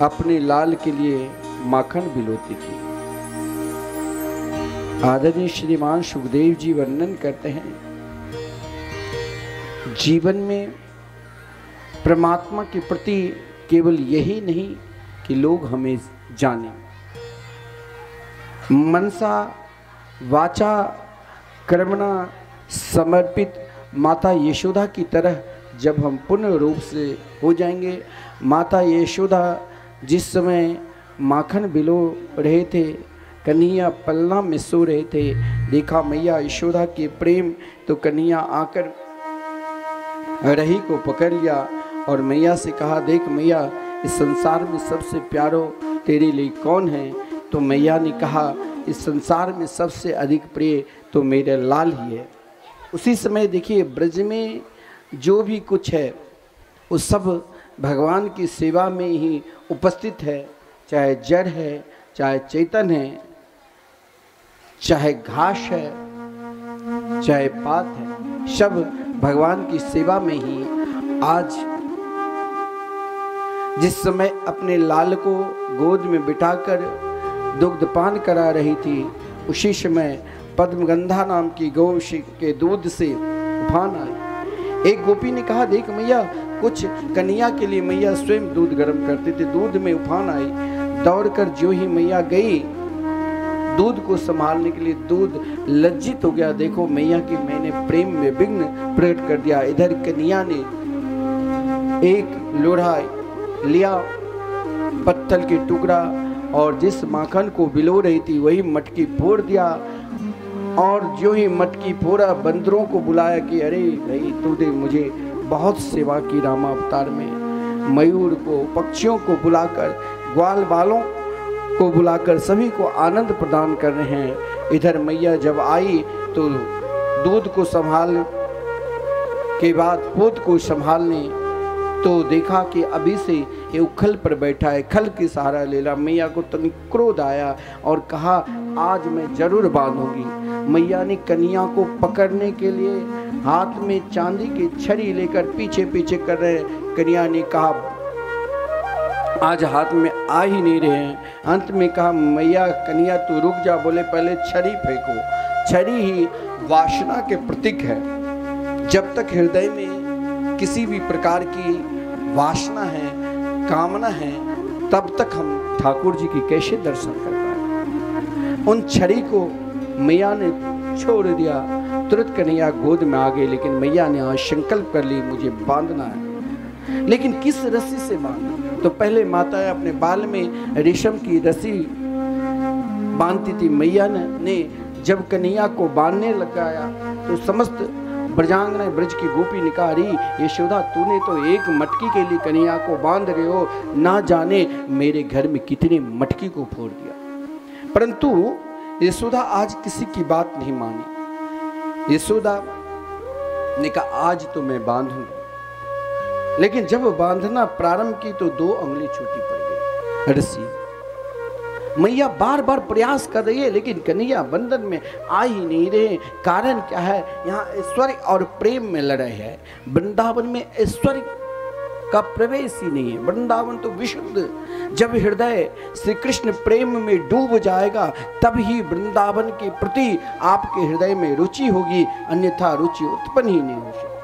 अपने लाल के लिए माखन बिलोती थी। आदरणीय श्रीमान सुखदेव जी वर्णन करते हैं, जीवन में परमात्मा के प्रति केवल यही नहीं कि लोग हमें जाने, मनसा वाचा कर्मणा समर्पित माता यशोदा की तरह जब हम पूर्ण रूप से हो जाएंगे। माता यशोदा जिस समय माखन बिलो रहे थे, कन्हैया पलना में सो रहे थे, देखा मैया यशोदा के प्रेम, तो कन्हैया आकर रही को पकड़ लिया और मैया से कहा, देख मैया, इस संसार में सबसे प्यारो तेरे लिए कौन है? तो मैया ने कहा, इस संसार में सबसे अधिक प्रिय तो मेरे लाल ही है। उसी समय देखिए ब्रज में जो भी कुछ है वो सब भगवान की सेवा में ही उपस्थित है, चाहे जड़ है, चाहे चेतन है, चाहे घास है, चाहे पात है, सब भगवान की सेवा में ही। आज जिस समय अपने लाल को गोद में बिठाकर दुग्धपान करा रही थी, उसी समय पद्मगंधा नाम की गौ के दूध से उफान आई। एक गोपी ने कहा, देख मैया, कुछ कन्हैया के लिए मैया स्वयं दूध गर्म करते थे, दूध में उफान आई। दौड़कर जो ही मैया गई दूध को संभालने के लिए, दूध लज्जित हो गया, देखो मैया की मैंने प्रेम में विघ्न प्रकट कर दिया। इधर कन्हैया ने एक लोढ़ा लिया पत्थर के टुकड़ा और जिस माखन को बिलो रही थी वही मटकी फोड़ दिया, और जो ही मटकी फोड़ा बंदरों को बुलाया कि अरे भाई तूने मुझे बहुत सेवा की रामा अवतार में। मयूर को, पक्षियों को बुलाकर, ग्वाल बालों को बुलाकर सभी को आनंद प्रदान कर रहे हैं। इधर मैया जब आई तो दूध को संभाल के बाद पोत को संभालने, तो देखा कि अभी से ये उखल पर बैठा है, खल की सहारा ले ला। मैया को तनिक क्रोध आया और कहा, आज मैं जरूर बांधूंगी। मैया ने कन्हैया को पकड़ने के लिए हाथ में चांदी की छड़ी लेकर पीछे पीछे कर रहे। कन्हैया ने कहा, आज हाथ में आ ही नहीं रहे हैं। अंत में कहा, मैया कन्हैया तू रुक जा। बोले पहले छड़ी फेंको। छड़ी ही वासना के प्रतीक है। जब तक हृदय में किसी भी प्रकार की वासना है, कामना है, तब तक हम ठाकुर जी की कैसे दर्शन कर पाए। उन छड़ी को मैया ने छोड़ दिया, तुरंत कन्हैया गोद में आ गए। लेकिन मैया ने आज संकल्प कर ली, मुझे बांधना है। लेकिन किस रस्सी से बांधना? तो पहले माता अपने बाल में रेशम की रस्सी बांधती थी। मैया ने जब कन्हैया को बांधने लगाया तो समस्त ब्रजांगना ब्रज की गोपी ने कहा, अरे यशोदा, तूने तो एक मटकी के लिए कन्हैया को बांध रहे हो, ना जाने मेरे घर में कितनी मटकी को फोड़ दिया। परंतु यशोदा आज किसी की बात नहीं मानी। यशोदा ने कहा, आज तो मैं बांधूंगी। लेकिन जब बांधना प्रारंभ की तो 2 अंगुली छोटी पड़ गई रस्सी। मैया बार बार प्रयास कर रही है लेकिन कन्हैया बंधन में आ ही नहीं रहे। कारण क्या है? यहाँ ऐश्वर्य और प्रेम में लड़ाई है। वृंदावन में ऐश्वर्य का प्रवेश ही नहीं है। वृंदावन तो विशुद्ध। जब हृदय श्री कृष्ण प्रेम में डूब जाएगा तब ही वृंदावन के प्रति आपके हृदय में रुचि होगी, अन्यथा रुचि उत्पन्न ही नहीं हो सकती।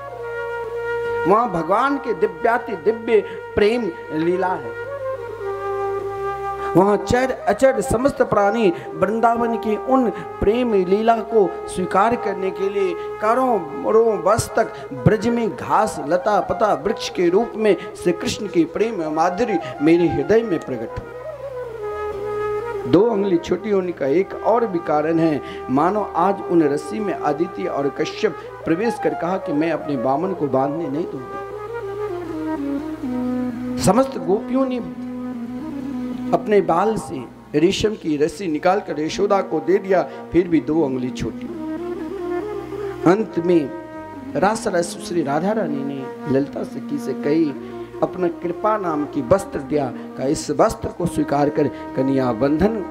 वहां भगवान के दिव्याति दिव्य प्रेम लीला है। वहाँ चर अचर समस्त प्राणी वृंदावन की उन प्रेम लीला को स्वीकार करने के लिए करोड़ों वर्ष तक ब्रज में घास लता पता वृक्ष के रूप में श्री कृष्ण की प्रेम माधुरी मेरे हृदय में प्रकट हुई। 2 अंगुली छोटी होने का एक और भी कारण है। मानो आज उन रस्सी में आदित्य और कश्यप प्रवेश कर कहा कि मैं अपने वामन को बांधने नहीं दूंगी। समस्त गोपियों ने अपने बाल से रेशम की रस्सी निकालकर यशोदा को दे दिया, फिर भी 2 अंगुली छोटी। अंत में रास श्री राधा रानी ने ललिता सखी से कही, अपना कृपा नाम की वस्त्र दिया, का इस वस्त्र को स्वीकार कर कन्या बंधन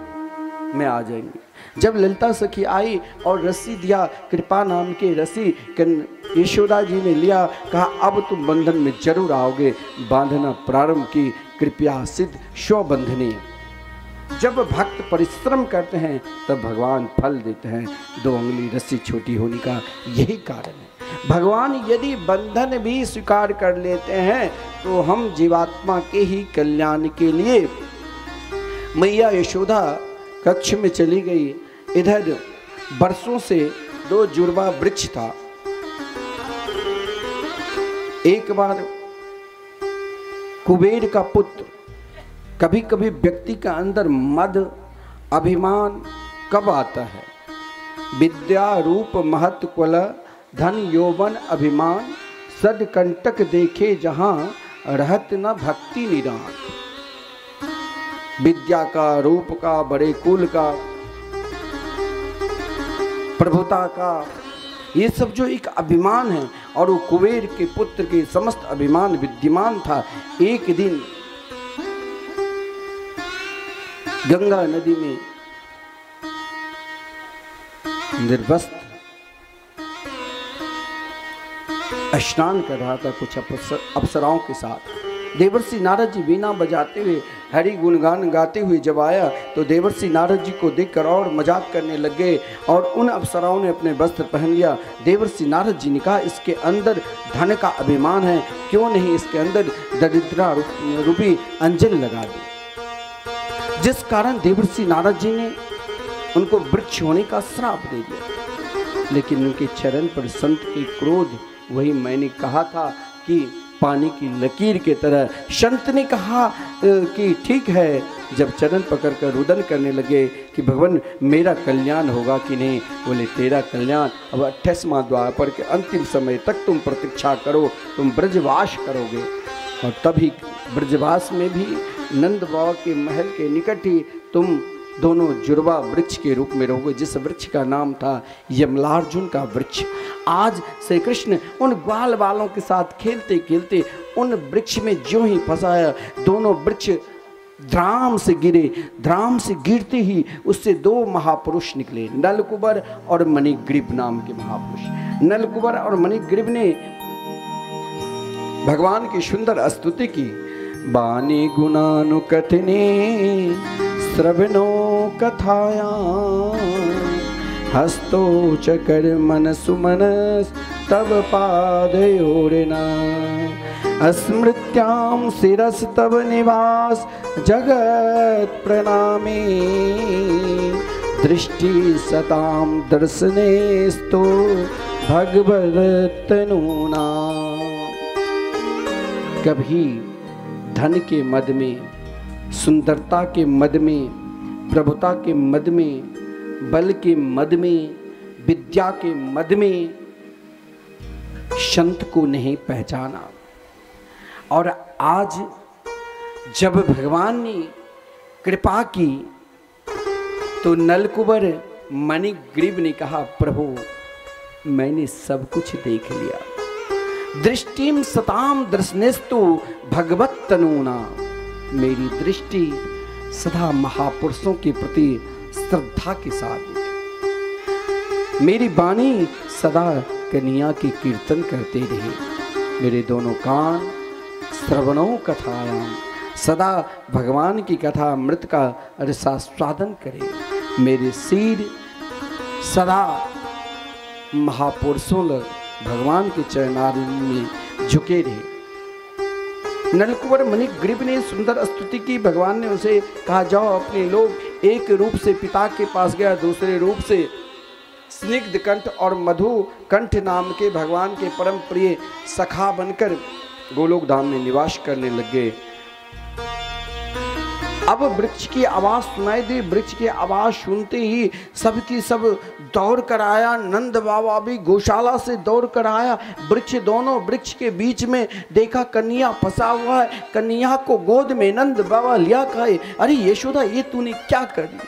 में आ जाएंगे। जब ललिता सखी आई और रस्सी दिया, कृपा नाम की रस्सी यशोदा जी ने लिया, कहा अब तुम बंधन में जरूर आओगे। बांधना प्रारंभ की, कृपया सिद्ध शो बंधने। जब भक्त परिश्रम करते हैं तब भगवान फल देते हैं। 2 अंगुली रस्सी छोटी होने का यही कारण है। भगवान यदि बंधन भी स्वीकार कर लेते हैं तो हम जीवात्मा के ही कल्याण के लिए। मैया यशोदा कक्ष में चली गई। इधर बरसों से 2 जुड़वा वृक्ष था। एक बार कुबेर का पुत्र, कभी कभी व्यक्ति का अंदर मद अभिमान कब आता है? विद्या रूप महत्व कुल धन यौवन अभिमान, सदकंटक देखे जहां रहत न भक्ति निरान। विद्या का, रूप का, बड़े कुल का, प्रभुता का, ये सब जो एक अभिमान है और वो कुबेर के पुत्र के समस्त अभिमान विद्यमान था। एक दिन गंगा नदी में निर्वस्त्र स्नान कर रहा था कुछ अप्सराओं के साथ। देवर्षि नारद जी वीणा बजाते हुए हरि गुणगान गाते हुए जब आया तो देवर्षि नारद जी को देखकर और मजाक करने लग गए और उन अप्सराओं ने अपने वस्त्र पहन लिया। देवर्षि नारद जी ने कहा, इसके अंदर धन का अभिमान है, क्यों नहीं इसके अंदर दरिद्रा रूपी अंजन लगा दी। जिस कारण देवर्षि नारद जी ने उनको वृक्ष होने का श्राप दे दिया। लेकिन उनके चरण पर संत के क्रोध, वही मैंने कहा था कि पानी की लकीर के तरह। संत ने कहा कि ठीक है। जब चरण पकड़कर रुदन करने लगे कि भगवान मेरा कल्याण होगा कि नहीं, बोले तेरा कल्याण अब 28वां द्वापर के अंतिम समय तक तुम प्रतीक्षा करो, तुम ब्रजवास करोगे। और तभी ब्रजवास में भी नंद बाबा के महल के निकट ही तुम दोनों जुड़वा वृक्ष के रूप में रहोगे, जिस वृक्ष का नाम था यमलार्जुन का वृक्ष। आज श्री कृष्ण उन ग्वाल बालों के साथ खेलते खेलते उन वृक्ष में ज्यों ही फंसाया, दोनों वृक्ष ध्राम से गिरे। ध्राम से गिरते ही उससे 2 महापुरुष निकले, नलकुबर और मणिग्रीव नाम के महापुरुष। नलकुबर और मणिग्रीव ने भगवान की सुंदर स्तुति की। बानी गुणानुकथने श्रवणो कथाया हस्तो चकर मन सुमनस तब पादयोरिना स्मृत्याम शिरस तब निवास जगत प्रणामे दृष्टि सताम दर्शनेस्तो भगवत तनूना। कभी धन के मद में, सुंदरता के मद में, प्रभुता के मद में, बल के मद में, विद्या के मद में संत को नहीं पहचाना। और आज जब भगवान ने कृपा की तो नलकुबर मणिग्रीव ने कहा, प्रभु मैंने सब कुछ देख लिया, दृष्टिम सताम दर्शनेस्तु भगवत तनूना, मेरी दृष्टि सदा महापुरुषों के प्रति श्रद्धा के साथ, मेरी वाणी सदा कन्या की कीर्तन करते रहे, मेरे दोनों कान श्रवणों कथायाम सदा भगवान की कथा अमृत का रसास्वादन करे, मेरे सिर सदा महापुरुषों भगवान के चरणारविंद में झुके रहे। नलकुंवर मणिग्रीव ने सुंदर स्तुति की। भगवान ने उसे कहा, जाओ अपने लोग। एक रूप से पिता के पास गया, दूसरे रूप से स्निग्ध कंठ और मधु कंठ नाम के भगवान के परम प्रिय सखा बनकर गोलोक धाम में निवास करने लग गए। अब वृक्ष की आवाज सुनाई दी। वृक्ष की आवाज सुनते ही सबकी सब दौड़ कर आया। नंद बाबा भी गौशाला से दौड़ कर आया। दोनों वृक्ष के बीच में देखा कन्या फंसा हुआ है। कन्या को गोद में नंद बाबा लिया कहे, अरे यशोदा ये तूने क्या कर दिया?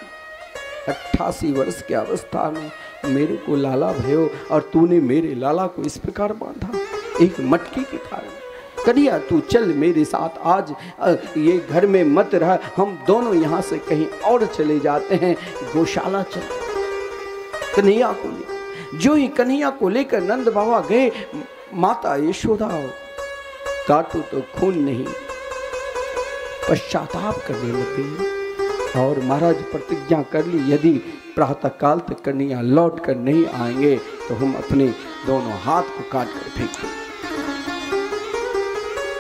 88 वर्ष की अवस्था में मेरे को लाला भयो और तूने मेरे लाला को इस प्रकार बांधा, एक मटकी के कारण। कन्हैया तू चल मेरे साथ, आज ये घर में मत रह, हम दोनों यहाँ से कहीं और चले जाते हैं, गौशाला चल। कन्हैया को ले, जो ही कन्हैया को लेकर नंद बाबा गए, माता यशोदा काटो तो खून नहीं पश्चाताप करने लगे और महाराज प्रतिज्ञा कर ली, यदि प्रातः काल तक कन्हैया लौट कर नहीं आएंगे तो हम अपने दोनों हाथ को काट कर फेंक देंगे।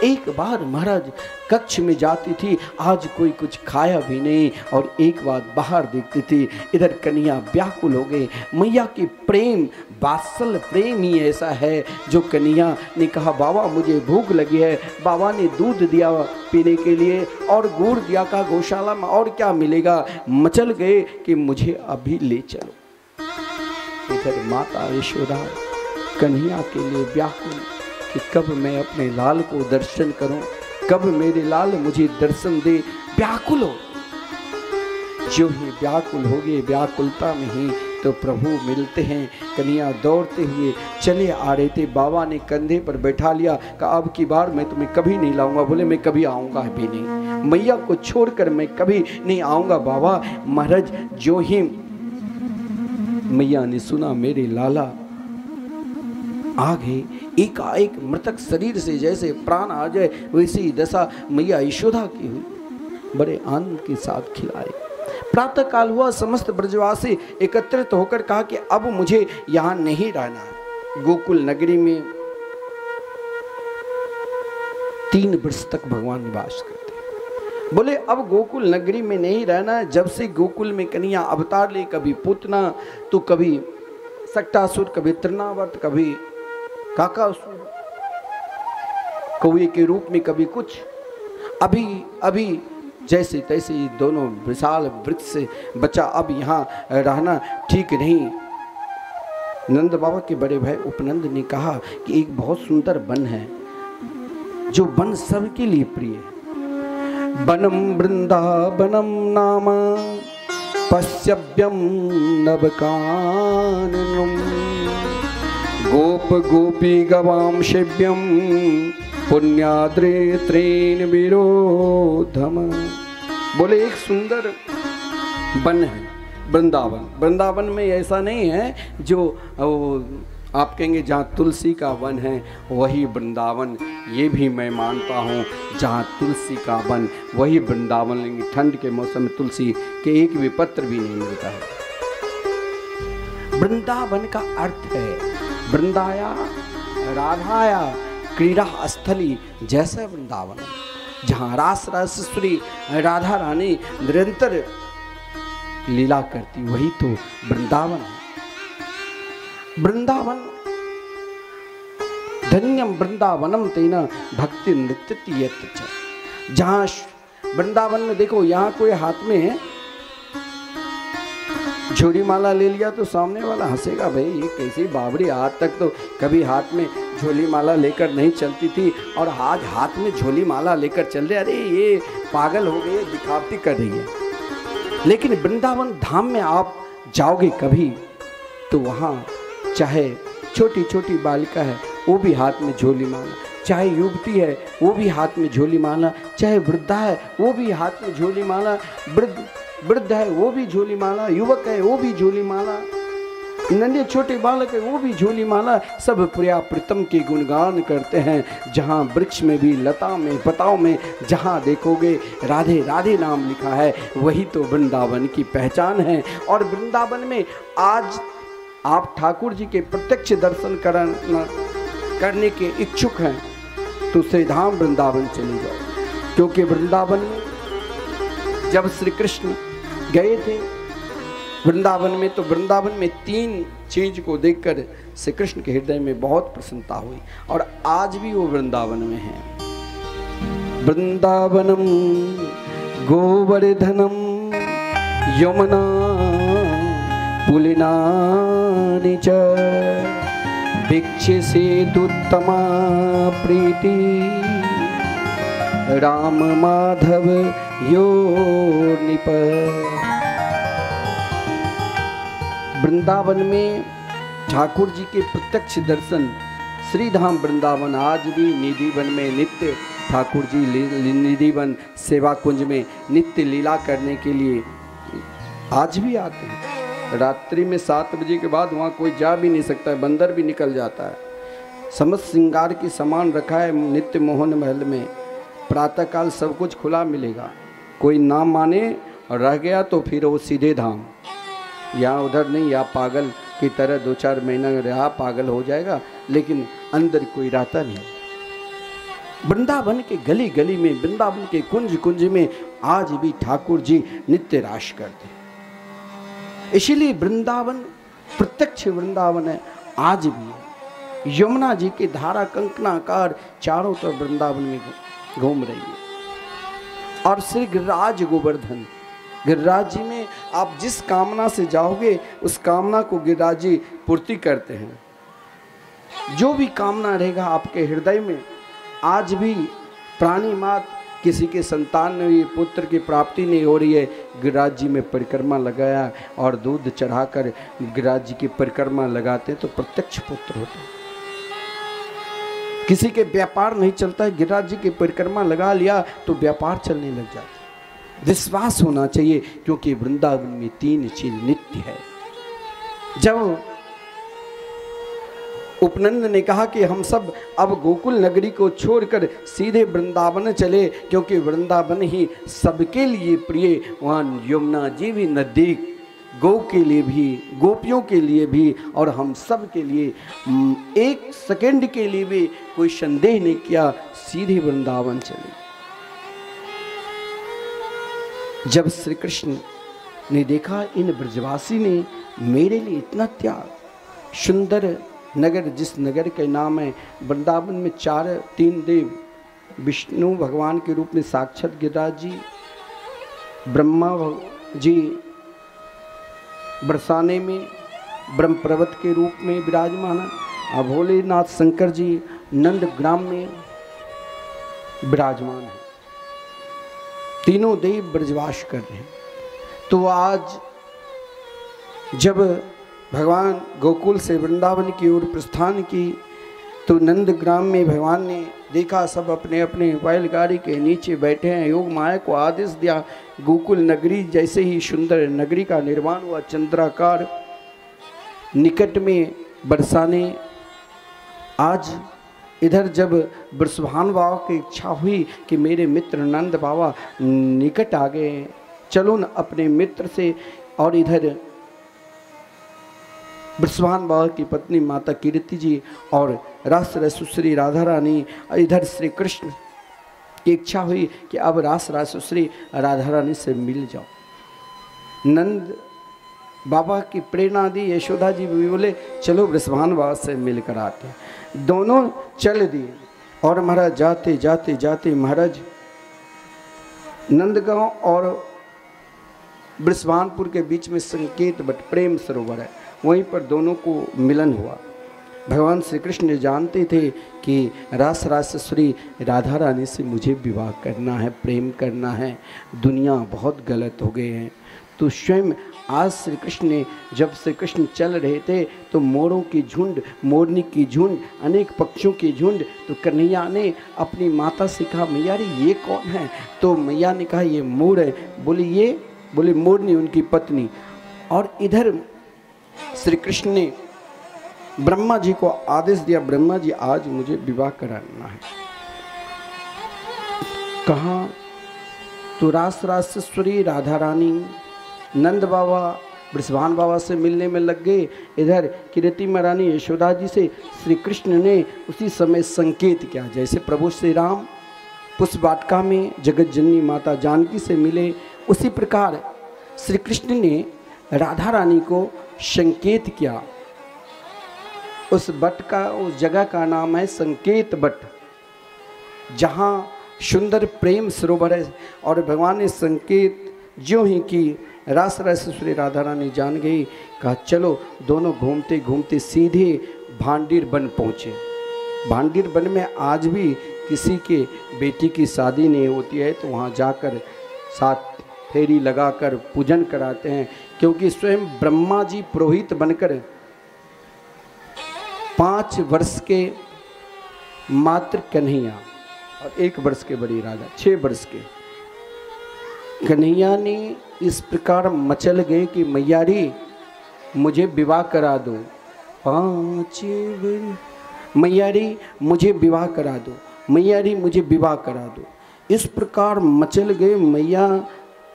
एक बार महाराज कक्ष में जाती थी, आज कोई कुछ खाया भी नहीं और एक बार बाहर देखती थी, इधर कन्हैया व्याकुल हो गए। मैया की प्रेम वात्सल प्रेम ही ऐसा है जो कन्हैया ने कहा, बाबा मुझे भूख लगी है। बाबा ने दूध दिया पीने के लिए और गुड़ दिया, कहा गौशाला में और क्या मिलेगा। मचल गए कि मुझे अभी ले चलो। इधर माता यशोदा कन्हैया के लिए व्याकुल कि कब मैं अपने लाल को दर्शन करूं, कब मेरे लाल मुझे दर्शन दे। व्याकुल हो, जो ही व्याकुल हो गए, व्याकुलता में ही तो प्रभु मिलते हैं। कन्हैया दौड़ते हुए चले आ रहे थे, बाबा ने कंधे पर बैठा लिया, कहा अब की बार मैं तुम्हें कभी नहीं लाऊंगा। बोले मैं कभी आऊँगा भी नहीं, मैया को छोड़कर मैं कभी नहीं आऊँगा बाबा। महाराज जो ही मैया ने सुना मेरे लाला आ गए, एकाएक मृतक शरीर से जैसे प्राण आ जाए वैसी ही दशा मैया यशोदा की हुई। बड़े आनंद के साथ खिलाए। प्रातः काल हुआ, समस्त ब्रजवासी एकत्रित होकर कहा कि अब मुझे यहाँ नहीं रहना है। गोकुल नगरी में 3 वर्ष तक भगवान निवास करते। बोले अब गोकुल नगरी में नहीं रहना है। जब से गोकुल में कन्हैया अवतार ले, कभी पूतना तो कभी सक्टासुर, कभी तृणावर्त, कभी काकासुर कौए के रूप में, कभी कुछ, अभी जैसे तैसे ये दोनों विशाल वृक्ष से बचा। अब यहाँ रहना ठीक नहीं। नंद बाबा के बड़े भाई उपनंद ने कहा कि एक बहुत सुंदर वन है, जो वन सबके लिए प्रिय है। वनम वृंदावनम नाम पश्यव्यम नवकाननम गोप गोपी गवाम शिव्यम पुण्याद्रे त्रेन विरोधम। बोले एक सुंदर वन है वृंदावन। वृंदावन में ऐसा नहीं है जो आप कहेंगे जहाँ तुलसी का वन है वही वृंदावन। ये भी मैं मानता हूँ, जहाँ तुलसी का वन वही वृंदावन। लेंगे ठंड के मौसम में तुलसी के एक भी पत्र भी नहीं मिलता है। वृंदावन का अर्थ है वृंदाया राधाया क्रीड़ा स्थली, जैसे वृंदावन जहाँ रास रासेश्वरी राधा रानी निरंतर लीला करती, वही तो वृंदावन है। वृंदावन धन्यम वृंदावनम तेना भक्ति नृत्य। जहाँ वृंदावन में देखो, यहाँ कोई हाथ में झोली माला ले लिया तो सामने वाला हंसेगा, भाई ये कैसी बावड़ी, आज तक तो कभी हाथ में झोली माला लेकर नहीं चलती थी और आज हाथ में झोली माला लेकर चल रहे, अरे ये पागल हो गई, दिखावटी कर रही है। लेकिन वृंदावन धाम में आप जाओगे कभी तो वहाँ चाहे छोटी छोटी बालिका है, वो भी हाथ में झोली माला, चाहे युवती है वो भी हाथ में झोली माला, चाहे वृद्धा है वो भी हाथ में झोली माला, वृद्ध है वो भी झोली माला, युवक है वो भी झोली माला, नन्हे छोटे बालक है वो भी झोली माला, सब प्रिया प्रीतम के गुणगान करते हैं। जहाँ वृक्ष में भी, लता में, पताओं में जहाँ देखोगे राधे राधे नाम लिखा है, वही तो वृंदावन की पहचान है। और वृंदावन में आज आप ठाकुर जी के प्रत्यक्ष दर्शन करने के इच्छुक हैं तो श्रीधाम वृंदावन चले जाओ, क्योंकि वृंदावन में जब श्री कृष्ण गए थे वृंदावन में, तो वृंदावन में 3 चीज को देखकर श्री कृष्ण के हृदय में बहुत प्रसन्नता हुई, और आज भी वो वृंदावन में है। वृंदावनम गोवर्धनम यमुना पुलिनानि च वीक्षसेतुत्तमा प्रीति राम माधव यो निप। वृंदावन में ठाकुर जी के प्रत्यक्ष दर्शन, श्रीधाम वृंदावन आज भी निधिवन में नित्य ठाकुर जी निधिवन सेवा कुंज में नित्य लीला करने के लिए आज भी आते हैं। रात्रि में 7 बजे के बाद वहाँ कोई जा भी नहीं सकता है, बंदर भी निकल जाता है। समस्त श्रृंगार की सामान रखा है नित्य मोहन महल में, प्रातःकाल सब कुछ खुला मिलेगा। कोई ना माने और रह गया तो फिर वो सीधे धाम, यहाँ उधर नहीं, या पागल की तरह 2-4 महीना रहा पागल हो जाएगा, लेकिन अंदर कोई रहता नहीं। वृंदावन के गली गली में, वृंदावन के कुंज कुंज में आज भी ठाकुर जी नित्य राश करते हैं। इसीलिए वृंदावन प्रत्यक्ष वृंदावन है, आज भी है। यमुना जी की धारा कंकणाकार चारों तरफ वृंदावन में घूम रही है। और श्री गिरिराज गोवर्धन, गिरिराज जी में आप जिस कामना से जाओगे उस कामना को गिरिराज जी पूर्ति करते हैं। जो भी कामना रहेगा आपके हृदय में, आज भी प्राणी मात किसी के संतान में पुत्र की प्राप्ति नहीं हो रही है, गिरिराज जी में परिक्रमा लगाया और दूध चढ़ाकर गिरिराज जी की परिक्रमा लगाते तो प्रत्यक्ष पुत्र होते। किसी के व्यापार नहीं चलता है, गिरिराज जी की परिक्रमा लगा लिया तो व्यापार चलने लग जाता। विश्वास होना चाहिए, क्योंकि वृंदावन में 3 चीज नित्य है। जब उपनंद ने कहा कि हम सब अब गोकुल नगरी को छोड़कर सीधे वृंदावन चले, क्योंकि वृंदावन ही सबके लिए प्रिय, वहाँ यमुना जी भी नजदीक, गौ के लिए भी, गोपियों के लिए भी, और हम सब के लिए 1 सेकंड के लिए भी कोई संदेह नहीं किया, सीधे वृंदावन चले। जब श्री कृष्ण ने देखा इन ब्रजवासी ने मेरे लिए इतना त्याग, सुंदर नगर, जिस नगर के नाम है वृंदावन में 3 देव, विष्णु भगवान के रूप में साक्षात गिरिराज जी, ब्रह्मा जी बरसाने में ब्रह्म पर्वत के रूप में विराजमान, और भोलेनाथ शंकर जी नंद ग्राम में विराजमान है। तीनों देव ब्रजवास कर रहे हैं। तो आज जब भगवान गोकुल से वृंदावन की ओर प्रस्थान की, तो नंद ग्राम में भगवान ने देखा सब अपने अपने बैलगाड़ी के नीचे बैठे हैं। योग माया को आदेश दिया, गोकुल नगरी जैसे ही सुंदर नगरी का निर्माण हुआ, चंद्राकार निकट में बरसाने। आज इधर जब वृषभान बाबा की इच्छा हुई कि मेरे मित्र नंद बाबा निकट आ गए, चलो न अपने मित्र से, और इधर वृषभान बाबा की पत्नी माता कीर्ति जी और रास सुश्री राधा रानी, इधर श्री कृष्ण की इच्छा हुई कि अब रास सुश्री राधा रानी से मिल जाओ। नंद बाबा की प्रेरणा दी, यशोदा जी भी बोले चलो वृषभान बाबा से मिलकर आते हैं। दोनों चल दिए, और महाराज जाते जाते जाते महाराज नंदगांव और वृषभानपुर के बीच में संकेत बट प्रेम सरोवर है, वहीं पर दोनों को मिलन हुआ। भगवान श्री कृष्ण जानते थे कि रास श्री राधा रानी से मुझे विवाह करना है, प्रेम करना है, दुनिया बहुत गलत हो गए हैं, तो स्वयं आज श्री कृष्ण ने, जब श्री कृष्ण चल रहे थे तो मोरों की झुंड, मोरनी की झुंड, अनेक पक्षियों की झुंड, तो कन्हैया ने अपनी माता से कहा मैया रे ये कौन है? तो मैया ने कहा ये मोर है। बोली मोरनी उनकी पत्नी। और इधर श्री कृष्ण ने ब्रह्मा जी को आदेश दिया, ब्रह्मा जी आज मुझे विवाह कराना है। कहाँ? तो रासरासेश्वरी राधा रानी नंद बाबा वृषभान बाबा से मिलने में लग गए। इधर कीर्ति महारानी यशोदा जी से श्री कृष्ण ने उसी समय संकेत किया, जैसे प्रभु श्री राम पुष्प वाटिका में जगत जननी माता जानकी से मिले, उसी प्रकार श्री कृष्ण ने राधा रानी को संकेत किया। उस बट का, उस जगह का नाम है संकेत बट, जहाँ सुंदर प्रेम सरोवर है। और भगवान ने संकेत ज्यों ही की, रास रासेश्वरी राधा रानी जान गई। कहा चलो, दोनों घूमते घूमते सीधे भांडीर वन पहुँचे। भांडीर वन में आज भी किसी के बेटी की शादी नहीं होती है तो वहाँ जाकर 7 फेरी लगाकर पूजन कराते हैं, क्योंकि स्वयं ब्रह्मा जी पुरोहित बनकर 5 वर्ष के मात्र कन्हैया और 1 वर्ष के बड़ी राधा, 6 वर्ष के कन्हैया ने इस प्रकार मचल गए कि मैयारी मुझे विवाह करा दो, 5 मैयारी मुझे विवाह करा दो, मैयारी मुझे विवाह करा दो। इस प्रकार मचल गए। मैया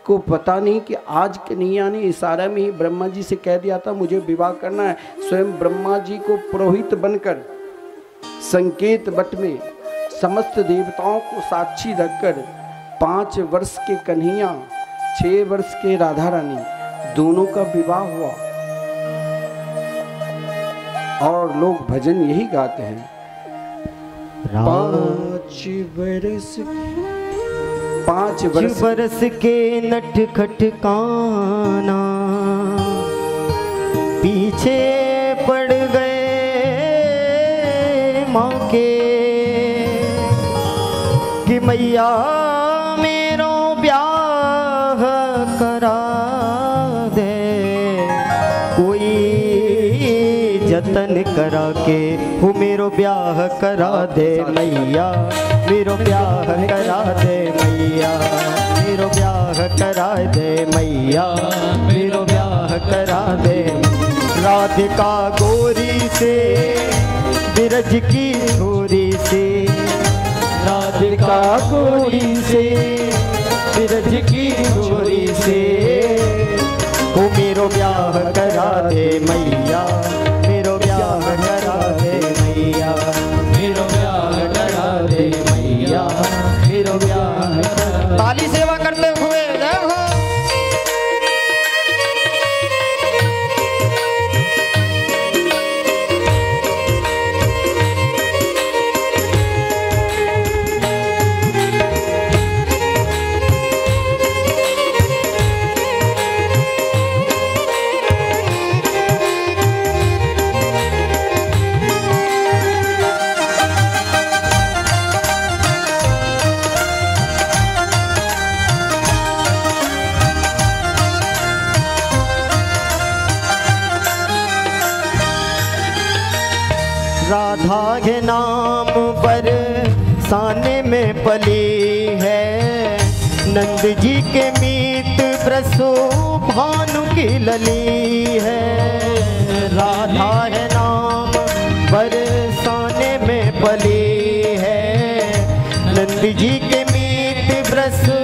को पता नहीं कि आज कन्हैया ने इशारा में ही ब्रह्मा जी से कह दिया था मुझे विवाह करना है। स्वयं ब्रह्मा जी को पुरोहित बनकर संकेत बट में समस्त देवताओं को साक्षी रखकर 5 वर्ष के कन्हैया, 6 वर्ष के राधा रानी, दोनों का विवाह हुआ। और लोग भजन यही गाते हैं, 5 वर्ष के नट खटकाना पीछे पड़ गए माँ के कि मैया मेरो ब्याह करा दे, कोई जतन करा के वो मेरो ब्याह करा दे मैया, मेरो ब्याह करा दे मैया, मेरो ब्याह करा दे मैया, मेरो ब्याह करा दे। राधिका गोरी से बिरज की छोरी से, राधिका गोरी से बिरज की छोरी से, वो मेरो ब्याह करा दे मैया, मेरो ब्याह करा दे मैया, मेरो ब्याह करा दे मैया, मेरो ब्याह। ताली सेवा करते हुए जय हो। राधा के नाम पर साने में पली है, नंद जी के मीत प्रसो भानु की लली है। राधा है नाम पर साने में पली है, नंद जी के मीत प्रसो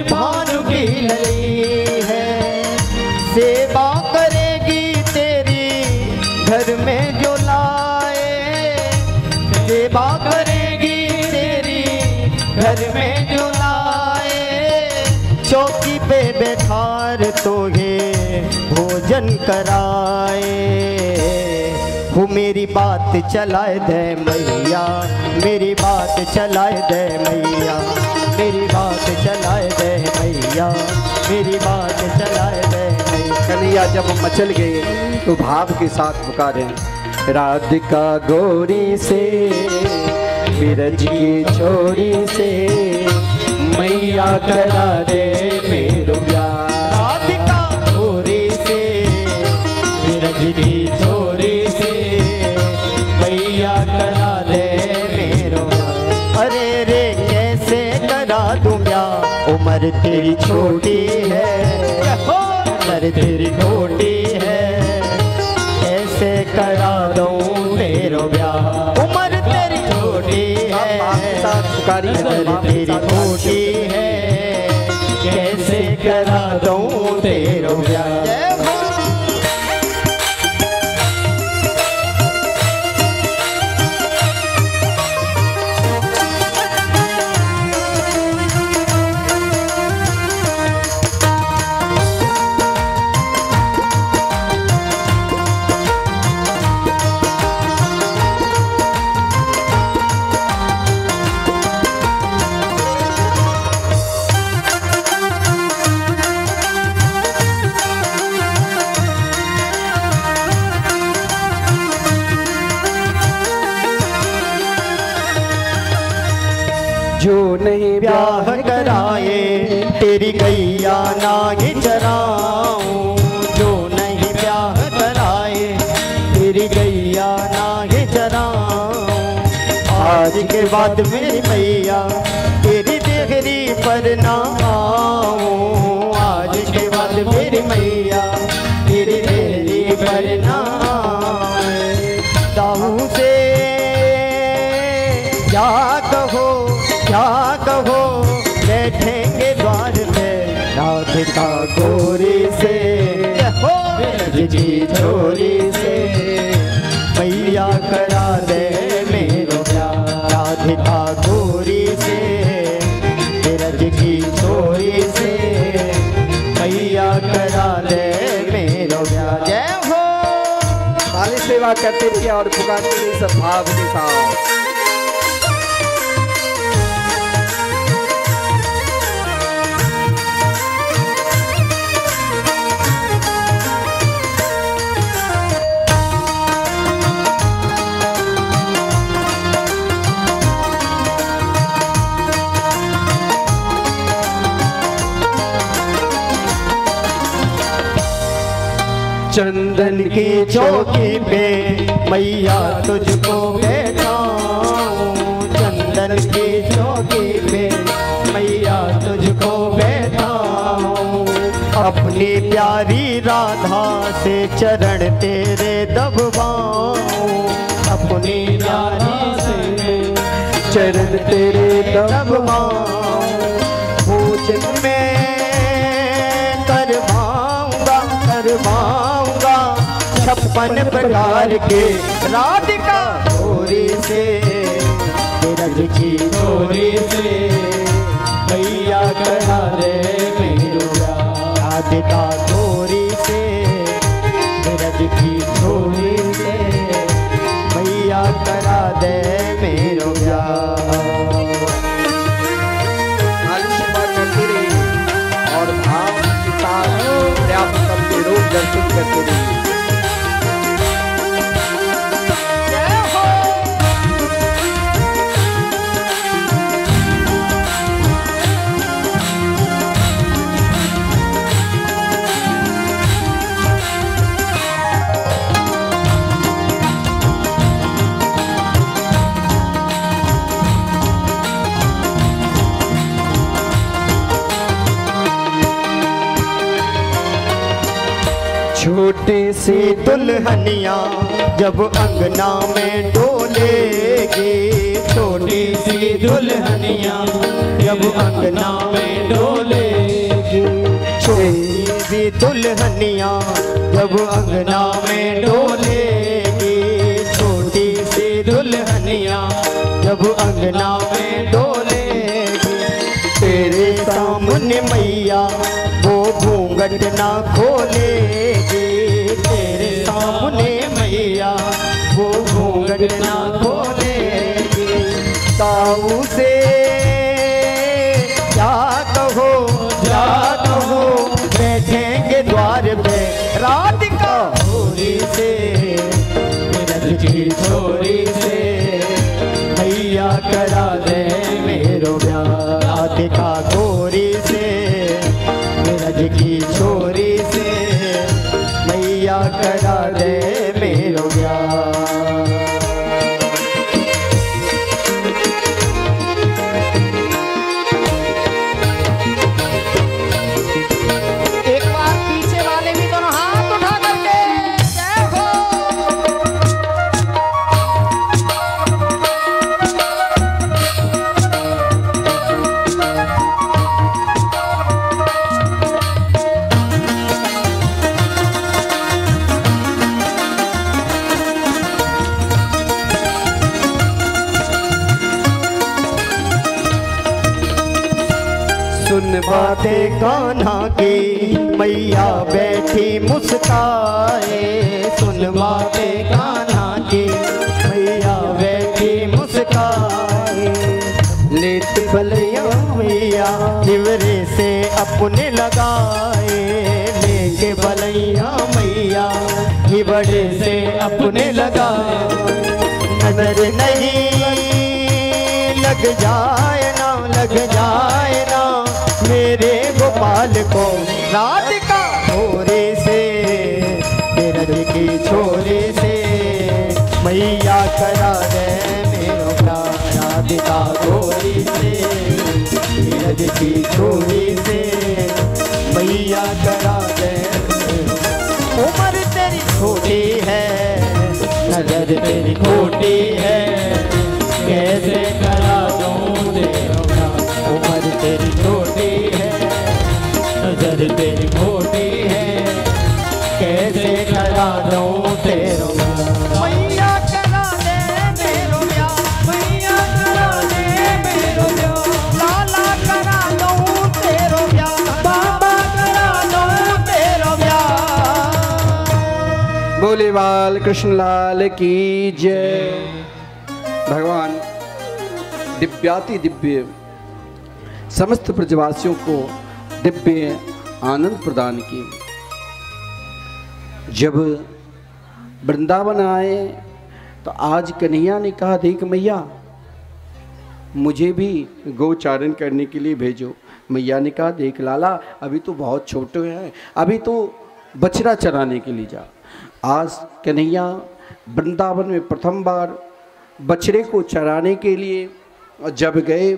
भानु की लली है। सेवा करेगी तेरी घर में जो सेवा करेगी तेरी घर में जो लाए, चौकी पे बैठार तोहे भोजन कराए। वो मेरी बात चलाए दे मैया, मेरी बात चलाए दे मैया, मेरी बात चलाए दे मैया, मेरी बात चलाए दे मैया। कन्हैया जब मचल गए तो भाव के साथ पुकारे, राधिका गोरी से बिरज की छोरी से, मैया करा दे मेरो ब्याह। राधिका गोरी से उम्र तेरी छोटी है, नजर तेरी छोटी है, कैसे करा दूं तेरो ब्याह। उम्र तेरी छोटी है, नजर तेरी छोटी है, कैसे करा दूं तेरो ब्याह। जो नहीं ब्याह कराए तेरी गैया नागी चराऊं, जो नहीं ब्याह कराए तेरी गैया नागी चराऊं। आज के बाद मेरी मैया तेरी देहरी पर ना आऊं, आज के बाद मेरी मैया तेरी देहरी पर ना आऊं। दाऊ से क्या कहो क्या कहो, बैठेंगे द्वार पे राधिका गोरी से, जी छोरी से, मैया करा दे मेरो ब्याह। राधिका गोरी से, रज की छोरी से, मैया करा दे मेरो ब्याह। जय हो। सारी सेवा करते रहिए और पुकारते रहिए सद्भाव के साथ। चंदन की चौकी पे मैया तुझको बैठाऊं, चंदन की चौकी पे मैया तुझको बैठाऊं। अपनी प्यारी राधा से चरण तेरे दबवाऊं, अपनी प्यारी से चरण तेरे दबवाऊं। भोजन में करवाऊंगा 56 प्रकार के राधिका गोरी से, रज की गोरी से, मैया करा दे मेरो ब्याह। राधिका गोरी से, रज की गोरी से, मैया करा दे मेरो ब्याह। और भाव के साथ पर्याप्त सबके रूप दर्शन करते रहिए। छोटी सी दुल्हनिया जब अंगना में डोलेगी, छोटी सी दुल्हनिया जब अंगना में डोलेगी, छोटी सी दुल्हनिया जब अंगना में डोलेगी, छोटी सी दुल्हनिया जब अंगना में डोलेगी। तेरे सामने मैया वो घूंघट ना खोलेगी, तेरे सामने मैया वो घूंघट ना खोलेगी। ताऊ से क्या कहो क्या कहो, बैठेंगे द्वार पे राधिका गोरी से, रज की छोरी से, मैया करा दे मेरो ब्याह। राधिका गोरी से, रज की छोरी से, मैया करा दे मेरो ब्याह। बातें कान्हा की मैया बैठी मुस्काए, सुन बातें कान्हा की मैया बैठी मुस्काए। लेत बलिया मैया हिवरे से अपने लगाए, लेके बलिया मैया हिवरे से अपने लगाए। नजर नहीं लग जाए ना, लग जाए ना मेरे गोपाल को राधिका छोरे से, तेरज की छोरे से मैया करा दे मेरो प्यार। राधिका छोरी से, तेरज की छोरी से मैया करा दे। उम्र तेरी छोटी है, नजर तेरी खोटी है, कैसे करा दूं तेरा प्यार। उम्र तेरी छोटी है, नजर तेरी खोटी है, कैसे करा दूं तेरा प्यार। मैया करा दे मेरो प्यार, मैया करा दे मेरो प्यार। लाला करा दूं तेरा प्यार, बाबा करा दूं तेरा प्यार। बोले बाल कृष्ण लाल की जय। भगवान दिव्याति दिव्य समस्त ब्रजवासियों को दिव्य आनंद प्रदान किए। जब वृंदावन आए तो आज कन्हैया ने कहा, देख मैया मुझे भी गोचारण करने के लिए भेजो। मैया ने कहा, देख लाला अभी तो बहुत छोटे हैं, अभी तो बछड़ा चराने के लिए जा। आज कन्हैया वृंदावन में प्रथम बार बछड़े को चराने के लिए जब गए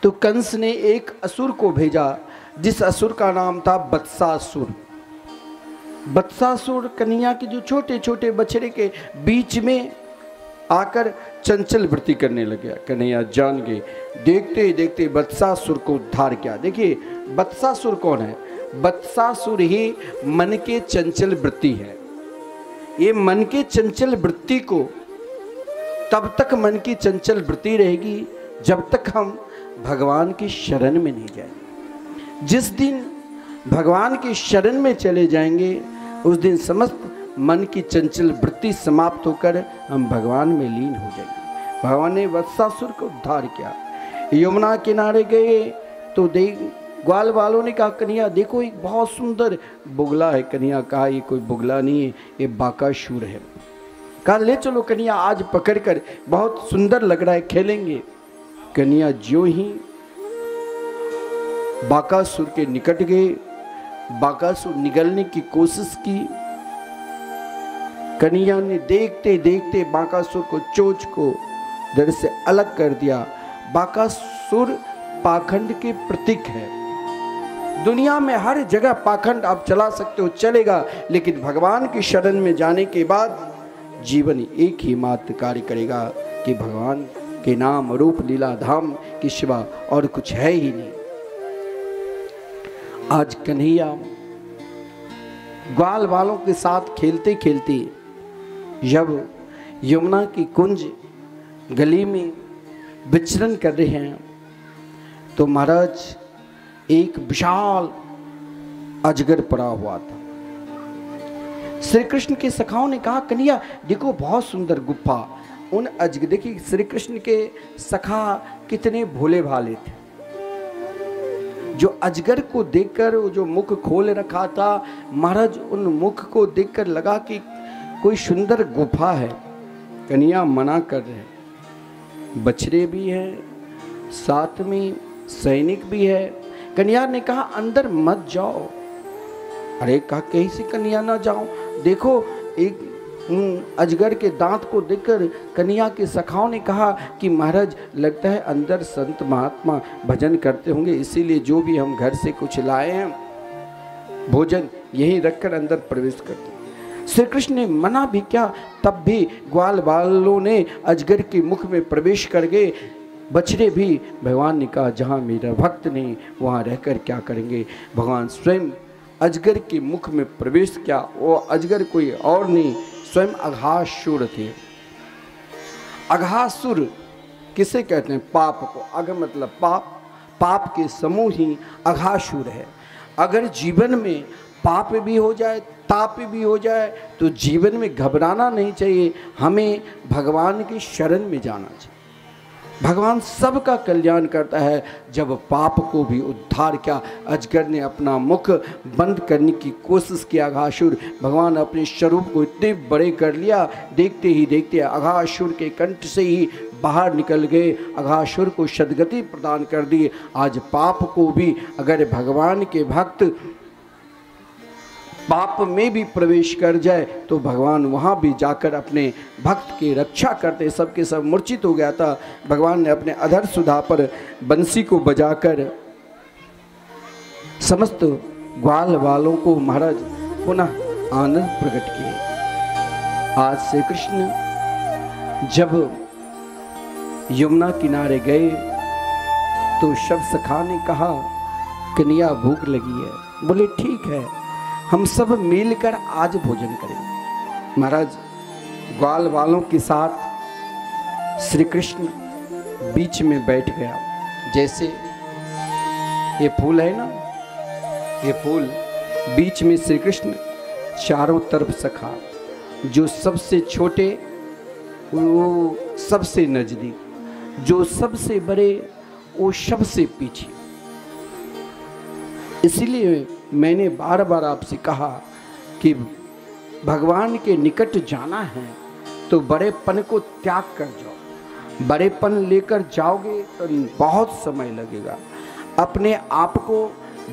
तो कंस ने एक असुर को भेजा, जिस असुर का नाम था बत्सासुर। बत्सासुर कन्हैया के जो छोटे छोटे बछड़े के बीच में आकर चंचल वृत्ति करने लग गया। कन्हैया जान गए, देखते ही देखते बत्सासुर को उद्धार किया। देखिए बत्सासुर कौन है? बत्सासुर ही मन के चंचल वृत्ति है। ये मन के चंचल वृत्ति को तब तक मन की चंचल वृत्ति रहेगी जब तक हम भगवान की शरण में नहीं जाएंगे। जिस दिन भगवान की शरण में चले जाएंगे उस दिन समस्त मन की चंचल वृत्ति समाप्त होकर हम भगवान में लीन हो जाएंगे। भगवान ने वत्सासुर को उद्धार किया। यमुना किनारे गए तो देख ग्वाल वालों ने कहा, कन्हैया देखो एक बहुत सुंदर बुगला है। कन्हैया कहा, ये कोई बुगला नहीं है, ये बाकासुर है। कहा ले चलो कन्हैया, आज पकड़कर बहुत सुंदर लग रहा है, खेलेंगे। कन्हैया जो ही बाकासुर के निकट गए, बाकासुर निगलने की कोशिश की। कन्हैया ने देखते देखते बाकासुर को चोंच को धड़ से अलग कर दिया। बाकासुर पाखंड के प्रतीक है। दुनिया में हर जगह पाखंड आप चला सकते हो, चलेगा, लेकिन भगवान की शरण में जाने के बाद जीवन एक ही मात्र कार्य करेगा कि भगवान के नाम रूप लीला धाम के सिवा और कुछ है ही नहीं। आज कन्हैया ग्वाल वालों के साथ खेलते खेलते जब यमुना की कुंज गली में विचरण कर रहे हैं तो महाराज एक विशाल अजगर पड़ा हुआ था। श्री कृष्ण के सखाओं ने कहा, कन्हैया देखो बहुत सुंदर गुफा। उन अजगर, देखिए श्री कृष्ण के सखा कितने भोले भाले थे। जो अजगर को देखकर वो जो मुख खोल रखा था, महाराज उन मुख को देखकर लगा कि कोई सुंदर गुफा है। कन्हैया मना कर रहे, बछड़े भी हैं, साथ में सैनिक भी है। कन्हैया ने कहा अंदर मत जाओ। अरे कहा कैसे कन्हैया ना जाओ? देखो एक अजगर के दांत को देखकर कन्हैया के सखाओं ने कहा कि महाराज लगता है अंदर संत महात्मा भजन करते होंगे, इसीलिए जो भी हम घर से कुछ लाए हैं भोजन यहीं रखकर अंदर प्रवेश करते हैं। श्री कृष्ण ने मना भी किया, तब भी ग्वाल वालों ने अजगर के मुख में प्रवेश कर गए। बछड़े भी, भगवान ने कहा जहाँ मेरा भक्त नहीं वहाँ रहकर क्या करेंगे। भगवान स्वयं अजगर के मुख में प्रवेश किया। वो अजगर कोई और नहीं, स्वयं अघासुर थे। अघासुर किसे कहते हैं? पाप को। अघ मतलब पाप, पाप के समूह ही अघासुर है। अगर जीवन में पाप भी हो जाए, ताप भी हो जाए, तो जीवन में घबराना नहीं चाहिए, हमें भगवान की शरण में जाना चाहिए। भगवान सबका कल्याण करता है। जब पाप को भी उद्धार किया, अजगर ने अपना मुख बंद करने की कोशिश की, अघासुर, भगवान अपने स्वरूप को इतने बड़े कर लिया, देखते ही देखते अघासुर के कंठ से ही बाहर निकल गए, अघासुर को सद्गति प्रदान कर दी। आज पाप को भी अगर भगवान के भक्त पाप में भी प्रवेश कर जाए तो भगवान वहाँ भी जाकर अपने भक्त की रक्षा करते। सबके सब मूर्छित हो गया था। भगवान ने अपने अधर सुधा पर बंसी को बजाकर समस्त ग्वाल वालों को महाराज पुनः आनंद प्रकट किए। आज श्री कृष्ण जब यमुना किनारे गए तो सब सखा ने कहा कन्या भूख लगी है। बोले ठीक है, हम सब मिलकर आज भोजन करेंगे। महाराज ग्वाल वालों के साथ श्री कृष्ण बीच में बैठ गया। जैसे ये फूल है ना, ये फूल बीच में श्री कृष्ण, चारों तरफ सखा, जो सबसे छोटे वो सबसे नजदीक, जो सबसे बड़े वो सबसे पीछे। इसलिए मैंने बार बार आपसे कहा कि भगवान के निकट जाना है तो बड़ेपन को त्याग कर जाओ। बड़ेपन लेकर जाओगे तो बहुत समय लगेगा। अपने आप को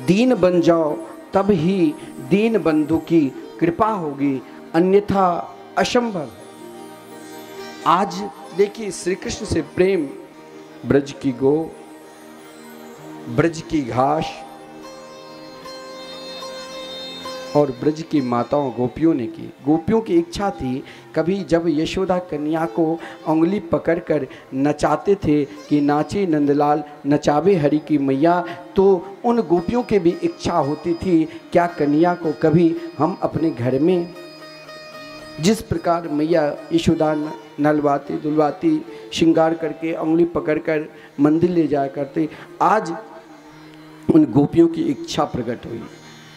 दीन बन जाओ, तब ही दीन बंधु की कृपा होगी, अन्यथा असंभव। आज देखिए श्री कृष्ण से प्रेम ब्रज की गो, ब्रज की घास और ब्रज की माताओं गोपियों ने की। गोपियों की इच्छा थी, कभी जब यशोदा कन्या को उंगली पकड़कर नचाते थे कि नाचे नंदलाल नचावे हरि की मैया, तो उन गोपियों की भी इच्छा होती थी क्या कन्या को कभी हम अपने घर में जिस प्रकार मैया यशोदा नलवाती दुलवाती श्रृंगार करके उंगली पकड़कर मंदिर ले जाया करते, आज उन गोपियों की इच्छा प्रकट हुई।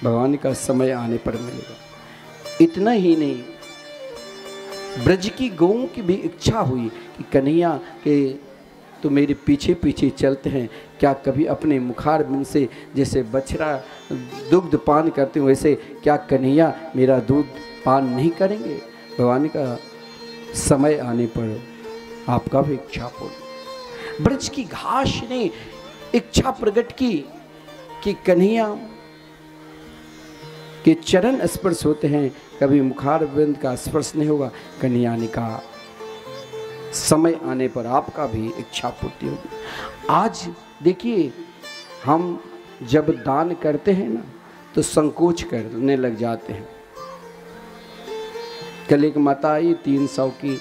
भगवान का समय आने पर मिलेगा। इतना ही नहीं, ब्रज की गौओं की भी इच्छा हुई कि कन्हैया के तो मेरे पीछे पीछे चलते हैं, क्या कभी अपने मुखार बिन से जैसे बछड़ा दुग्ध पान करते हैं वैसे क्या कन्हैया मेरा दूध पान नहीं करेंगे। भगवान का समय आने पर आपका भी इच्छा पूर्ण। ब्रज की घास ने इच्छा प्रकट की कि कन्हैया के चरण स्पर्श होते हैं, कभी मुखार बिंद का स्पर्श नहीं होगा। कन्हैया ने कहा समय आने पर आपका भी इच्छा पूर्ति होगी। आज देखिए हम जब दान करते हैं ना तो संकोच करने लग जाते हैं। कल एक माता आई 300 की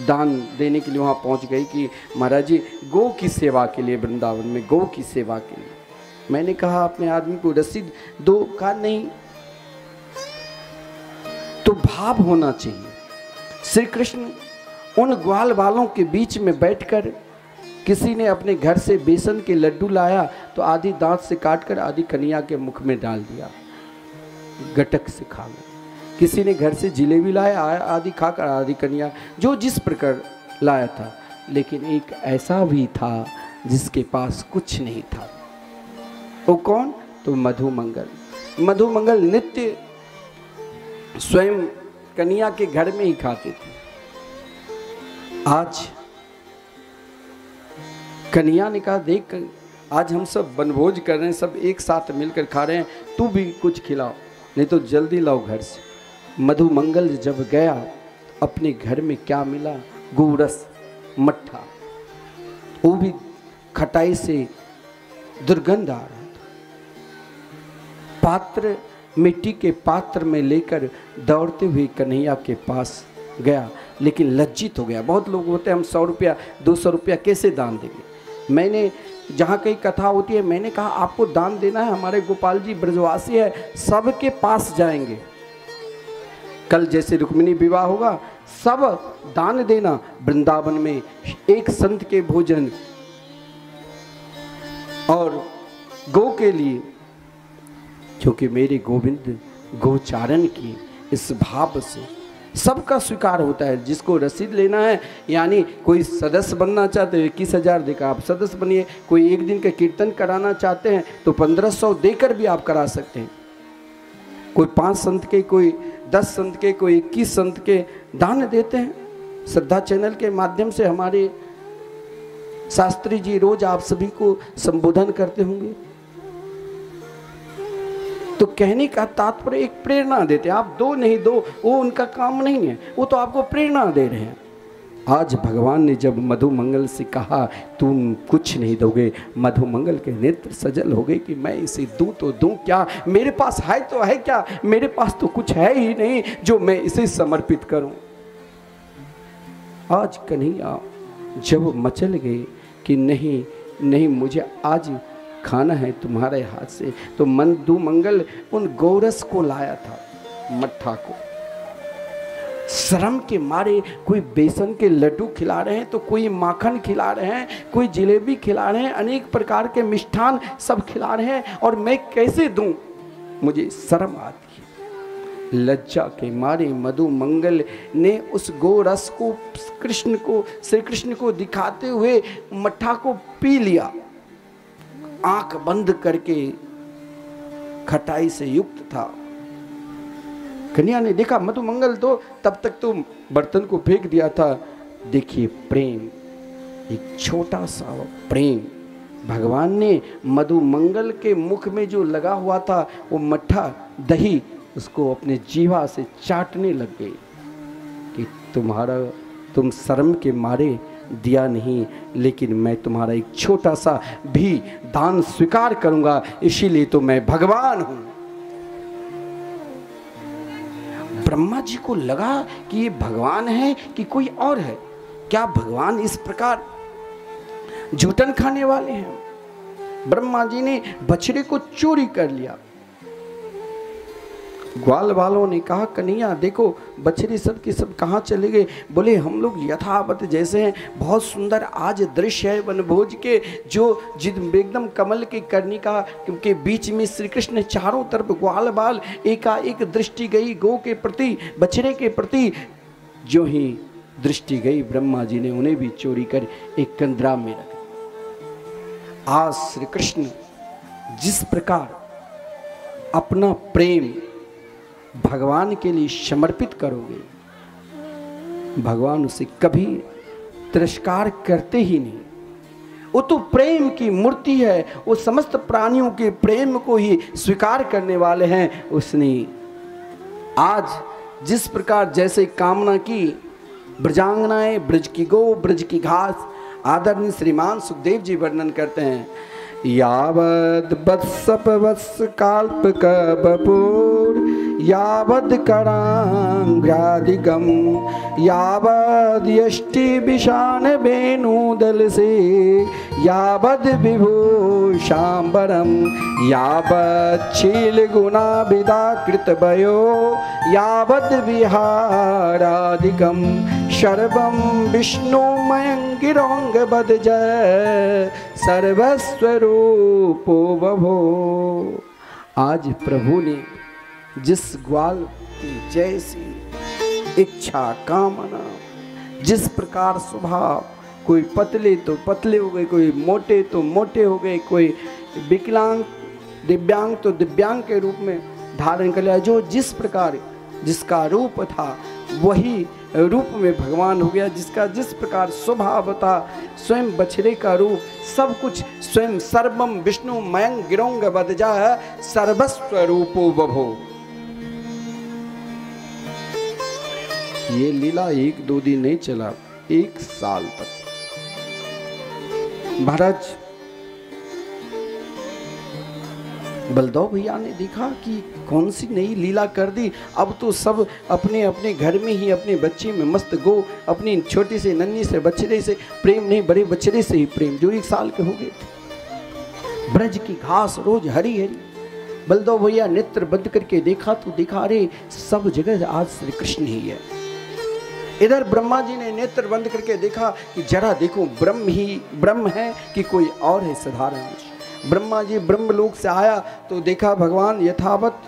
दान देने के लिए वहाँ पहुँच गई कि महाराज जी गौ की सेवा के लिए, वृंदावन में गौ की सेवा के लिए। मैंने कहा अपने आदमी को रसीद दो, कहा नहीं। तो भाव होना चाहिए। श्री कृष्ण उन ग्वाल वालों के बीच में बैठकर, किसी ने अपने घर से बेसन के लड्डू लाया तो आधी दांत से काटकर आधी कन्हैया के मुख में डाल दिया, गटक से खा गया। किसी ने घर से जिलेबी लाया, आधी खाकर आधी कन्हैया, जो जिस प्रकार लाया था। लेकिन एक ऐसा भी था जिसके पास कुछ नहीं था। वो कौन? तो मधुमंगल। मधुमंगल नित्य स्वयं कन्हैया के घर में ही खाते थे। आज कन्हैया ने कहा देख आज हम सब वनभोज कर रहे हैं, सब एक साथ मिलकर खा रहे हैं, तू भी कुछ खिलाओ, नहीं तो जल्दी लाओ घर से। मधुमंगल जब गया अपने घर में क्या मिला? गोरस, मट्ठा, वो भी खटाई से दुर्गंध आ रहा था। पात्र, मिट्टी के पात्र में लेकर दौड़ते हुए कन्हैया के पास गया, लेकिन लज्जित हो गया। बहुत लोग होते हैं हम 100 रुपया 200 रुपया कैसे दान देंगे। मैंने जहाँ कहीं कथा होती है मैंने कहा आपको दान देना है, हमारे गोपाल जी ब्रजवासी है, सबके पास जाएंगे। कल जैसे रुक्मिणी विवाह होगा सब दान देना। वृंदावन में एक संत के भोजन और गौ के लिए, क्योंकि मेरे गोविंद गोचारण की इस भाव से सबका स्वीकार होता है। जिसको रसीद लेना है, यानी कोई सदस्य बनना चाहते हैं 21,000 देकर आप सदस्य बनिए, कोई एक दिन का कीर्तन कराना चाहते हैं तो 1500 देकर भी आप करा सकते हैं। कोई 5 संत के, कोई 10 संत के, कोई 21 संत के दान देते हैं। श्रद्धा चैनल के माध्यम से हमारे शास्त्री जी रोज आप सभी को संबोधन करते होंगे, तो कहने का तात्पर्य एक प्रेरणा देते हैं। आप दो नहीं दो, वो उनका काम नहीं है, वो तो आपको प्रेरणा दे रहे हैं। आज भगवान ने जब मधुमंगल से कहा तुम कुछ नहीं दोगे, मधुमंगल के नेत्र सजल हो गए कि मैं इसे दूं तो दूं क्या, मेरे पास है तो है क्या, मेरे पास तो कुछ है ही नहीं जो मैं इसे समर्पित करूं। आज कन्हैया जब मचल गए कि नहीं नहीं मुझे आज खाना है तुम्हारे हाथ से, तो मधुमंगल उन गौरस को लाया था, मट्ठा को। शर्म के मारे कोई बेसन के लड्डू खिला रहे हैं, तो कोई माखन खिला रहे हैं, कोई जलेबी खिला रहे हैं, अनेक प्रकार के मिष्ठान सब खिला रहे हैं, और मैं कैसे दूं, मुझे शर्म आती है। लज्जा के मारे मधुमंगल ने उस गोरस को श्री कृष्ण को दिखाते हुए मट्ठा को पी लिया, आंख बंद करके। खटाई से युक्त था। कन्या ने देखा, मधुमंगल तो तब तक तो बर्तन को फेंक दिया था। देखिए प्रेम, एक छोटा सा प्रेम भगवान ने मधुमंगल के मुख में जो लगा हुआ था, वो मट्ठा दही, उसको अपने जीवा से चाटने लग गई कि तुम शर्म के मारे दिया नहीं, लेकिन मैं तुम्हारा एक छोटा सा भी दान स्वीकार करूंगा, इसीलिए तो मैं भगवान हूं। ब्रह्मा जी को लगा कि ये भगवान है कि कोई और है, क्या भगवान इस प्रकार जूठन खाने वाले हैं। ब्रह्मा जी ने बछड़े को चोरी कर लिया। ग्वाल वालों ने कहा कन्हैया देखो बछड़े सब के सब कहाँ चले गए। बोले हम लोग यथावत जैसे हैं, बहुत सुंदर आज दृश्य है वनभोज के, जो जिद एकदम कमल के कर्णिका के बीच में श्री कृष्ण, चारों तरफ ग्वाल बाल, एकाएक दृष्टि गई गौ के प्रति, बछड़े के प्रति। जो ही दृष्टि गई, ब्रह्मा जी ने उन्हें भी चोरी कर एक कंदरा में रख दिया। आज श्री कृष्ण जिस प्रकार अपना प्रेम भगवान के लिए समर्पित करोगे, भगवान उसे कभी तिरस्कार करते ही नहीं। वो तो प्रेम की मूर्ति है, वो समस्त प्राणियों के प्रेम को ही स्वीकार करने वाले हैं। उसने आज जिस प्रकार जैसे कामना की, ब्रजांगनाएं, ब्रज की गो, ब्रज की घास, आदरणीय श्रीमान सुखदेव जी वर्णन करते हैं, यावद बत्सप वत्स काल्प कबपूर, यावद करांग्रादिगम, यावद यष्टि विशान वेणुदल से, यावद विभूषांबरम, यावद शील गुणा विदाकृत भयो, यावद विहारादिकम, सर्वम विष्णुमयं गिरोंग बद जय, सर्वस्वरूपो बभो। आज प्रभु ने जिस ग्वाल की जैसी इच्छा कामना, जिस प्रकार स्वभाव, कोई पतले तो पतले हो गए, कोई मोटे तो मोटे हो गए, कोई विकलांग दिव्यांग तो दिव्यांग के रूप में धारण कर लिया, जो जिस प्रकार जिसका रूप था वही रूप में भगवान हो गया, जिसका जिस प्रकार स्वभाव था, स्वयं बछड़े का रूप, सब कुछ स्वयं सर्वम विष्णु मयंग गिरोंग बदजा है, सर्वस्व रूपो बभो। ये लीला 1-2 दिन नहीं चला, 1 साल तक। महाराज बलदेव भैया ने देखा कि कौन सी नई लीला कर दी, अब तो सब अपने अपने घर में ही अपने बच्चे में मस्त गो, अपनी छोटी से नन्ही से बछड़े से प्रेम नहीं, बड़े बछड़े से ही प्रेम, जो 1 साल के हो गए थे। ब्रज की घास रोज हरी हरी। बलदेव भैया नेत्र बंद करके देखा तो देखा, अरे सब जगह आज श्री कृष्ण ही है। इधर ब्रह्मा जी ने नेत्र बंद करके देखा कि जरा देखो ब्रह्म ही ब्रह्म है कि कोई और है साधारण। ब्रह्मा जी ब्रह्मलोक से आया तो देखा भगवान यथावत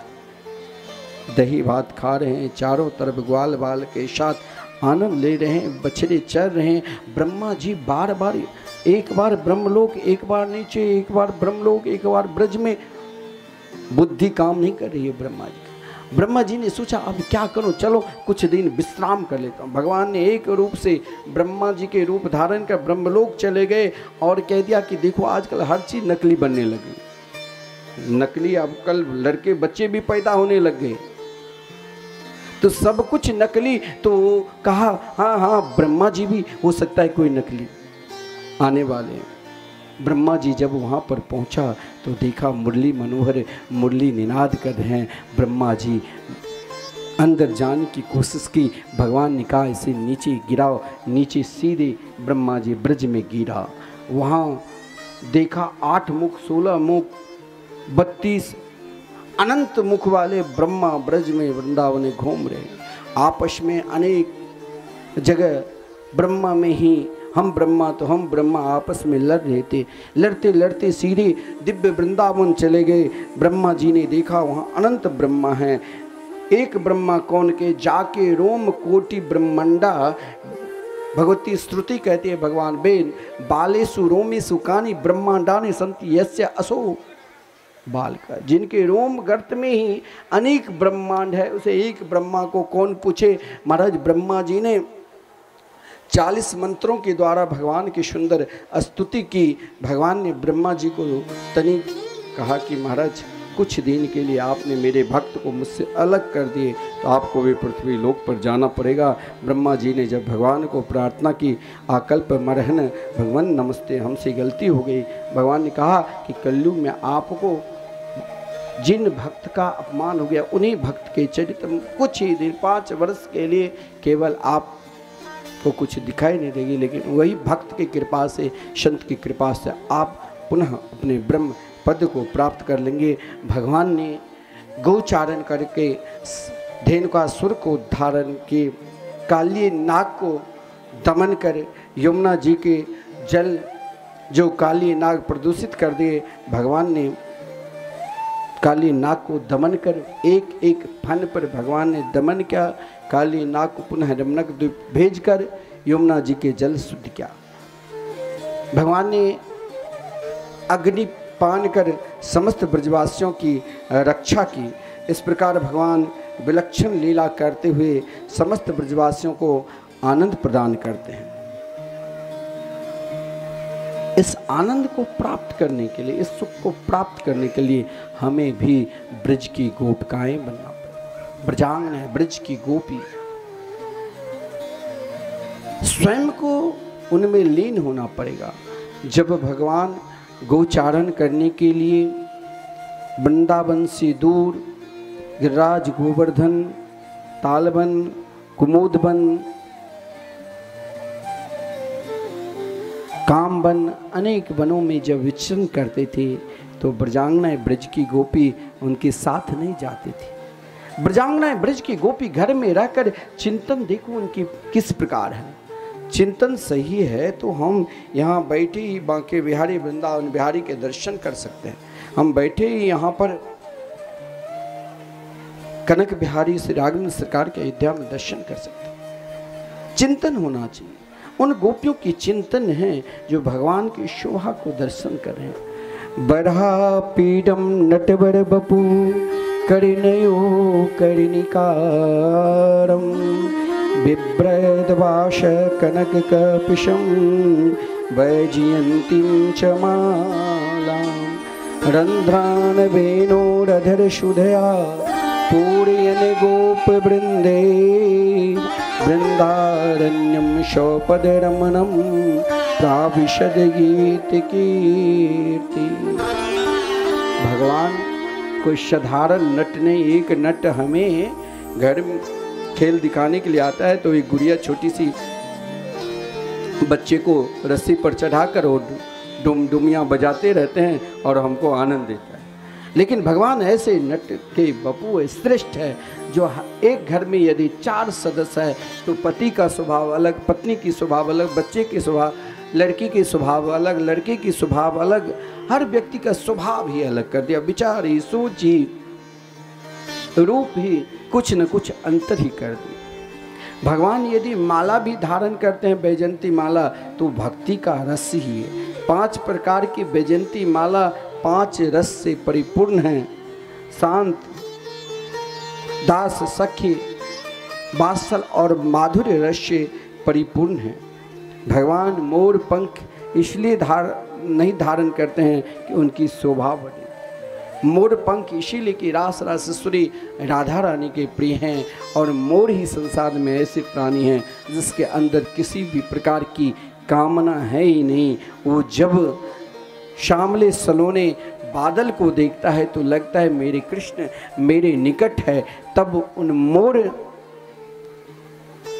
दही भात खा रहे हैं, चारों तरफ ग्वाल बाल के साथ आनंद ले रहे हैं, बछड़े चर रहे हैं। ब्रह्मा जी बार बार, एक बार ब्रह्मलोक, एक बार नीचे, एक बार ब्रह्मलोक, एक बार ब्रज में, बुद्धि काम नहीं कर रही है ब्रह्मा जी। ब्रह्मा जी ने सोचा अब क्या करूं, चलो कुछ दिन विश्राम कर लेता हूं। भगवान ने एक रूप से ब्रह्मा जी के रूप धारण कर ब्रह्मलोक चले गए और कह दिया कि देखो आजकल हर चीज नकली बनने लगी, नकली, अब कल लड़के बच्चे भी पैदा होने लग गए, तो सब कुछ नकली। तो कहा हाँ हाँ ब्रह्मा जी भी हो सकता है कोई नकली आने वाले हैं। ब्रह्मा जी जब वहाँ पर पहुँचा तो देखा मुरली मनोहर मुरली निनाद कर रहे हैं। ब्रह्मा जी अंदर जाने की कोशिश की, भगवान ने कहा इसे नीचे गिराओ, नीचे सीधे ब्रह्मा जी ब्रज में गिरा। वहाँ देखा 8 मुख 16 मुख 32 अनंत मुख वाले ब्रह्मा ब्रज में वृंदावन में घूम रहे हैं। आपस में अनेक जगह ब्रह्मा में ही हम ब्रह्मा तो हम ब्रह्मा आपस में लड़ रहे थे। लड़ते लड़ते सीधे दिव्य वृंदावन चले गए। ब्रह्मा जी ने देखा वहाँ अनंत ब्रह्मा हैं, एक ब्रह्मा कौन के जाके रोम कोटि ब्रह्मंडा। भगवती श्रुति कहती है भगवान बेन बालेसु रोमेसु कानी ब्रह्मांडानि संति यस्य असो बाल का, जिनके रोम गर्त में ही अनेक ब्रह्मांड है, उसे एक ब्रह्मा को कौन पूछे। महाराज ब्रह्मा जी ने 40 मंत्रों के द्वारा भगवान की सुंदर स्तुति की। भगवान ने ब्रह्मा जी को तनिक कहा कि महाराज कुछ दिन के लिए आपने मेरे भक्त को मुझसे अलग कर दिए तो आपको भी पृथ्वी लोक पर जाना पड़ेगा। ब्रह्मा जी ने जब भगवान को प्रार्थना की आकल्प मरहन भगवान नमस्ते, हमसे गलती हो गई। भगवान ने कहा कि कलयुग में आपको जिन भक्त का अपमान हो गया उन्हीं भक्त के चरित्र में कुछ ही दिन 5 वर्ष के लिए केवल आप को कुछ दिखाई नहीं देगी, लेकिन वही भक्त की कृपा से, संत की कृपा से आप पुनः अपने ब्रह्म पद को प्राप्त कर लेंगे। भगवान ने गौचारण करके धेनुका सुर को धारण किए, काली नाग को दमन कर यमुना जी के जल जो काली नाग प्रदूषित कर दिए, भगवान ने काली नाग को दमन कर एक एक फन पर भगवान ने दमन किया। काली नाग को पुनः रमणक द्वीप भेजकर यमुना जी के जल शुद्ध किया। भगवान ने अग्नि पान कर समस्त ब्रजवासियों की रक्षा की। इस प्रकार भगवान विलक्षण लीला करते हुए समस्त ब्रजवासियों को आनंद प्रदान करते हैं। इस आनंद को प्राप्त करने के लिए, इस सुख को प्राप्त करने के लिए हमें भी ब्रज की गोपिकाएं बनना पड़ेगा। ब्रजांगन है ब्रज की गोपी, स्वयं को उनमें लीन होना पड़ेगा। जब भगवान गोचारण करने के लिए वृंदावन से दूर गिरिराज गोवर्धन तालवन कुमुदवन कामवन अनेक वनों में जब विचरण करते थे तो ब्रजांगनाएं ब्रज की गोपी उनके साथ नहीं जाती थी। ब्रजांगनाएं ब्रज की गोपी घर में रहकर चिंतन देखो उनकी किस प्रकार है। चिंतन सही है तो हम यहाँ बैठे ही बांके बिहारी वृंदावन बिहारी के दर्शन कर सकते हैं। हम बैठे ही यहाँ पर कनक बिहारी श्री राघवेंद्र सरकार के अयोध्या में दर्शन कर सकते हैं। चिंतन होना चाहिए। उन गोपियों की चिंतन है जो भगवान की शोभा को दर्शन कर रहे हैं। बरहा पीडम नटवर बपू करिणयो करिणिकारम बिभ्रदवाश कनक कपिशम वैजयंतीं च मालां रंध्रान वेणोरधर शुधया पूरयन गोप वृंदे वृंदारण्यम शौपद रमणम प्राविशद गीत कीर्ति। भगवान कोई साधारण नट नहीं, एक नट हमें घर में खेल दिखाने के लिए आता है तो एक गुड़िया छोटी सी बच्चे को रस्सी पर चढ़ाकर और डुमियाँ बजाते रहते हैं और हमको आनंद देता है। लेकिन भगवान ऐसे नट के बपू श्रेष्ठ है जो एक घर में यदि 4 सदस्य है तो पति का स्वभाव अलग, पत्नी की स्वभाव अलग, बच्चे की स्वभाव लड़की के स्वभाव अलग, लड़के की स्वभाव अलग, हर व्यक्ति का स्वभाव ही अलग कर दिया। विचार ही, सोच ही, रूप ही कुछ न कुछ अंतर ही कर दिया। भगवान यदि माला भी धारण करते हैं, वैजयंती माला, तो भक्ति का रस ही है। 5 प्रकार की वैजयंती माला 5 रस से परिपूर्ण है। शांत, दास, सख्य, वात्सल और माधुर्य रस से परिपूर्ण है। भगवान मोर पंख इसलिए नहीं धारण करते हैं कि उनकी शोभा बढ़े। मोर पंख इसीलिए कि रास रासेश्वरी राधा रानी के प्रिय हैं, और मोर ही संसार में ऐसे प्राणी हैं जिसके अंदर किसी भी प्रकार की कामना है ही नहीं। वो जब श्यामले सलोने बादल को देखता है तो लगता है मेरे कृष्ण मेरे निकट है। तब उन मोर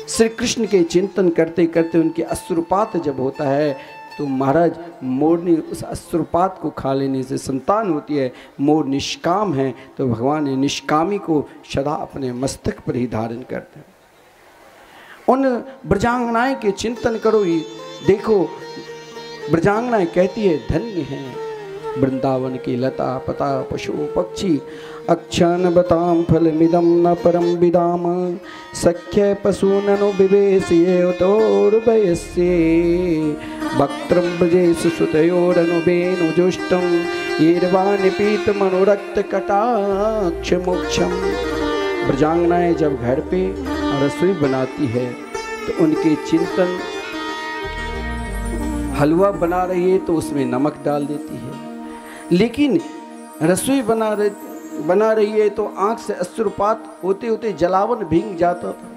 श्री कृष्ण के चिंतन करते करते उनके अश्रुपात जब होता है तो महाराज मोर ने उस अश्रुपात को खा लेने से संतान होती है। मोर निष्काम है तो भगवान ने निष्कामी को सदा अपने मस्तक पर ही धारण करते हैं। उन ब्रजांगनाएं के चिंतन करो ही, देखो ब्रजांगनाएं कहती है धन्य है वृंदावन की लता पता पशु पक्षी, अक्षण बताम फलमिदं न परम विदाम, सख्य पशूननु विवेशये तोर्भयस्ये, वक्त्रं ब्रजेश सुतयोरनुबेनुजुष्टं, ईर्वानिपीत मनोरक्त कटाक्ष मोक्षम। ब्रजांगनाएं जब घर पे रसोई बनाती है तो उनके चिंतन, हलवा बना रही है तो उसमें नमक डाल देती है, लेकिन रसोई बना रही है तो आंख से अश्रुपात होते होते जलावन भीग जाता था,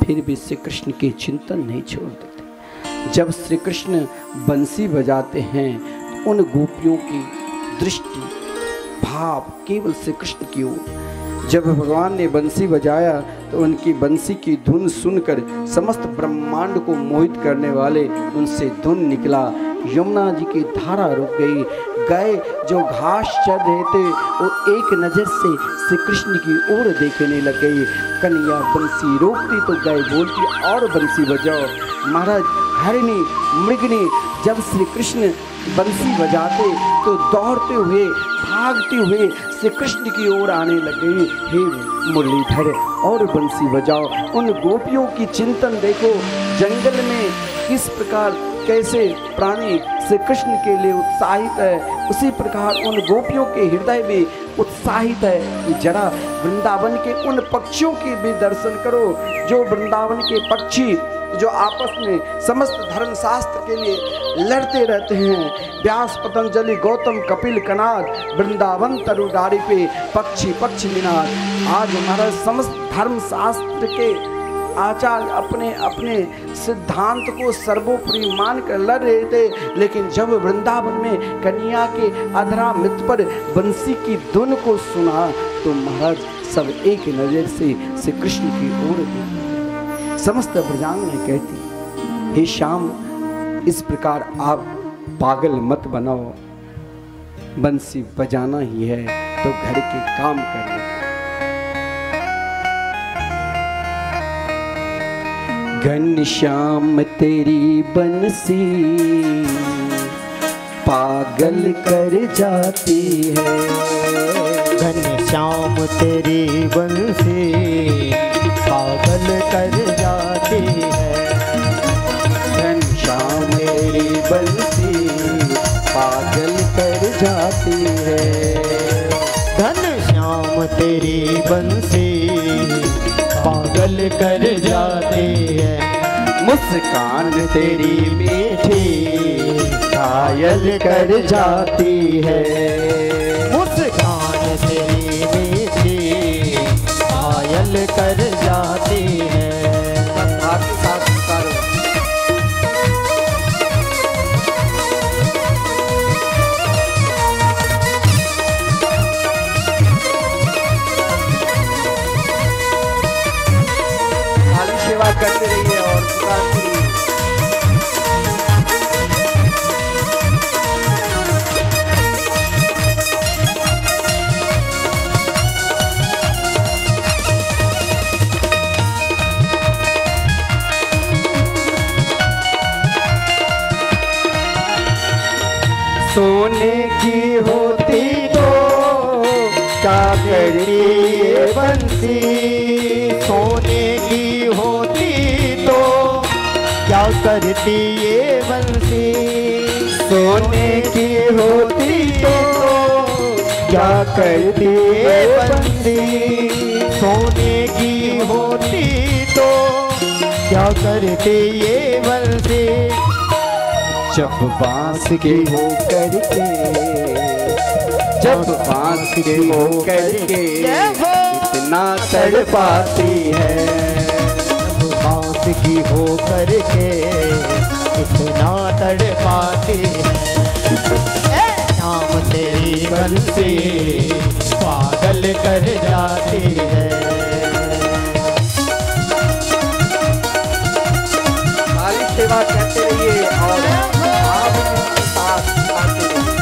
फिर भी श्री कृष्ण के चिंतन नहीं छोड़ देते। जब श्री कृष्ण बंसी बजाते हैं तो उन गोपियों की दृष्टि भाव केवल श्री कृष्ण की ओर। जब भगवान ने बंसी बजाया तो उनकी बंसी की धुन सुनकर समस्त ब्रह्मांड को मोहित करने वाले उनसे धुन निकला। यमुना जी की धारा रुक गई। गाय जो घास चर रहे थे वो एक नज़र से श्री कृष्ण की ओर देखने लग गई। कन्या बंसी रोकती तो गाय बोलती और बंसी बजाओ। महाराज हरिणी मृगनी जब श्री कृष्ण बंसी बजाते तो दौड़ते हुए भागते हुए श्री कृष्ण की ओर आने लग गई। हे मुरलीधर और बंसी बजाओ। उन गोपियों की चिंतन देखो, जंगल में किस प्रकार कैसे प्राणी श्री कृष्ण के लिए उत्साहित है, उसी प्रकार उन गोपियों के हृदय भी उत्साहित है कि जरा वृंदावन के उन पक्षियों के भी दर्शन करो, जो वृंदावन के पक्षी जो आपस में समस्त धर्म शास्त्र के लिए लड़ते रहते हैं। व्यास, पतंजलि, गौतम, कपिल, कनाद, वृंदावन तरुडारी पे पक्षी पक्षी निनाद। आज हमारा समस्त धर्म शास्त्र के आचार्य अपने अपने सिद्धांत को सर्वोपरि मानकर लड़ रहे थे, लेकिन जब वृंदावन में कन्या के अधरा मृत पर बंसी की धुन को सुना तो महाराज सब एक नजर से श्री कृष्ण की ओर देखते। समस्त ब्रजांगनाएं कहती, हे श्याम, इस प्रकार आप पागल मत बनाओ, बंसी बजाना ही है तो घर के काम करने। घनश्याम तेरी बंसी पागल कर जाती है, घनश्याम तेरी बंसी पागल कर जाती है, घनश्याम तेरी बंसी पागल कर जाती है, घनश्याम तेरी बंसी पागल कर जाती है, मुस्कान तेरी मीठी घायल कर जाती है, मुस्कान तेरी मीठी घायल कर जाती है। सेवा करते रहिए और पुकारते रहिए। क्या करती ये बंसी, सोने की होती तो क्या करती ये बंसी, सोने की होती तो क्या करती ये बंसी, सोने की होती तो क्या करती ये बंसी। जब बांस की हो करके, जब बांस की हो करके इतना तड़पाती है, जब बांस की हो करके इतना तड़पाती है, नाम तेरी बंसी पागल कर जाती है। सारी सेवा करते रहिए और आप साथ आते रहिए।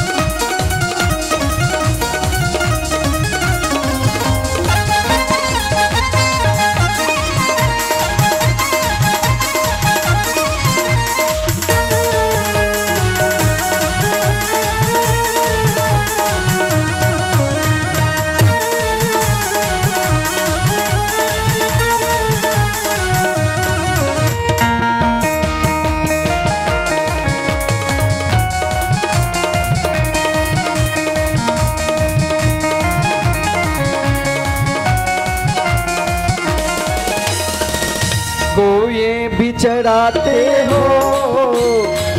गोये भी चराते हो,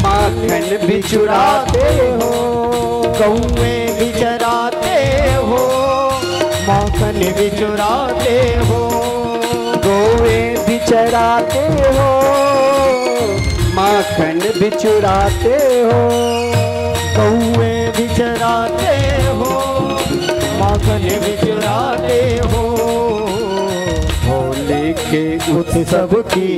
माखन भी चुराते हो, गौए भी चराते हो, माखन भी चुराते हो, गोए भी चराते हो, माखन भी चुराते हो, गौए भी चराते हो, माखन भी चुराते हो। होली के उत्सव की,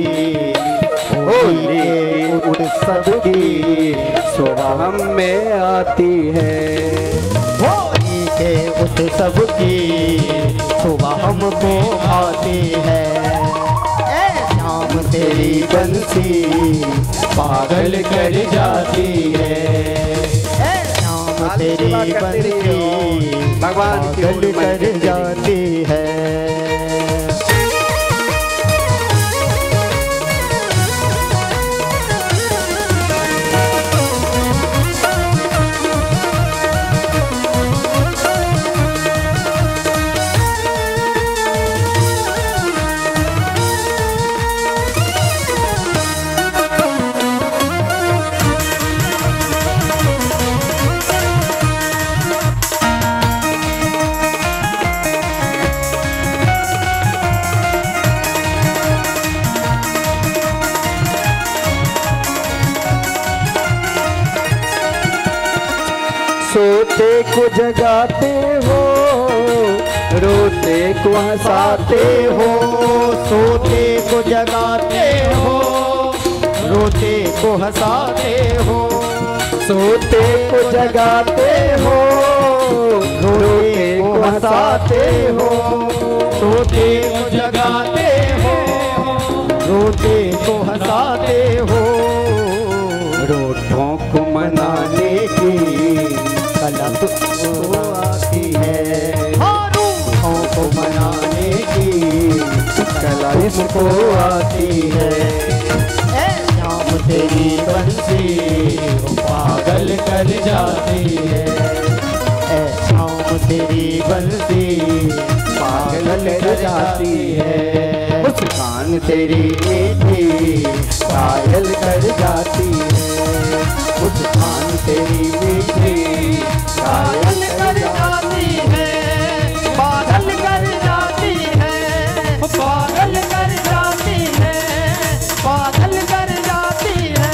होली के उत्सव की शोभा हम में आती है, होली के उत्सव की शोभा हमको आती है। शाम तेरी बंसी पागल कर जाती है, शाम तेरी बंसी भगवान की पागल कर जाती है। सोते को जगाते हो, रोते को हंसाते हो, सोते को जगाते हो, रोते को हंसाते हो, सोते को जगाते हो, रोते को हंसाते हो, सोते को जगाते हो, रोते को हंसाते हो। रोटों को मनाने की कला तुझको आती है, रोटों को मनाने की कला इसको आती है। शाम तेरी बंसी पागल कर जाती है, शाम तेरी बंसी पागल कर जाती है। मुस्कान तेरी मीठी पागल कर जाती है, मुस्कान तेरी मीठी पागल कर जाती है, पागल कर जाती है, पागल कर जाती है, पागल कर जाती है।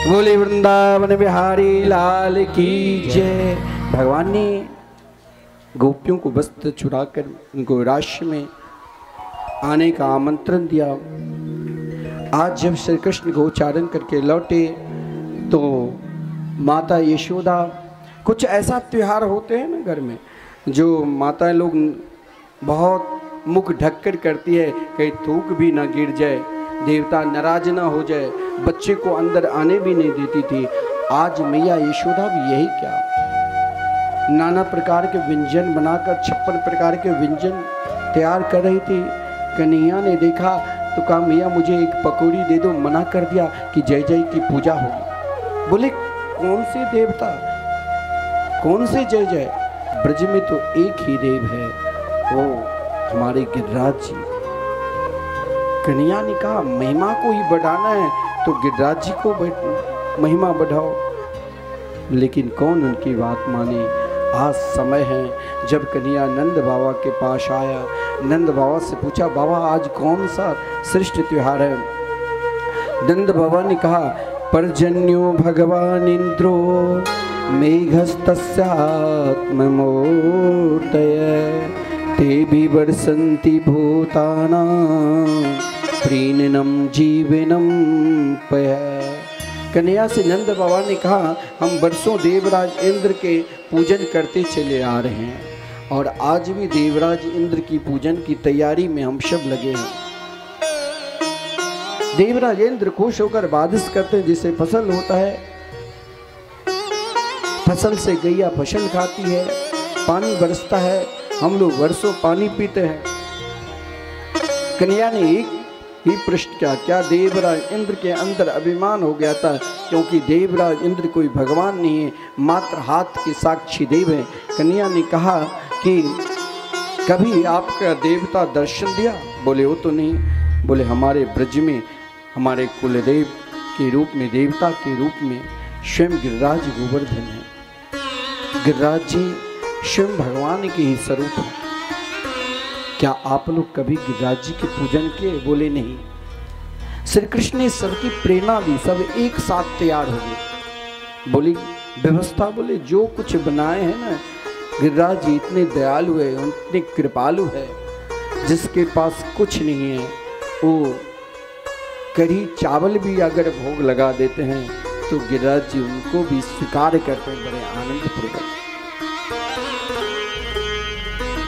बोले वृंदावन बिहारी लाल की जय। भगवान ने गोपियों को वस्त्र चुराकर उनको राशि में आने का आमंत्रण दिया। आज जब श्री कृष्ण गोचारण करके लौटे तो माता यशोदा, कुछ ऐसा त्योहार होते हैं ना घर में जो माताएं लोग बहुत मुख ढककर करती है, कहीं थूक भी ना गिर जाए, देवता नाराज ना हो जाए, बच्चे को अंदर आने भी नहीं देती थी। आज मैया यशोदा भी यही क्या नाना प्रकार के व्यंजन बनाकर 56 प्रकार के व्यंजन तैयार कर रही थी। कन्हैया ने देखा तो कहा मैया मुझे एक पकौड़ी दे दो। मना कर दिया कि जय जय की पूजा होगी। बोले कौन से देवता, कौन से जय जय? ब्रज में तो एक ही देव है, वो हमारे गिरिराज जी। कन्हैया ने कहा महिमा को ही बढ़ाना है तो गिरिराज जी को महिमा बढ़ाओ। लेकिन कौन उनकी बात माने। आज समय है जब कन्हैया नंद बाबा के पास आया। नंद बाबा से पूछा बाबा आज कौन सा श्रेष्ठ त्योहार है? नंद बाबा ने कहा पर्जन्यो भगवान इंद्रो मेघस्तस्यात्ममूर्तय ते भी वर्षन्ति भूतानां प्रीणनम जीवनम पय। कन्हैया से नंद बाबा ने कहा हम वर्षों देवराज इंद्र के पूजन करते चले आ रहे हैं और आज भी देवराज इंद्र की पूजन की तैयारी में हम सब लगे हैं। देवराज इंद्र खुश होकर बारिश करते हैं, जिससे फसल होता है, फसल से गैया फसल खाती है, पानी बरसता है, हम लोग वर्षों पानी पीते हैं। कन्हैया ने एक ही प्रश्न किया, क्या देवराज इंद्र के अंदर अभिमान हो गया था? क्योंकि देवराज इंद्र कोई भगवान नहीं है, मात्र हाथ के साक्षी देव है। कन्हैया ने कहा कि कभी आपका देवता दर्शन दिया? बोले वो तो नहीं। बोले हमारे ब्रज में हमारे कुलदेव के रूप में, देवता के रूप में स्वयं गिरिराज गोवर्धन है। गिरिराज जी स्वयं भगवान के ही स्वरूप है। क्या आप लोग कभी गिरिराज जी के पूजन किए? बोले नहीं। श्री कृष्ण ने सबकी प्रेरणा दी, सब एक साथ तैयार हो गए। बोली व्यवस्था, बोले जो कुछ बनाए हैं ना, गिरिराज जी इतने दयालु है, इतने कृपालु है, जिसके पास कुछ नहीं है वो कढ़ी चावल भी अगर भोग लगा देते हैं तो गिरिराज जी उनको भी स्वीकार करते हैं बड़े आनंद पूर्वक।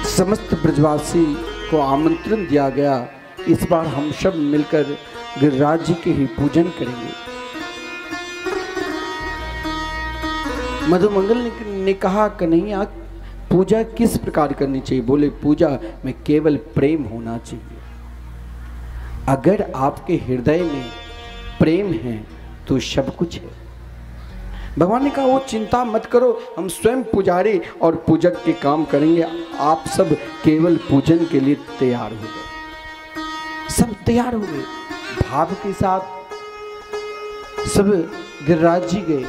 समस्त ब्रजवासी को आमंत्रण दिया गया, इस बार हम सब मिलकर गिरिराज जी के ही पूजन करेंगे। मधुमंगल ने कहा कन्हैया पूजा किस प्रकार करनी चाहिए? बोले पूजा में केवल प्रेम होना चाहिए। अगर आपके हृदय में प्रेम है तो सब कुछ है। भगवान ने कहा वो चिंता मत करो, हम स्वयं पुजारी और पूजक के काम करेंगे, आप सब केवल पूजन के लिए तैयार हो गए। सब तैयार हो गए, भाव के साथ सब गिरिराज जी गए।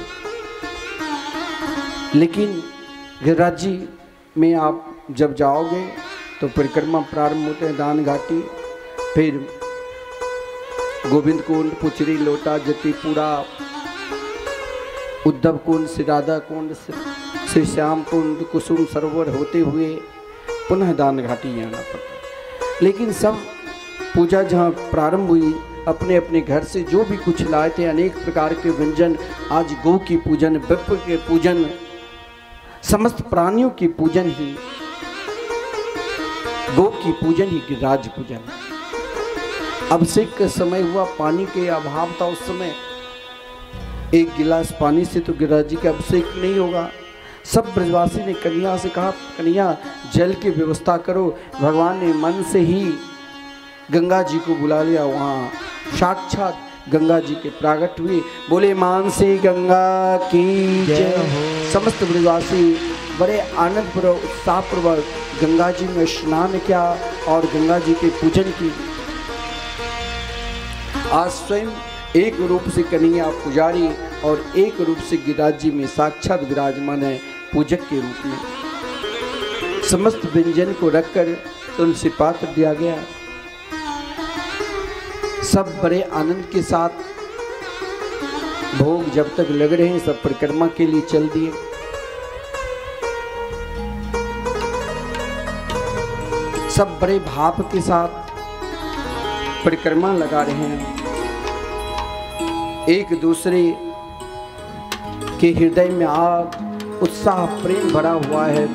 लेकिन गिरिराज जी में आप जब जाओगे तो परिक्रमा प्रारंभ होते हैं, दान घाटी, फिर गोविंद कुंड, पुचरी, लोटा, जतीपुरा, उद्धव कुंड, श्री राधा कुंड, श्री श्याम कुंड, कुसुम सरोवर होते हुए पुनः दान घाटी आना पड़ता। लेकिन सब पूजा जहाँ प्रारंभ हुई, अपने अपने घर से जो भी कुछ लाए थे, अनेक प्रकार के व्यंजन, आज गौ की पूजन, विप्र के पूजन, समस्त प्राणियों की पूजन ही, गौ की पूजन ही गिरिराज पूजन। अभिषेक का समय हुआ, पानी के अभाव था उस समय, एक गिलास पानी से तो गिरिराज जी का अभिषेक नहीं होगा। सब ब्रजवासी ने कन्हैया से कहा कन्हैया जल की व्यवस्था करो। भगवान ने मन से ही गंगा जी को बुला लिया, वहाँ साक्षात गंगा जी के प्रागट हुए। बोले मानसी गंगा की जय। समस्त ब्रजवासी बड़े आनंदपूर्वक उत्साहपूर्वक गंगा जी में स्नान किया और गंगा जी के पूजन की। आज स्वयं एक रूप से कन्हैया पुजारी और एक रूप से गिरिराज जी में साक्षात विराजमान है पूजक के रूप में। समस्त व्यंजन को रखकर तुलसी पात्र दिया गया। सब बड़े आनंद के साथ भोग जब तक लग रहे हैं, सब परिक्रमा के लिए चल दिए। सब बड़े भाव के साथ परिक्रमा लगा रहे हैं। एक दूसरे के हृदय में आग, उत्साह, प्रेम भरा हुआ है।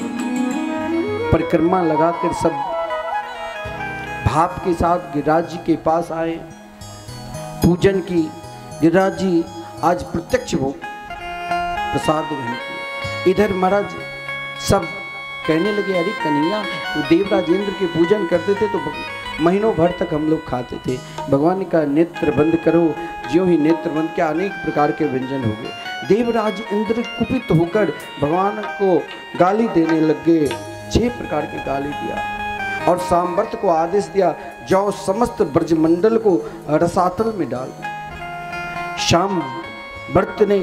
परिक्रमा लगाकर सब भाव के साथ गिरिराज जी के पास आए, पूजन की। गिरिराज जी आज प्रत्यक्ष भोग प्रसाद ग्रहण किए। इधर महाराज सब कहने लगे अरे कन्हैया, तो देवराज इंद्र के पूजन करते थे तो महीनों भर तक हम लोग खाते थे। भगवान का नेत्र बंद करो, ज्यों ही नेत्र बंद किया अनेक प्रकार के व्यंजन हो गए। देवराज इंद्र कुपित होकर भगवान को गाली देने लग गए। 6 प्रकार की गाली दिया और सांवर्त को आदेश दिया, जाओ समस्त ब्रजमंडल को रसातल में डाल। शाम व्रत ने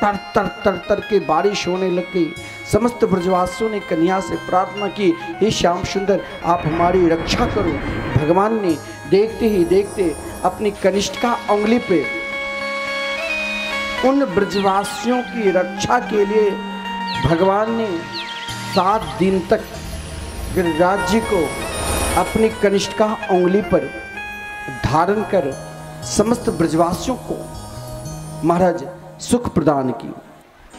तर तर तर तर के बारिश होने लग गई। समस्त ब्रजवासियों ने कन्या से प्रार्थना की, हे श्याम सुंदर आप हमारी रक्षा करो। भगवान ने देखते ही देखते अपनी कनिष्ठा उंगली पे उन ब्रजवासियों की रक्षा के लिए भगवान ने 7 दिन तक गिरिराज जी को अपनी कनिष्ठा उंगली पर धारण कर समस्त ब्रजवासियों को महाराज सुख प्रदान की।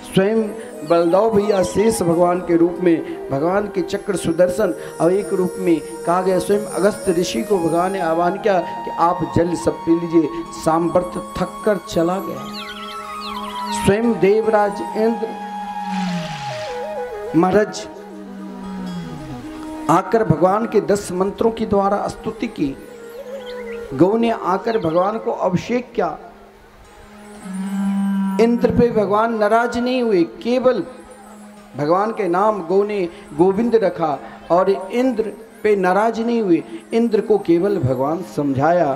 स्वयं बलदाव भैया शेष भगवान के रूप में भगवान के चक्र सुदर्शन और एक रूप में कहा गया। स्वयं अगस्त ऋषि को भगवान ने आह्वान किया कि आप जल सब पी लीजिए। सांवर्त थक कर चला गया। स्वयं देवराज इंद्र महाराज आकर भगवान के 10 मंत्रों के द्वारा स्तुति की। गौ ने आकर भगवान को अभिषेक किया। इंद्र पे भगवान नाराज नहीं हुए, केवल भगवान के नाम गौ ने गोविंद रखा और इंद्र पे नाराज नहीं हुए। इंद्र को केवल भगवान समझाया,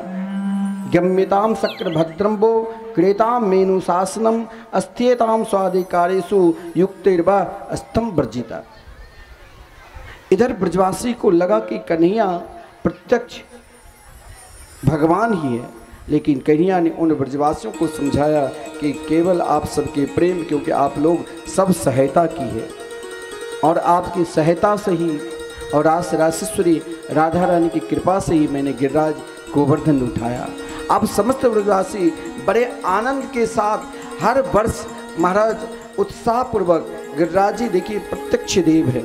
गम्यताम शक्र भद्रम्बो क्रेताम मेनु शासनम अस्थियताम स्वाधिकारेषु युक्तिर्वा अस्तम वर्जिता। इधर ब्रजवासी को लगा कि कन्हैया प्रत्यक्ष भगवान ही है, लेकिन कन्हैया ने उन ब्रजवासियों को समझाया कि केवल आप सबके प्रेम, क्योंकि आप लोग सब सहायता की है और आपकी सहायता से ही और रासेश्वरी राधा रानी की कृपा से ही मैंने गिरिराज गोवर्धन उठाया। अब समस्त ब्रजवासी बड़े आनंद के साथ हर वर्ष महाराज उत्साहपूर्वक गिरिराज जी देखिए प्रत्यक्ष देव है।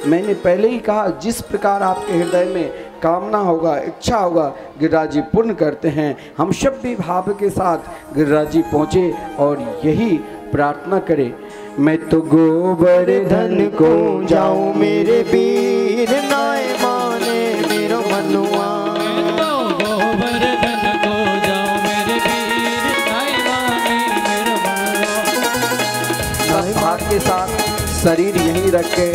मैंने पहले ही कहा, जिस प्रकार आपके हृदय में कामना होगा, इच्छा होगा, गिरिराज जी पूर्ण करते हैं। हम सब भी भाव के साथ गिरिराज जी पहुँचे और यही प्रार्थना करें, मैं तो गोवर्धन को जाऊं मेरे वीर नाय माने मेरो मनुआ। भाव के साथ शरीर यहीं रख के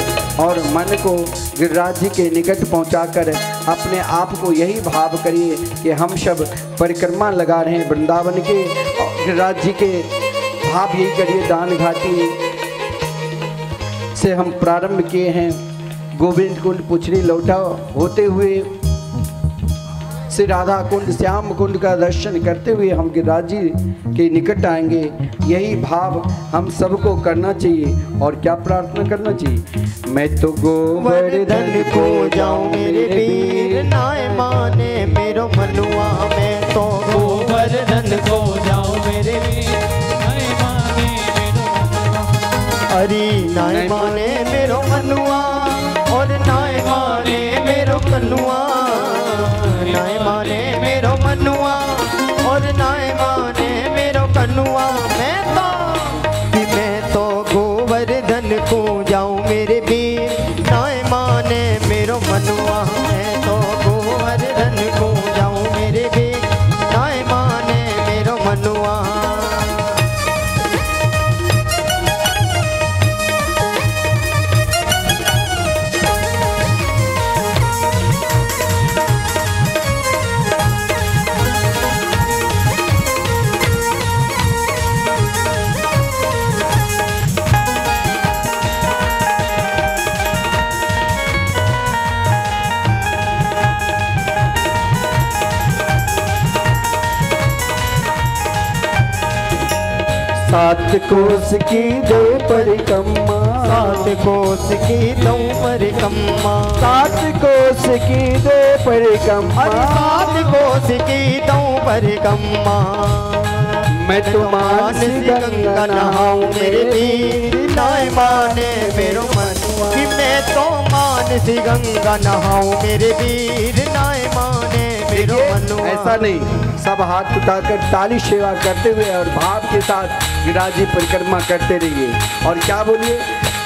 और मन को गिरिराज जी के निकट पहुंचाकर अपने आप को यही भाव करिए कि हम सब परिक्रमा लगा रहे हैं वृंदावन के और गिरिराज जी के। भाव यही करिए, दान घाटी से हम प्रारंभ किए हैं, गोविंद कुंड पुछरी लौटा होते हुए श्री राधा कुंड श्याम कुंड का दर्शन करते हुए हम गिरिराज जी के निकट आएंगे। यही भाव हम सबको करना चाहिए और क्या प्रार्थना करना चाहिए, मैं तो गोवर्धन को जाऊं मेरे वीर नाय माने मेरो मनुआ। मैं तो गोवर्धन को जाऊं मेरे वीर नाय माने मेरो मनुआ। अरे नाय माने मेरो मनुआ और नाय माने मेरो कनुआ। नाय माने मेरो मनुआ और नाय माने मेरो कनुआ। मैं तो गोवर्धन को जाऊं मेरे वीर नाय माने मेरो मनुआ। मैं तो गोवर्धन को जाऊं मेरे वीर नाय माने मेरो मनुआ। सात कोस की दो परिक्रमा, 7 कोस की 2 परिक्रमा। 7 कोस की 2 परिक्रमा। अरे 7 कोस की 2 परिक्रमा। मैं तो मानस गंगा नहाऊं मेरे वीर नाय माने मेरो मनुआ। कि मैं तो मानस गंगा नहाऊं मेरे वीर नाय माने मेरो मनुआ। ऐसा नहीं, सब हाथ उठाकर ताली सेवा करते हुए और भाव के साथ गिरिराज जी परिक्रमा करते रहिए। और क्या बोलिए,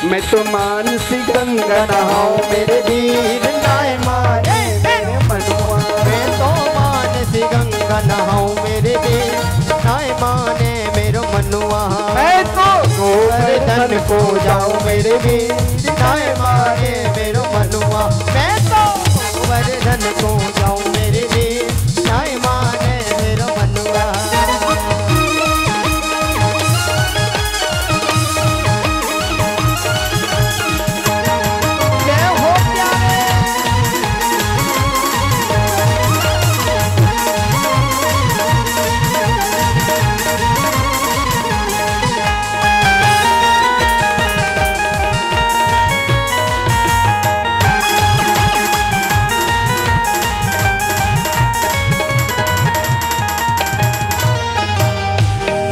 मैं तो मानसी गंगा नहाऊं मेरे वीर नाय माने मेरे मनुआ। मैं तो मानसी गंगा नहाऊं मेरे वीर नाय माने मेरो मनुआ। मैं तो गोवर्धन को जाऊं मेरे वीर नाय माने मेरो मनुआ। मैं तो गोवर्धन को जाऊं मेरे वीर नाय माने मेरो मनुआ।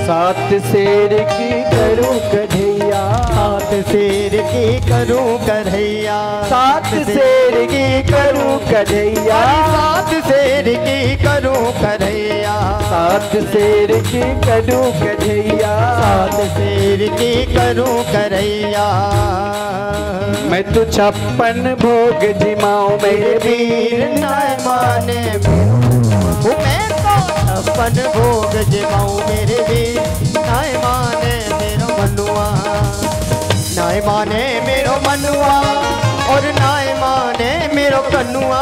सात शेर की करूं कन्हैया, सात शेर की करूं कन्हैया। सात शेर की करूं कन्हैया, सात शेर की करूं कन्हैया। सात शेर की करूं कन्हैया, सात शेर की करूं कन्हैया। मैं तो 56 भोग जिमाऊं मेरे वीर नाय माने मैं तो 56 भोग जिमाऊं मेरे वीर नाय माने मेरो मनुआ। नाय माने मेरो मनुआ और नाय माने मेरो कनुआ।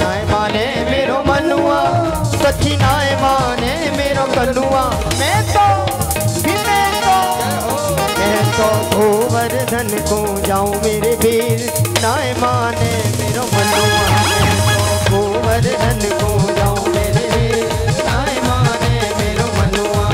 नाय माने मेरो मनुआ सखी नाय माने मेरो कनुआ। मैं तो गोवर्धन को जाऊं मेरे वीर नाय माने मेरो मनुआ। मैं तो गोवर्धन को जाऊं मेरे वीर नाय माने मेरो मनुआ।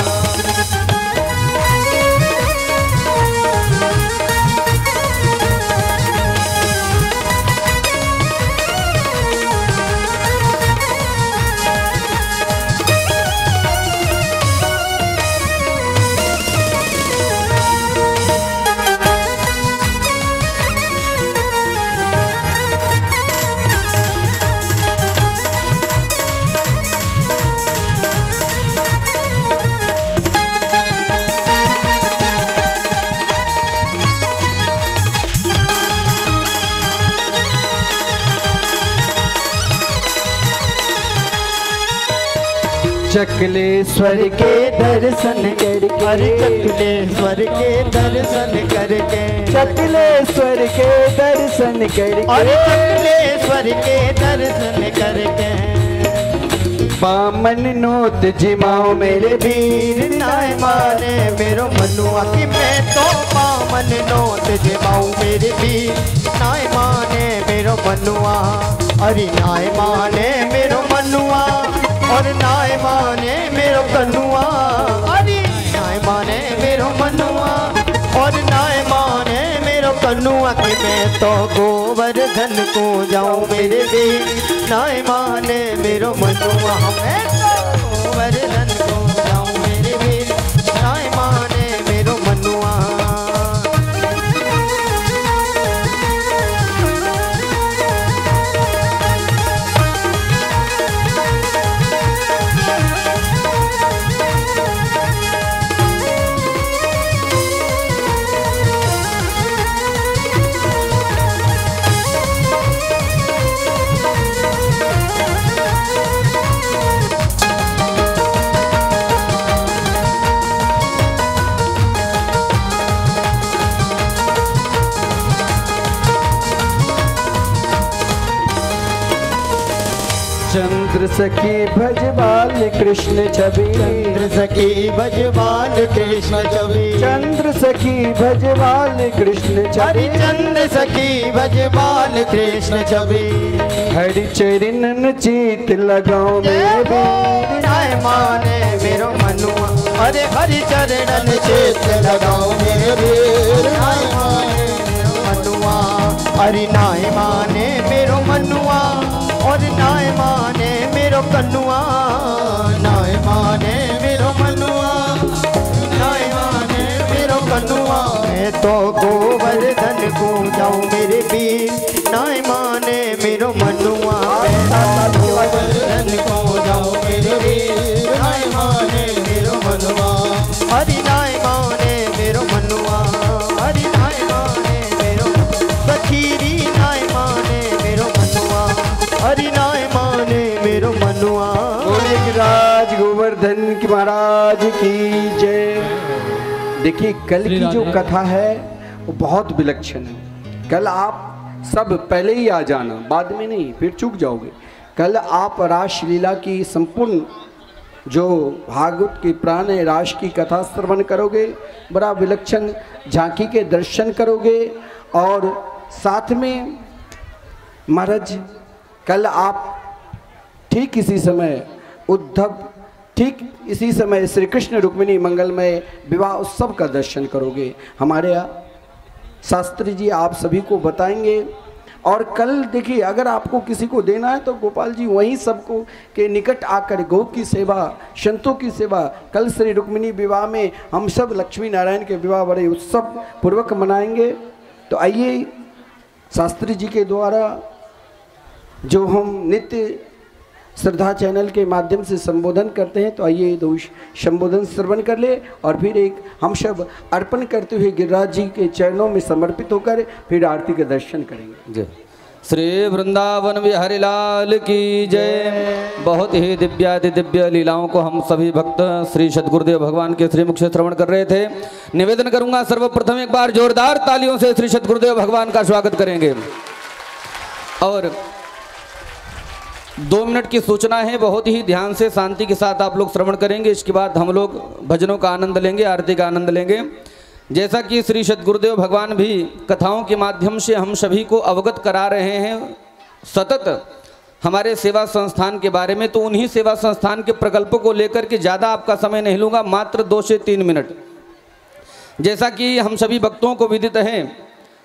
चकलेश्वर के दर्शन करके, अरे चकलेश्वर के दर्शन करके, चकलेश्वर के दर्शन करके, अरे चकलेश्वर के दर्शन करके। बामन नोत जिमाओ मेरे वीर नाय माने मेरो मनुआ। कि मैं तो बामन नोत जिमाऊं मेरे वीर नाय माने मेरो मनुआ। अरे नाय माने मेरो मनुआ और नाय माने मेरो कनुआ। अरे नाय माने मेरो मनुआ और नाय माने मेरो कनुआ। कि मैं तो गोवर्धन को जाऊं मेरे वीर नाय माने मेरो मनुआ। मैं तो गोवर्धन को जाऊं मेरे वीर नाय माने मेरो मनुआ। चंद्र सखी भजबाल कृष्ण छवि, चंद्र सखी भजबाल कृष्ण छवि, चंद्र सखी भजबाल कृष्ण छवि, चंद्र सखी भजबाल कृष्ण छवि। हरि चरणन चीत लगाओ मेरे नाय माने मेरो मनुआ। अरे हरि चरणन चीत लगाओ मेरे नाय माने मेरो मनुआ। अरे नाय माने मेरो मनुआ और नाय माने मेरो कनुआ। नाय माने मेरो मनुआ, नाय माने मेरो कनुआ। मैं तो गोवर्धन को जाऊं मेरे वीर नाय माने मेरो मनुआ। गोवर्धन को जाऊं मेरे वीर नाय माने मेरो मनुआ। हरि नाय माने मेरो मनुआ। हरि नाय गोवर्धन की महाराज की जय। देखिए कल की जो कथा है वो बहुत विलक्षण है। कल आप सब पहले ही आ जाना, बाद में नहीं, फिर चूक जाओगे। कल आप रासलीला की संपूर्ण जो भागवत के प्राण है रास की कथा श्रवण करोगे, बड़ा विलक्षण झांकी के दर्शन करोगे। और साथ में महाराज कल आप ठीक इसी समय उद्धव, ठीक इसी समय श्री कृष्ण रुक्मिणी मंगलमय विवाह उत्सव का दर्शन करोगे। हमारे यहाँ शास्त्री जी आप सभी को बताएंगे। और कल देखिए अगर आपको किसी को देना है तो गोपाल जी वहीं सबको के निकट आकर गौ की सेवा, संतों की सेवा, कल श्री रुक्मिणी विवाह में हम सब लक्ष्मी नारायण के विवाह बड़े उत्सव पूर्वक मनाएंगे। तो आइए शास्त्री जी के द्वारा जो हम नित्य श्रद्धा चैनल के माध्यम से संबोधन करते हैं, तो आइए दो संबोधन श्रवण कर ले और फिर एक हम सब अर्पण करते हुए गिरिराज जी के चरणों में समर्पित होकर फिर आरती के दर्शन करेंगे। जय श्री वृंदावन बिहारी लाल की जय। बहुत ही दिव्याति दिव्य लीलाओं को हम सभी भक्त श्री सद्गुरुदेव भगवान के श्रीमुख से श्रवण कर रहे थे। निवेदन करूंगा सर्वप्रथम एक बार जोरदार तालियों से श्री सद्गुरुदेव भगवान का स्वागत करेंगे। और 2 मिनट की सूचना है, बहुत ही ध्यान से शांति के साथ आप लोग श्रवण करेंगे। इसके बाद हम लोग भजनों का आनंद लेंगे, आरती का आनंद लेंगे। जैसा कि श्री सद्गुरुदेव भगवान भी कथाओं के माध्यम से हम सभी को अवगत करा रहे हैं सतत हमारे सेवा संस्थान के बारे में, तो उन्हीं सेवा संस्थान के प्रकल्पों को लेकर के ज़्यादा आपका समय नहीं लूँगा, मात्र 2 से 3 मिनट। जैसा कि हम सभी भक्तों को विदित है,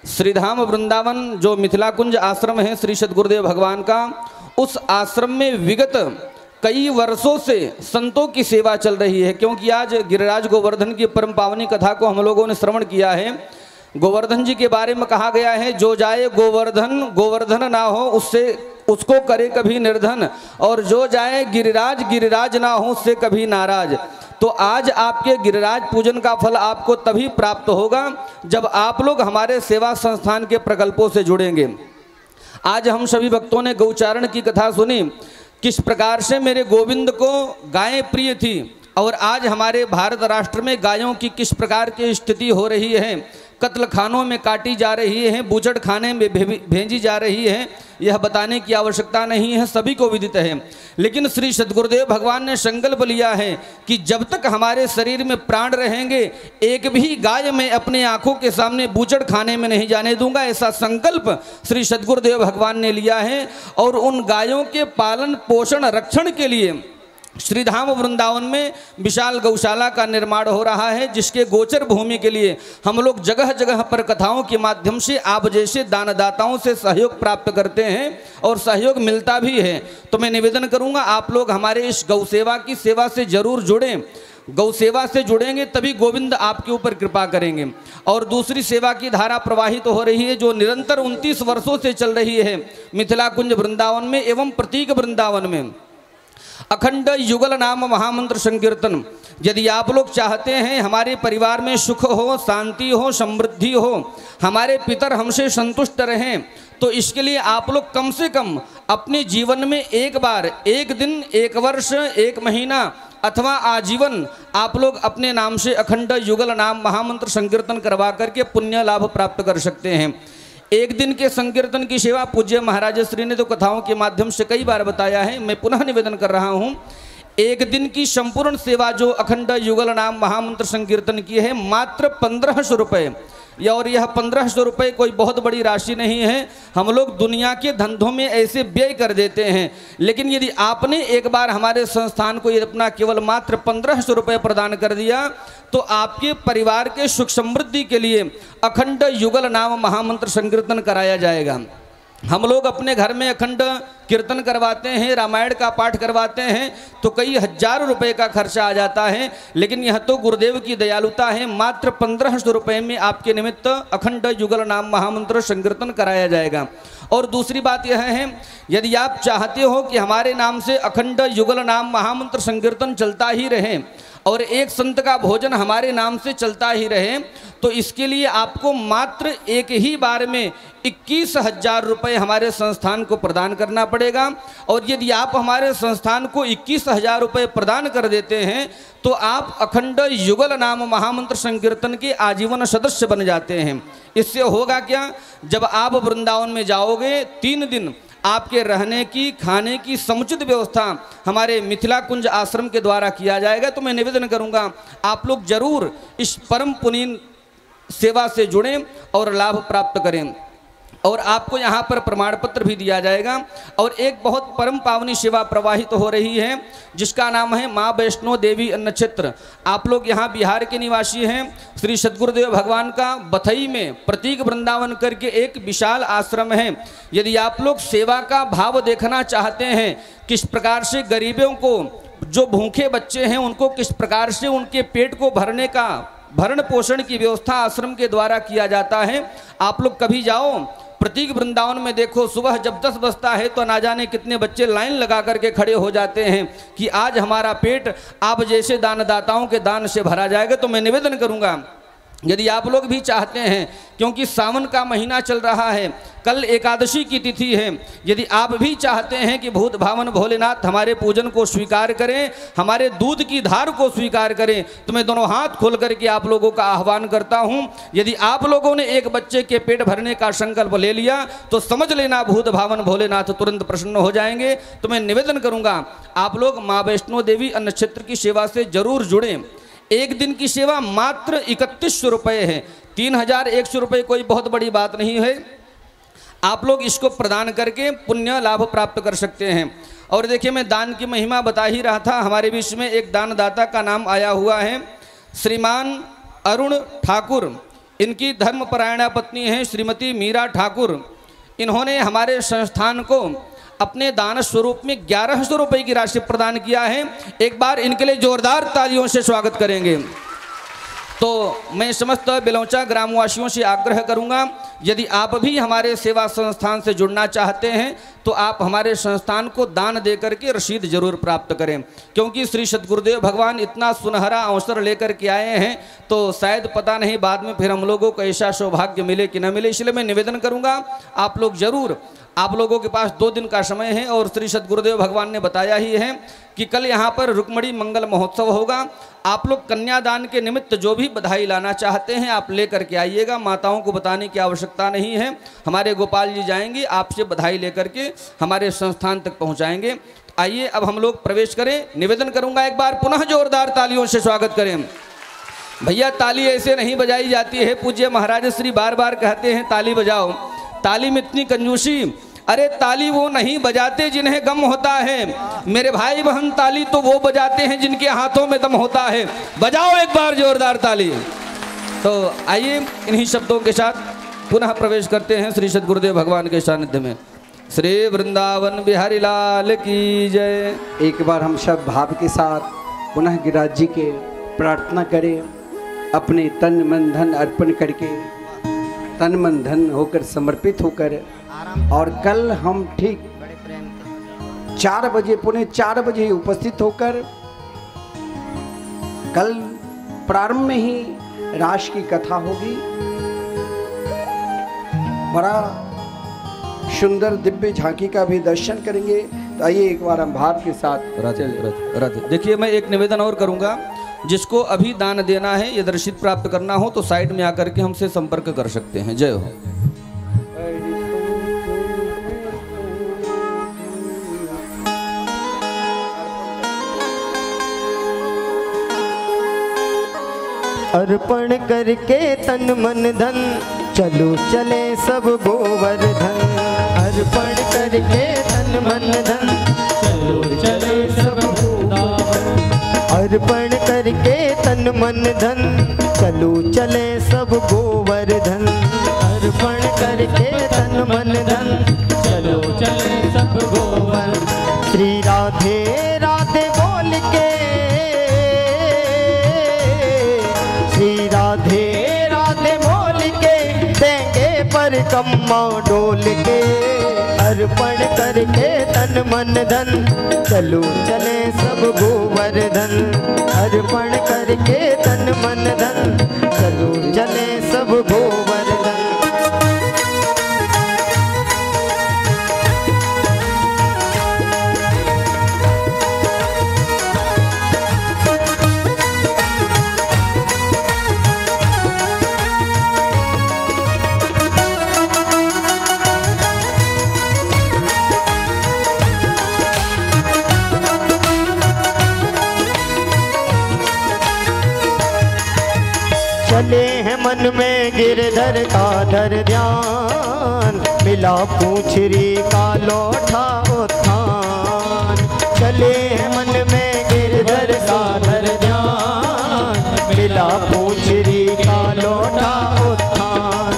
श्रीधाम वृंदावन जो मिथिला कुंज आश्रम है श्री सद्गुरुदेव भगवान का, उस आश्रम में विगत कई वर्षों से संतों की सेवा चल रही है। क्योंकि आज गिरिराज गोवर्धन की परम पावनी कथा को हम लोगों ने श्रवण किया है। गोवर्धन जी के बारे में कहा गया है, जो जाए गोवर्धन गोवर्धन ना हो उससे उसको करे कभी निर्धन, और जो जाए गिरिराज गिरिराज ना हो उससे कभी नाराज। तो आज आपके गिरिराज पूजन का फल आपको तभी प्राप्त होगा जब आप लोग हमारे सेवा संस्थान के प्रकल्पों से जुड़ेंगे। आज हम सभी भक्तों ने गौचारण की कथा सुनी, किस प्रकार से मेरे गोविंद को गायें प्रिय थी, और आज हमारे भारत राष्ट्र में गायों की किस प्रकार की स्थिति हो रही है, कत्ल खानों में काटी जा रही है, बूचड़ खाने में भेजी जा रही है। यह बताने की आवश्यकता नहीं है, सभी को विदित है। लेकिन श्री सद्गुरुदेव भगवान ने संकल्प लिया है कि जब तक हमारे शरीर में प्राण रहेंगे एक भी गाय मैं अपने आंखों के सामने बूचड़ खाने में नहीं जाने दूंगा। ऐसा संकल्प श्री सद्गुरुदेव भगवान ने लिया है। और उन गायों के पालन पोषण रक्षण के लिए श्रीधाम वृंदावन में विशाल गौशाला का निर्माण हो रहा है, जिसके गोचर भूमि के लिए हम लोग जगह जगह पर कथाओं के माध्यम से आप जैसे दानदाताओं से सहयोग प्राप्त करते हैं और सहयोग मिलता भी है। तो मैं निवेदन करूंगा आप लोग हमारे इस गौ सेवा की सेवा से जरूर जुड़ें। गौ सेवा से जुड़ेंगे तभी गोविंद आपके ऊपर कृपा करेंगे। और दूसरी सेवा की धारा प्रवाहित हो रही है जो निरंतर 29 वर्षों से चल रही है मिथिला कुंज वृंदावन में एवं प्रतीक वृंदावन में। अखंड युगल नाम महामंत्र संकीर्तन। यदि आप लोग चाहते हैं हमारे परिवार में सुख हो, शांति हो, समृद्धि हो, हमारे पितर हमसे संतुष्ट रहें, तो इसके लिए आप लोग कम से कम अपने जीवन में एक बार, एक दिन, एक वर्ष, एक महीना अथवा आजीवन आप लोग अपने नाम से अखंड युगल नाम महामंत्र संकीर्तन करवा करके पुण्य लाभ प्राप्त कर सकते हैं। एक दिन के संकीर्तन की सेवा पूज्य महाराज श्री ने तो कथाओं के माध्यम से कई बार बताया है, मैं पुनः निवेदन कर रहा हूँ। एक दिन की संपूर्ण सेवा जो अखंड युगल नाम महामंत्र संकीर्तन की है मात्र 1500 रुपये, और यह 1500 रुपये कोई बहुत बड़ी राशि नहीं है। हम लोग दुनिया के धंधों में ऐसे व्यय कर देते हैं, लेकिन यदि आपने एक बार हमारे संस्थान को अपना केवल मात्र 1500 रुपये प्रदान कर दिया तो आपके परिवार के सुख समृद्धि के लिए अखंड युगल नाम महामंत्र संकीर्तन कराया जाएगा। हम लोग अपने घर में अखंड कीर्तन करवाते हैं, रामायण का पाठ करवाते हैं, तो कई हजारों रुपए का खर्चा आ जाता है, लेकिन यह तो गुरुदेव की दयालुता है। मात्र 1500 रुपये में आपके निमित्त अखंड युगल नाम महामंत्र संकीर्तन कराया जाएगा। और दूसरी बात यह है, यदि आप चाहते हो कि हमारे नाम से अखंड युगल नाम महामंत्र संकीर्तन चलता ही रहे और एक संत का भोजन हमारे नाम से चलता ही रहे, तो इसके लिए आपको मात्र एक ही बार में 21,000 रुपये हमारे संस्थान को प्रदान करना पड़ेगा। और यदि आप हमारे संस्थान को 21,000 रुपये प्रदान कर देते हैं तो आप अखंड युगल नाम महामंत्र संकीर्तन के आजीवन सदस्य बन जाते हैं। इससे होगा क्या, जब आप वृंदावन में जाओगे 3 दिन आपके रहने की खाने की समुचित व्यवस्था हमारे मिथिला कुंज आश्रम के द्वारा किया जाएगा। तो मैं निवेदन करूंगा आप लोग जरूर इस परम पुनीत सेवा से जुड़ें और लाभ प्राप्त करें। और आपको यहाँ पर प्रमाण पत्र भी दिया जाएगा। और एक बहुत परम पावनी सेवा प्रवाहित तो हो रही है जिसका नाम है माँ वैष्णो देवी अन्न क्षेत्र। आप लोग यहाँ बिहार के निवासी हैं। श्री सद्गुरुदेव भगवान का बथई में प्रतीक वृंदावन करके एक विशाल आश्रम है। यदि आप लोग सेवा का भाव देखना चाहते हैं, किस प्रकार से गरीबों को, जो भूखे बच्चे हैं उनको किस प्रकार से उनके पेट को भरने का भरण पोषण की व्यवस्था आश्रम के द्वारा किया जाता है, आप लोग कभी जाओ प्रतीक वृंदावन में देखो। सुबह जब 10 बजता है तो ना जाने कितने बच्चे लाइन लगा करके खड़े हो जाते हैं कि आज हमारा पेट आप जैसे दानदाताओं के दान से भरा जाएगा। तो मैं निवेदन करूंगा यदि आप लोग भी चाहते हैं, क्योंकि सावन का महीना चल रहा है, कल एकादशी की तिथि है, यदि आप भी चाहते हैं कि भूत भावन भोलेनाथ हमारे पूजन को स्वीकार करें, हमारे दूध की धार को स्वीकार करें, तो मैं दोनों हाथ खोल करके आप लोगों का आह्वान करता हूं। यदि आप लोगों ने एक बच्चे के पेट भरने का संकल्प ले लिया तो समझ लेना भूत भावन भोलेनाथ तुरंत प्रसन्न हो जाएंगे। तो मैं निवेदन करूंगा आप लोग माँ वैष्णो देवी अन्न क्षेत्र की सेवा से जरूर जुड़ें। एक दिन की सेवा मात्र 3100 रुपये है। 3100 रुपये कोई बहुत बड़ी बात नहीं है। आप लोग इसको प्रदान करके पुण्य लाभ प्राप्त कर सकते हैं। और देखिए, मैं दान की महिमा बता ही रहा था। हमारे बीच में एक दानदाता का नाम आया हुआ है, श्रीमान अरुण ठाकुर। इनकी धर्मपरायणा पत्नी है श्रीमती मीरा ठाकुर। इन्होंने हमारे संस्थान को अपने दान स्वरूप में 1100 रुपये की राशि प्रदान किया है। एक बार इनके लिए जोरदार तालियों से स्वागत करेंगे। तो मैं समस्त बिलौचा ग्रामवासियों से आग्रह करूंगा, यदि आप भी हमारे सेवा संस्थान से जुड़ना चाहते हैं तो आप हमारे संस्थान को दान दे करके रसीद जरूर प्राप्त करें, क्योंकि श्री सद्गुरुदेव भगवान इतना सुनहरा अवसर लेकर के आए हैं तो शायद पता नहीं बाद में फिर हम लोगों को ऐसा सौभाग्य मिले कि न मिले। इसलिए मैं निवेदन करूंगा आप लोग जरूर, आप लोगों के पास 2 दिन का समय है और श्री सद्गुरुदेव भगवान ने बताया ही है कि कल यहाँ पर रुक्मणी मंगल महोत्सव होगा। आप लोग कन्यादान के निमित्त जो भी बधाई लाना चाहते हैं आप लेकर के आइएगा। माताओं को बताने की आवश्यकता नहीं है, हमारे गोपाल जी जाएंगे आपसे बधाई लेकर के हमारे संस्थान तक पहुँचाएंगे। आइए अब हम लोग प्रवेश करें। निवेदन करूँगा एक बार पुनः जोरदार तालियों से स्वागत करें। भैया ताली ऐसे नहीं बजाई जाती है। पूज्य महाराज श्री बार बार कहते हैं ताली बजाओ, ताली में इतनी कंजूसी। अरे ताली वो नहीं बजाते जिन्हें गम होता है, मेरे भाई बहन ताली तो वो बजाते हैं जिनके हाथों में दम होता है। बजाओ एक बार जोरदार ताली। तो आइए इन्हीं शब्दों के साथ पुनः प्रवेश करते हैं श्री सद्गुरुदेव भगवान के सानिध्य में। श्री वृंदावन बिहारी लाल की जय। एक बार हम सब भाव के साथ पुनः गिरिराज जी के प्रार्थना करें, अपने तन मन धन अर्पण करके, तन मन धन होकर समर्पित होकर। और कल हम ठीक 4 बजे, पौने 4 बजे उपस्थित होकर कल प्रारंभ में ही रास की कथा होगी। बड़ा सुंदर दिव्य झांकी का भी दर्शन करेंगे। तो आइए एक बार हम भाव के साथ रथ। देखिए, मैं एक निवेदन और करूंगा, जिसको अभी दान देना है या रसीद प्राप्त करना हो तो साइड में आकर के हमसे संपर्क कर सकते हैं। जय हो। अर्पण करके तन मन धन चलो चले सब गोवर्धन। अर्पण करके तन मन धन चलो चले सब गोवर्धन। अर्पण करके तन मन धन चलो चले सब गोवर्धन। अर्पण करके तन मन धन चलो चले सब गोवर्धन। श्री राधे राधे बोल के, श्री राधे राधे बोल के देंगे पर कम्मा डोल के। अर्पण करके तन मन धन चलो चले सब गोवर्धन, अर्पण करके तन मन धन, चलो चले सब गोवर्धन। चले हैं मन में गिरधर का धर ध्यान, मिला पूछरी का लौटा उत्थान। चले हैं मन में गिरधर का धर ध्यान, मिला पूछरी का लौटा उत्थान।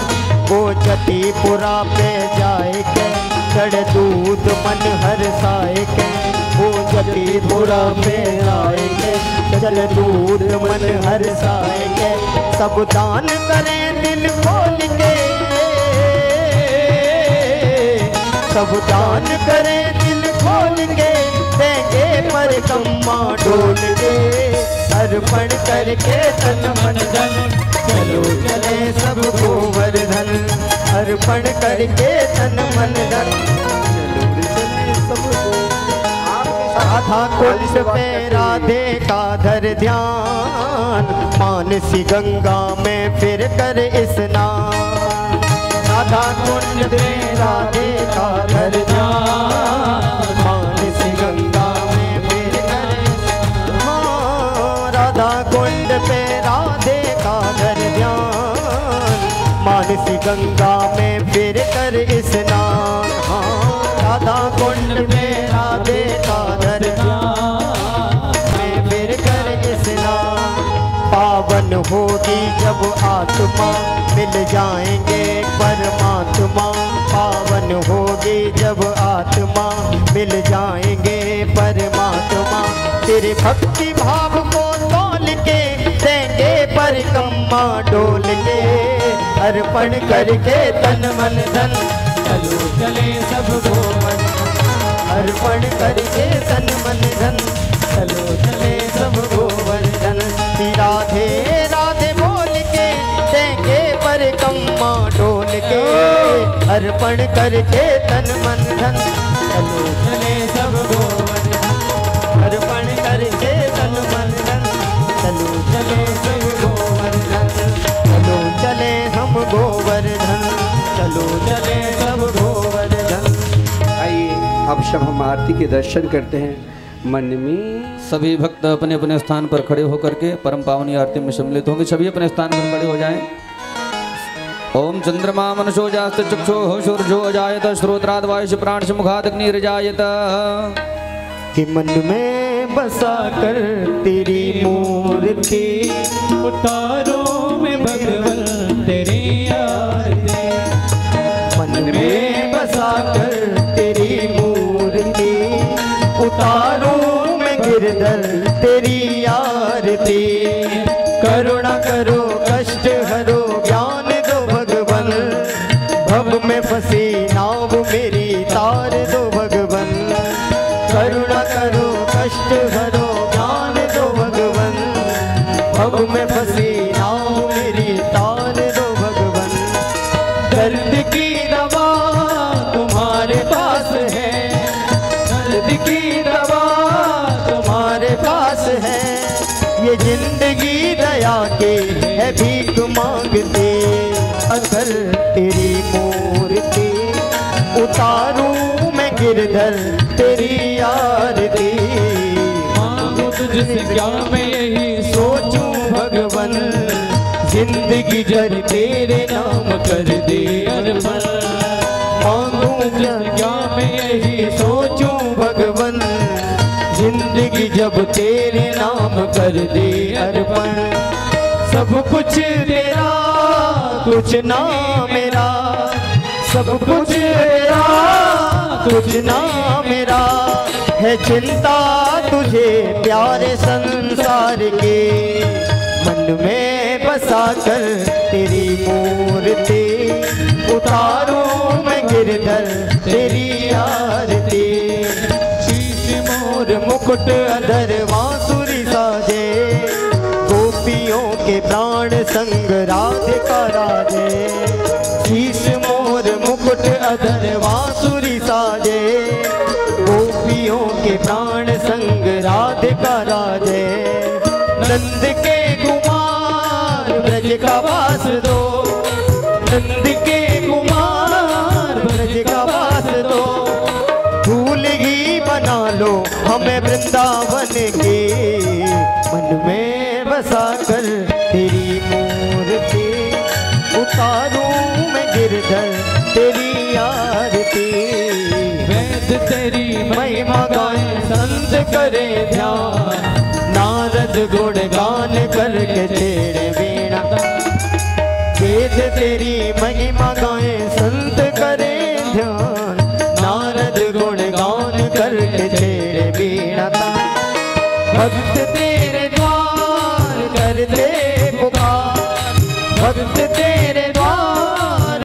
वो जतीपुरा पे जाए के चढ़ दूध मन हर्षाए के, वो जतीपुरा पे जाए के चल दूध मन हर्षाए के। सब दान करें दिल खोल के, सब दान करें दिल खोल के, देंगे परिक्रमा डोल के, अर्पण करके तन मन धन, चलो चले सब गोवर्धन, अर्पण करके तन मन धन, चलो चले सब राधा कुंड पे राधे का धर ध्यान, मानसी गंगा में फिर कर स्नान। राधा कुंड पे राधे का धर ध्यान, मानसी गंगा में फिर कर स्नान। राधा कुंड पे राधे का धर ध्यान, मानसी गंगा में फिर कर स्नान। राधा कुंड में राधे का धर में फिर कर स्नान। पावन होगी जब आत्मा, मिल जाएंगे परमात्मा। पावन होगी जब आत्मा, मिल जाएंगे परमात्मा। तेरे भक्ति भाव को तौल के देंगे परिक्रमा डोल के, अर्पण करके तन मन धन, चलो चले सब गोवर्धन, अर्पण करके तन मन धन, चलो चले सब गोवर्धन। राधे राधे बोल के देंगे परिक्रमा डोल के, अर्पण करके तन मन धन, चलो चले सब गोवर्धन, अर्पण करके तन मन धन, चलो चले सब गोवर्धन, चलो चले हम गोवर्धन, चलो चले सब गोवर्धन। आइए अब सब हम आरती के दर्शन करते हैं। मन में सभी भक्त अपने अपने स्थान पर खड़े होकर के परम पावनी आरती में सम्मिलित होंगे। सभी अपने स्थान पर खड़े हो जाएं। ओम चंद्रमा मनसो जास्त चक्षुः सूर्यो अजायत श्रोत्राद वायुष प्राण मुखाद अग्निर्जायत। कि मन में बसा कर तेरी मूर्ति, उतारो में भगवन तेरी आरती। मन में बसा कर तेरी मूर्ति, उतारो में गिरधर तेरी आरती। करुणा करो कष्ट हरो ज्ञान दो भगवन, भव में फंसी नाव मेरी तार दो भगवन। करुणा करो कष्ट हरो ज्ञान दो भगवन, भव में फंसी नाव मेरी तार दो भगवन। दर्द की दवा तुम्हारे पास है, दर्द की दवा तुम्हारे पास है। ये जिंदगी दया के है भीख मांगते, अगर तेरी मूर्ति उतारूं मैं गिरधर तेरी आरती। मांगो तुझसे क्या मैं यही सोचूं भगवन, जिंदगी जर तेरे नाम कर दे अर्पण। मांगूं क्या मैं यही सोचूं भगवन, जिंदगी जब तेरे नाम कर दे अर्पण। सब कुछ तेरा कुछ ना मेरा, सब कुछ तेरा कुछ ना मेरा। है चिंता तुझे प्यारे संसार के, मन में बसा कर तेरी मूर्ति। उतारूं मैं गिरधर तेरी आरती। शीश मोर मुकुट मुकुट अधर बांसुरी साजे, गोपियों के प्राण संग राधिका राजे। शीश मोर मुकुट अधर बांसुरी साजे, गोपियों के प्राण संग राधिका राजे। नंद के कुमार ब्रज का वास दो, नंद के कुमार ब्रज का वास दो। फूल ही बना लो हमें वृंदावन के, मन में बसा कर तेरी मूर्ति। उतारूं मैं गिरधर तेरी आरती, वेद तेरी महिमा गाए संत करे ध्यान। नारद गुण गान करके छेड़े वीणा, वेद तेरी महिमा गाए संत करे ध्यान। नारद गुण गान करके छेड़े वीणा। भक्त तेरे द्वार करते पुकार, भक्त तेरे